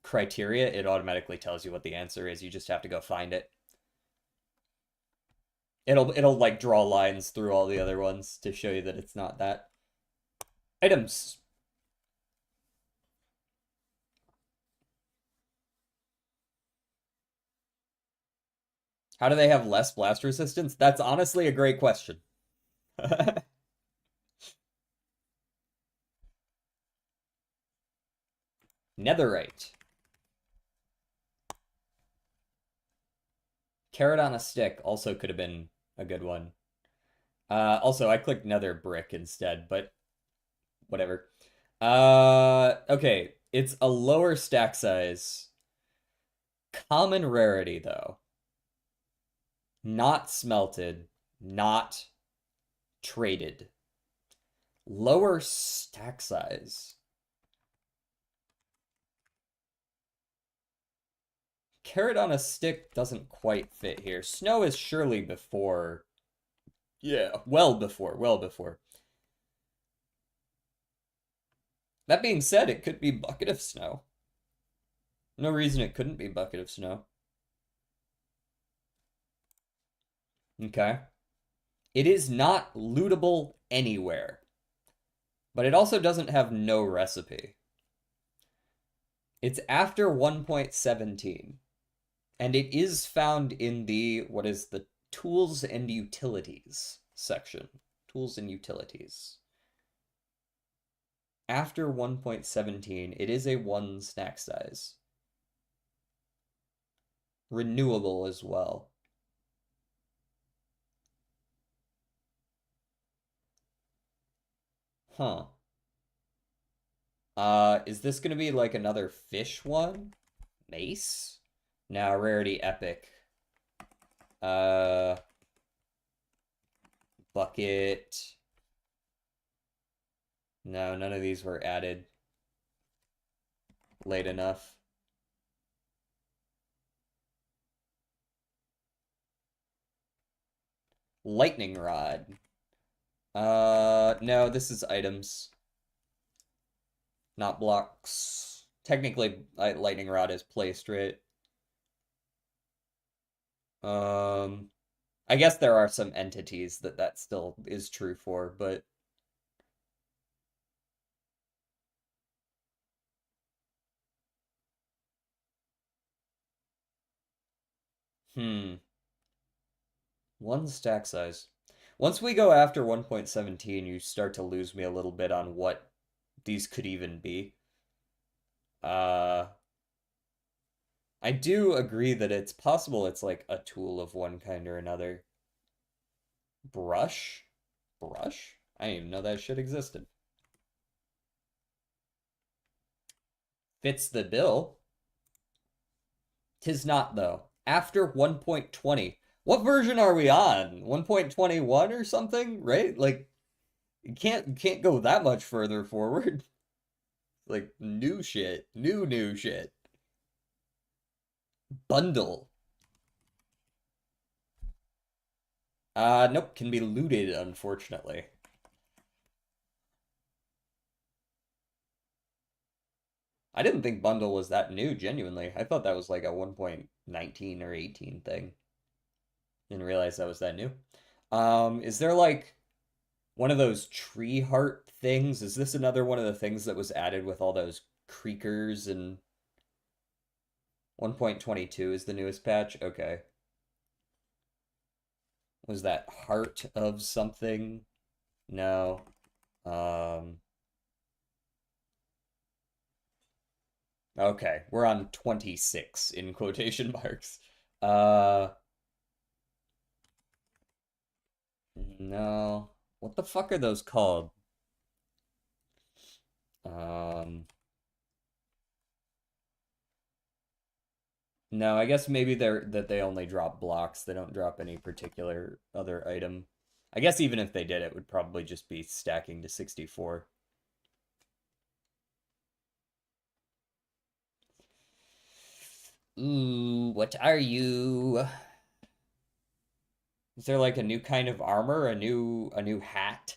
criteria, it automatically tells you what the answer is. You just have to go find it. It'll like draw lines through all the other ones to show you that it's not that. Items. How do they have less blast resistance? That's honestly a great question. Netherite. Carrot on a stick also could have been a good one. Also, I clicked nether brick instead, but whatever. Okay. It's a lower stack size. Common rarity, though. Not smelted. Not traded. Lower stack size. Carrot on a stick doesn't quite fit here. Snow is surely before. Yeah, well before, well before. That being said, it could be bucket of snow. No reason it couldn't be bucket of snow. Okay. It is not lootable anywhere. But it also doesn't have no recipe. It's after 1.17. And it is found in the, what is the tools and utilities section. Tools and utilities. After 1.17, it is a 1 snack size. Renewable as well. Huh. Is this gonna be like another fish one? Mace? Now rarity epic. Uh, bucket. No, none of these were added late enough. Lightning rod. No, this is items, not blocks. Technically, lightning rod is placed, right? Um, I guess there are some entities that that still is true for, but hmm, one stack size. Once we go after 1.17, you start to lose me a little bit on what these could even be. Uh, I do agree that it's possible it's like a tool of one kind or another. Brush? Brush? I didn't even know that shit existed. Fits the bill. Tis not, though. After 1.20. What version are we on? 1.21 or something, right? Like, you can't go that much further forward. Like, new shit. New shit. Bundle. Nope, can be looted, unfortunately. I didn't think bundle was that new, genuinely. I thought that was like a 1.19 or 18 thing. Didn't realize that was that new. Is there like one of those tree heart things? Is this another one of the things that was added with all those creakers and 1.22 is the newest patch? Okay. Was that heart of something? No. Um, okay, we're on 26 in quotation marks. Uh, no. What the fuck are those called? Um, no, I guess maybe they only drop blocks. They don't drop any particular other item. I guess even if they did, it would probably just be stacking to 64. Ooh, what are you? Is there like a new kind of armor, a new hat?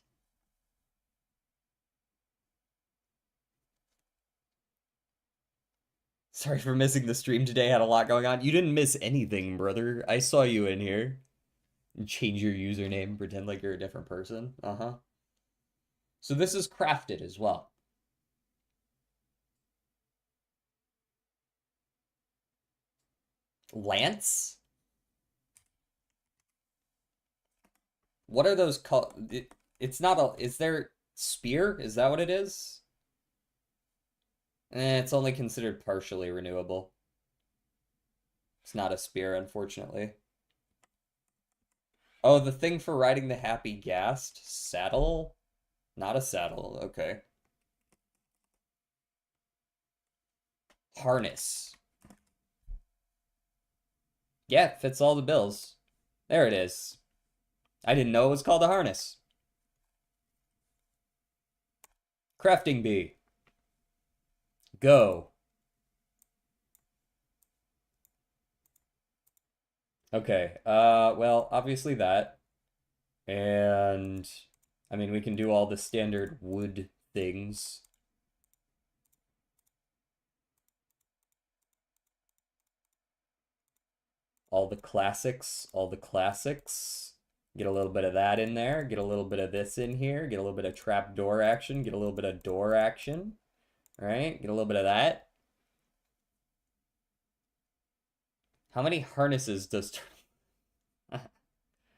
Sorry for missing the stream today. Had a lot going on. You didn't miss anything, brother. I saw you in here. Change your username, pretend like you're a different person. Uh-huh. So this is crafted as well. Lance? What are those called? It's not a. Is there spear? Is that what it is? It's only considered partially renewable. It's not a spear, unfortunately. Oh, the thing for riding the Happy Gast? Saddle? Not a saddle. Okay. Harness. Yeah, fits all the bills. There it is. I didn't know it was called a harness. Crafting bee. Go. Okay. Well, obviously that. And I mean, we can do all the standard wood things. All the classics, all the classics. Get a little bit of that in there, get a little bit of this in here, get a little bit of trap door action, get a little bit of door action. All right, get a little bit of that. How many harnesses does I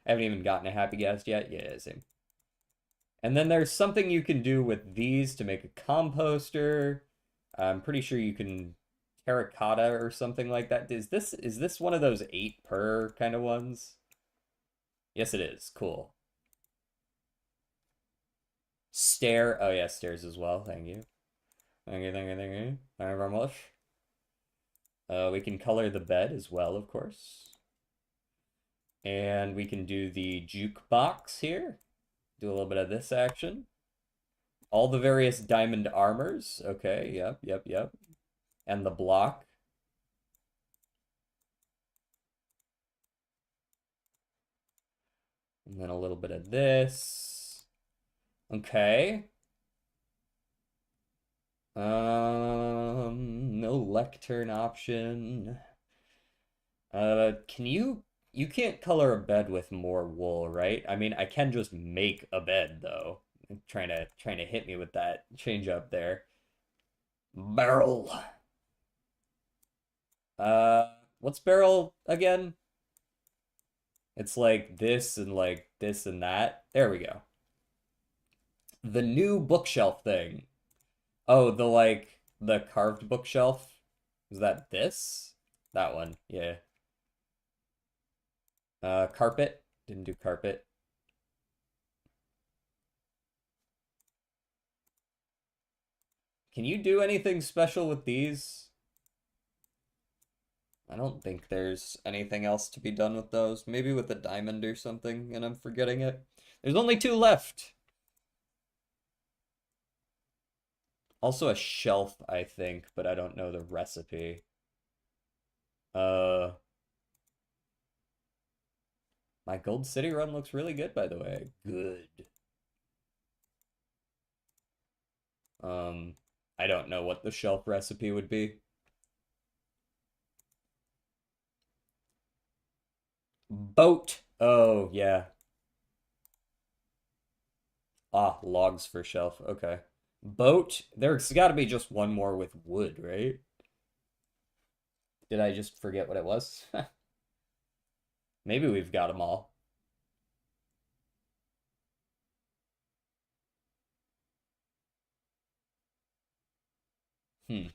haven't even gotten a happy guest yet. Yeah, same. And then there's something you can do with these to make a composter. I'm pretty sure you can terracotta or something like that. Is this one of those 8 per kind of ones? Yes, it is. Cool. Stair. Oh yeah, stairs as well. Thank you. Thank you, thank you, thank you. Thank you very much. We can color the bed as well, of course. And we can do the jukebox here. Do a little bit of this action. All the various diamond armors. Okay, yep, yep, yep. And the block. And then a little bit of this. Okay. No lectern option. Can you can't color a bed with more wool, right? I mean, I can just make a bed though. Trying to hit me with that change up there. Barrel. What's barrel again? It's like this and that. There we go. The new bookshelf thing. Oh, the carved bookshelf. Is that this? That one. Yeah. Carpet. Didn't do carpet. Can you do anything special with these? I don't think there's anything else to be done with those. Maybe with a diamond or something, and I'm forgetting it. There's only two left. Also a shelf, I think, but I don't know the recipe. Uh, my Gold City run looks really good, by the way. Good. Um, I don't know what the shelf recipe would be. Boat. Oh, yeah. Ah, logs for shelf. Okay. Boat. There's got to be just one more with wood, right? Did I just forget what it was? Maybe we've got them all. Hmm.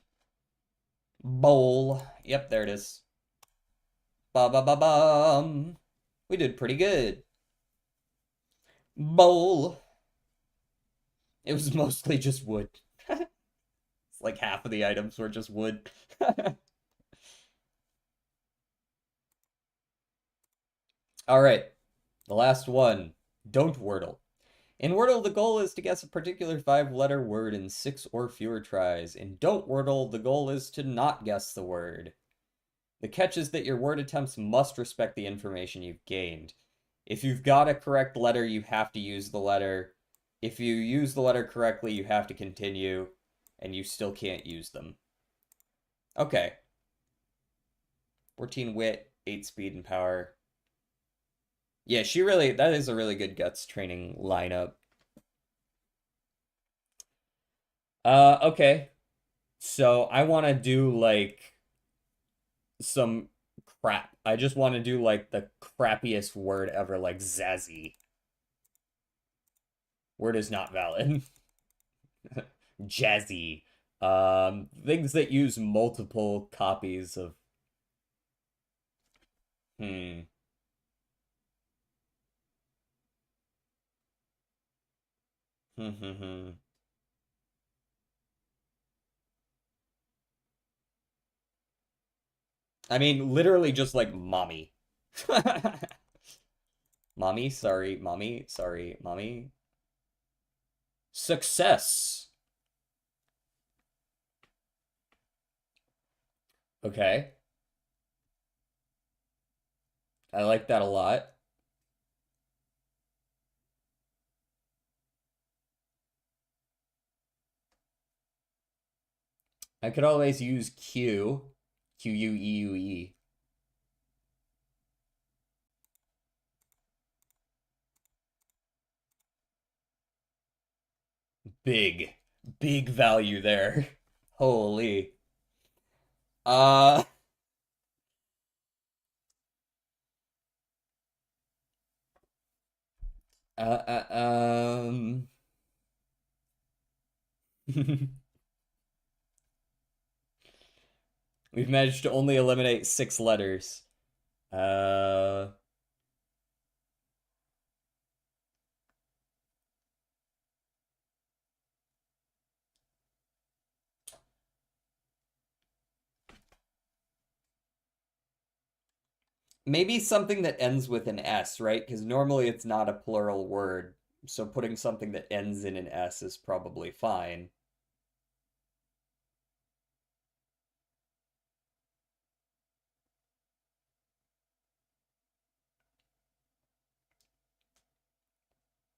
Bowl. Yep, there it is. Ba ba ba bum. We did pretty good. Bowl. It was mostly just wood. It's like half of the items were just wood. All right, the last one. Don't wordle. In Wordle, the goal is to guess a particular five-letter word in six or fewer tries. In Don't Wordle, the goal is to not guess the word. The catch is that your word attempts must respect the information you've gained. If you've got a correct letter, you have to use the letter. If you use the letter correctly, you have to continue, and you still can't use them. Okay. 14 wit, 8 speed and power. Yeah, that is a really good guts training lineup. Okay. So I want to do like some crap. I just want to do like the crappiest word ever, like Zazzy. Word is not valid. Jazzy. Things that use multiple copies of. Hmm. I mean, literally just like mommy. Mommy, sorry, mommy, sorry, mommy. Success. Okay. I like that a lot. I could always use Q. Queue. Big, big value there. Holy. Uh, uh, We've managed to only eliminate 6 letters. Uh, Maybe something that ends with an S, right? Because normally it's not a plural word. So putting something that ends in an S is probably fine.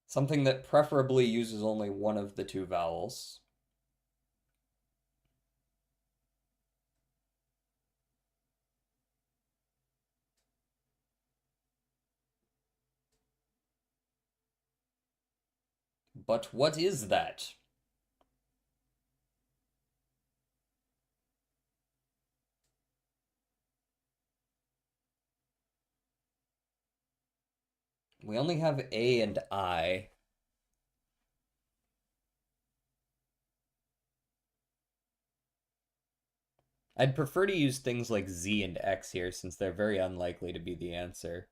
Something that preferably uses only one of the two vowels. But what is that? We only have A and I. I'd prefer to use things like Z and X here since they're very unlikely to be the answer.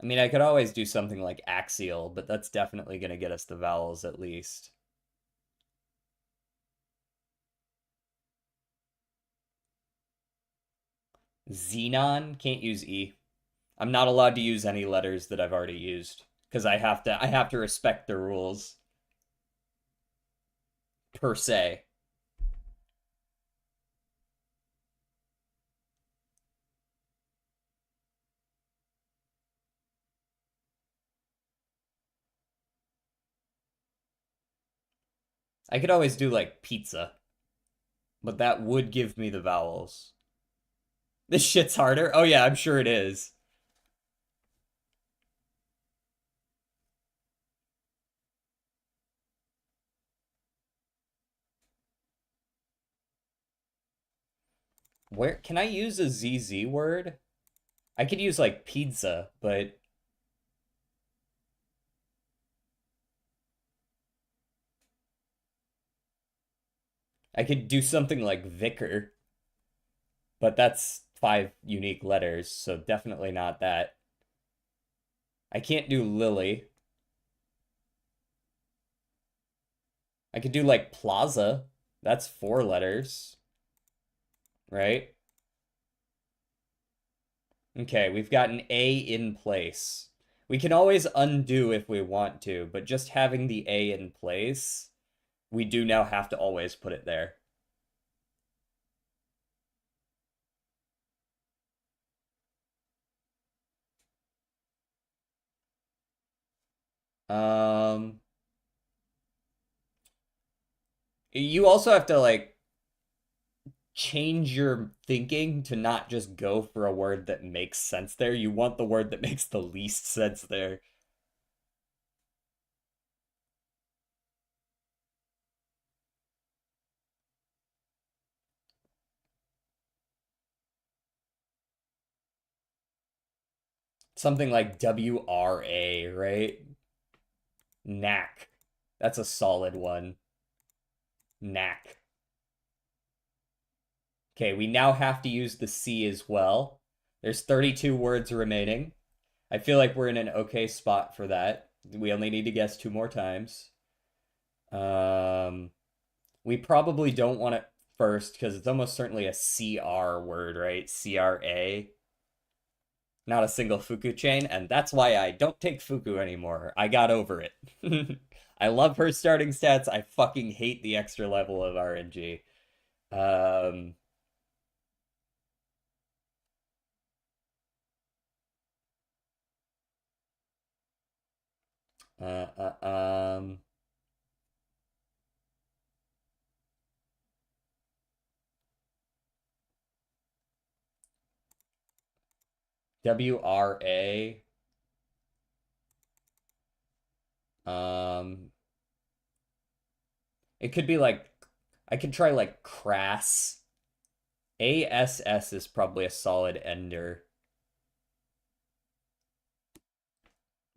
I mean, I could always do something like axial, but that's definitely going to get us the vowels at least. Xenon, can't use E. I'm not allowed to use any letters that I've already used because I have to respect the rules per se. I could always do like pizza, but that would give me the vowels. This shit's harder. Oh yeah, I'm sure it is. Where can I use a ZZ word? I could use like pizza, but I could do something like vicar, but that's five unique letters, so definitely not that. I can't do lily. I could do like plaza. That's four letters, right? Okay, we've got an A in place. We can always undo if we want to, but just having the A in place, we do now have to always put it there. Um, you also have to like change your thinking to not just go for a word that makes sense there. You want the word that makes the least sense there. Something like WRA, right? Knack. That's a solid one. Knack. Okay, we now have to use the C as well. There's 32 words remaining. I feel like we're in an okay spot for that. We only need to guess two more times. Um, we probably don't want it first because it's almost certainly a CR word, right? CRA. Not a single Fuku chain, and that's why I don't take Fuku anymore. I got over it. I love her starting stats. I fucking hate the extra level of RNG. Um, uh, uh, um, WRA. Um, it could be like I could try like crass. ASS is probably a solid ender,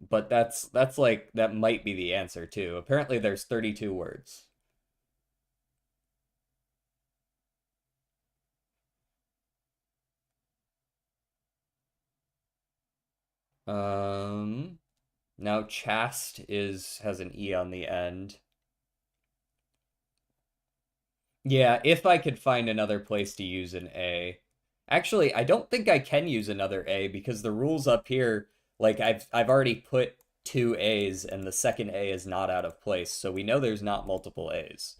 but that's like that might be the answer too. Apparently there's 32 words. Um Now chast is has an E on the end. Yeah, if I could find another place to use an A. Actually, I don't think I can use another A because the rules up here, like I've already put two A's and the second A is not out of place, so we know there's not multiple A's.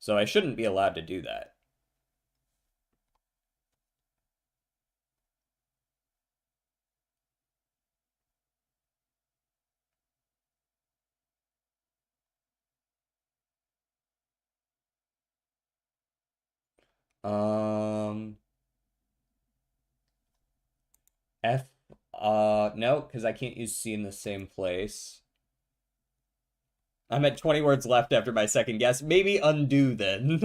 So I shouldn't be allowed to do that. Um, F, no, because I can't use C in the same place. I'm at 20 words left after my second guess. Maybe undo then.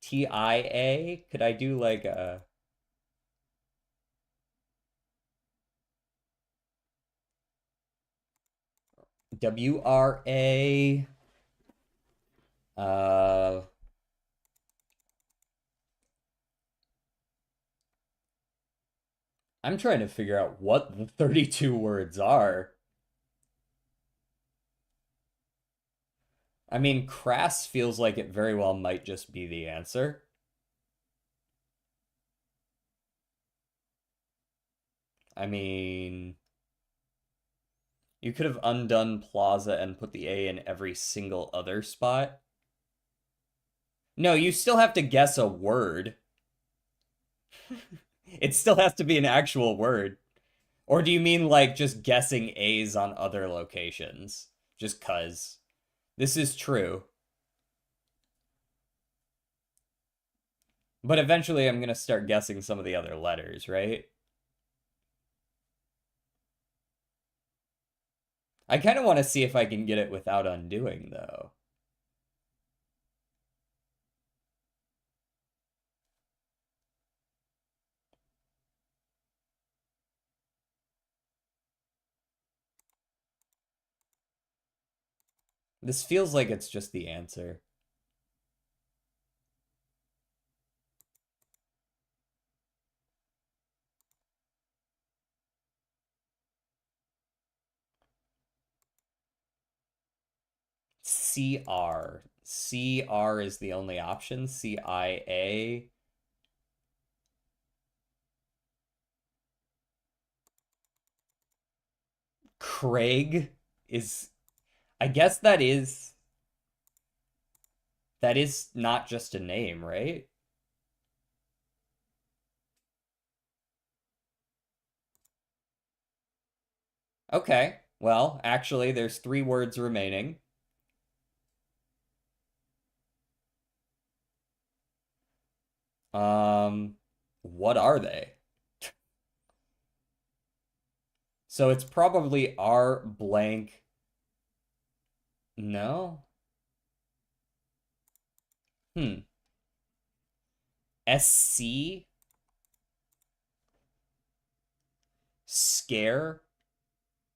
TIA? Could I do like a WRA? Uh, I'm trying to figure out what the 32 words are. I mean, crass feels like it very well might just be the answer. I mean, you could have undone plaza and put the A in every single other spot. No, you still have to guess a word. It still has to be an actual word. Or do you mean like just guessing A's on other locations? Just cuz. This is true. But eventually I'm gonna start guessing some of the other letters, right? I kind of want to see if I can get it without undoing, though. This feels like it's just the answer. CR. CR is the only option. CIA. Craig is. I guess that is not just a name, right? Okay. Well, actually, there's three words remaining. Um, what are they? So it's probably R blank. No. Hmm. SC? Scare?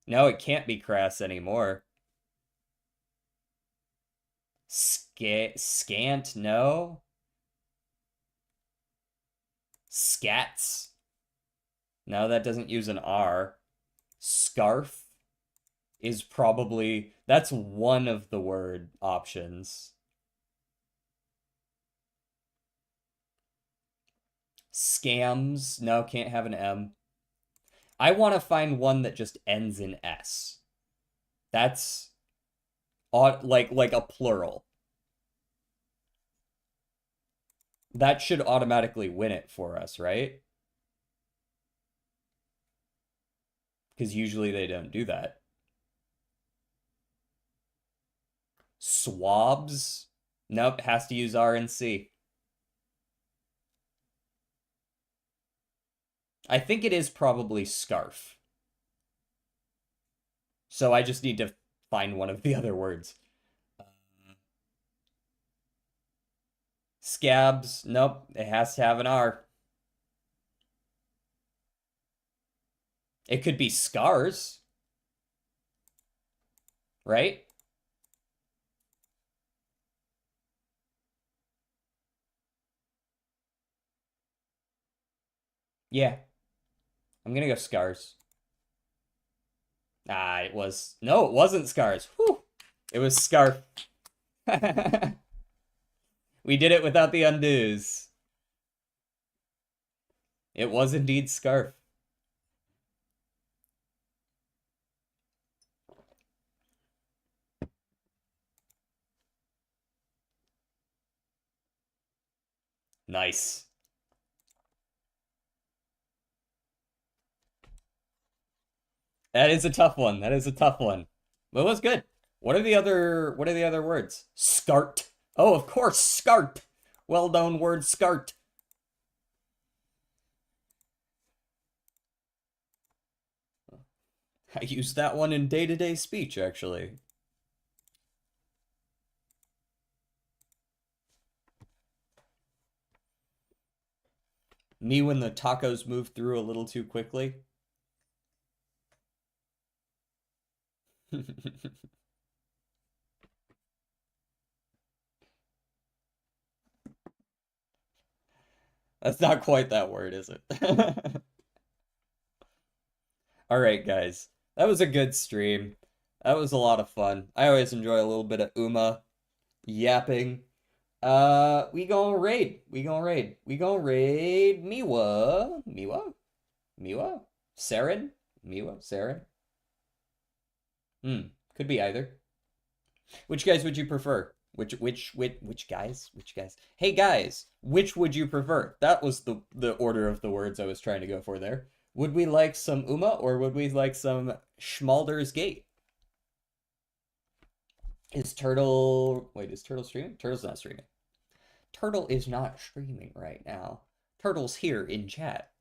No, it can't be crass anymore. Scant? No. Scats? No, that doesn't use an R. Scarf is probably that's one of the word options. Scams? No, can't have an M. I want to find one that just ends in S. That's like a plural. That should automatically win it for us, right? Because usually they don't do that. Swabs? Nope, has to use R and C. I think it is probably scarf. So I just need to find one of the other words. Scabs? Nope, it has to have an R. It could be scars, right? Yeah, I'm gonna go scars. Ah, it was. No, it wasn't scars. Whew. It was scarf. We did it without the undos. It was indeed scarf. Nice. That is a tough one. That is a tough one. But it was good. What are the other words? Scart. Oh, of course, scart. Well-known word scart. I use that one in day-to-day speech, actually. Me when the tacos move through a little too quickly. That's not quite that word, is it? All right, guys. That was a good stream. That was a lot of fun. I always enjoy a little bit of Uma yapping. We gonna raid. We gonna raid. We gonna raid Miwa. Miwa? Miwa? Saren? Miwa? Saren? Could be either. Which guys would you prefer? Which guys? Which guys? Hey guys, which would you prefer? That was the order of the words I was trying to go for there. Would we like some Uma or would we like some Schmalder's Gate? Is Turtle streaming? Turtle's not streaming. Turtle is not streaming right now. Turtle's here in chat.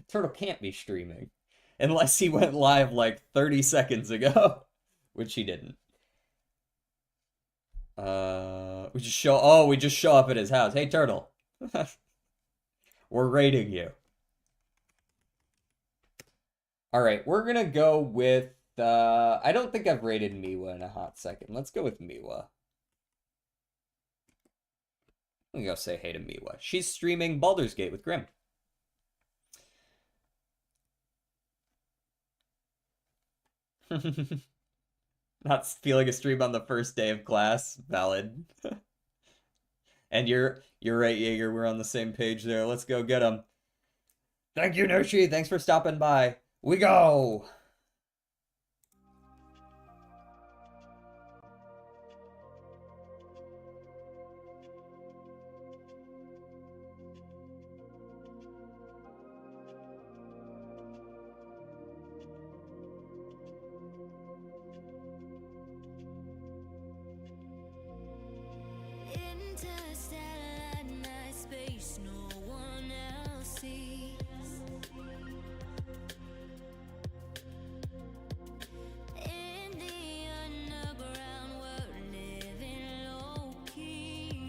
Turtle can't be streaming. Unless he went live like 30 seconds ago. Which he didn't. We just show up at his house. Hey, Turtle. We're raiding you. Alright, we're gonna go with, I don't think I've rated Miwa in a hot second. Let's go with Miwa. I'm gonna go say hey to Miwa. She's streaming Baldur's Gate with Grim. Not feeling a stream on the first day of class. Valid. And you're right, Jaeger. We're on the same page there. Let's go get him. Thank you, Noshi. Thanks for stopping by. We go.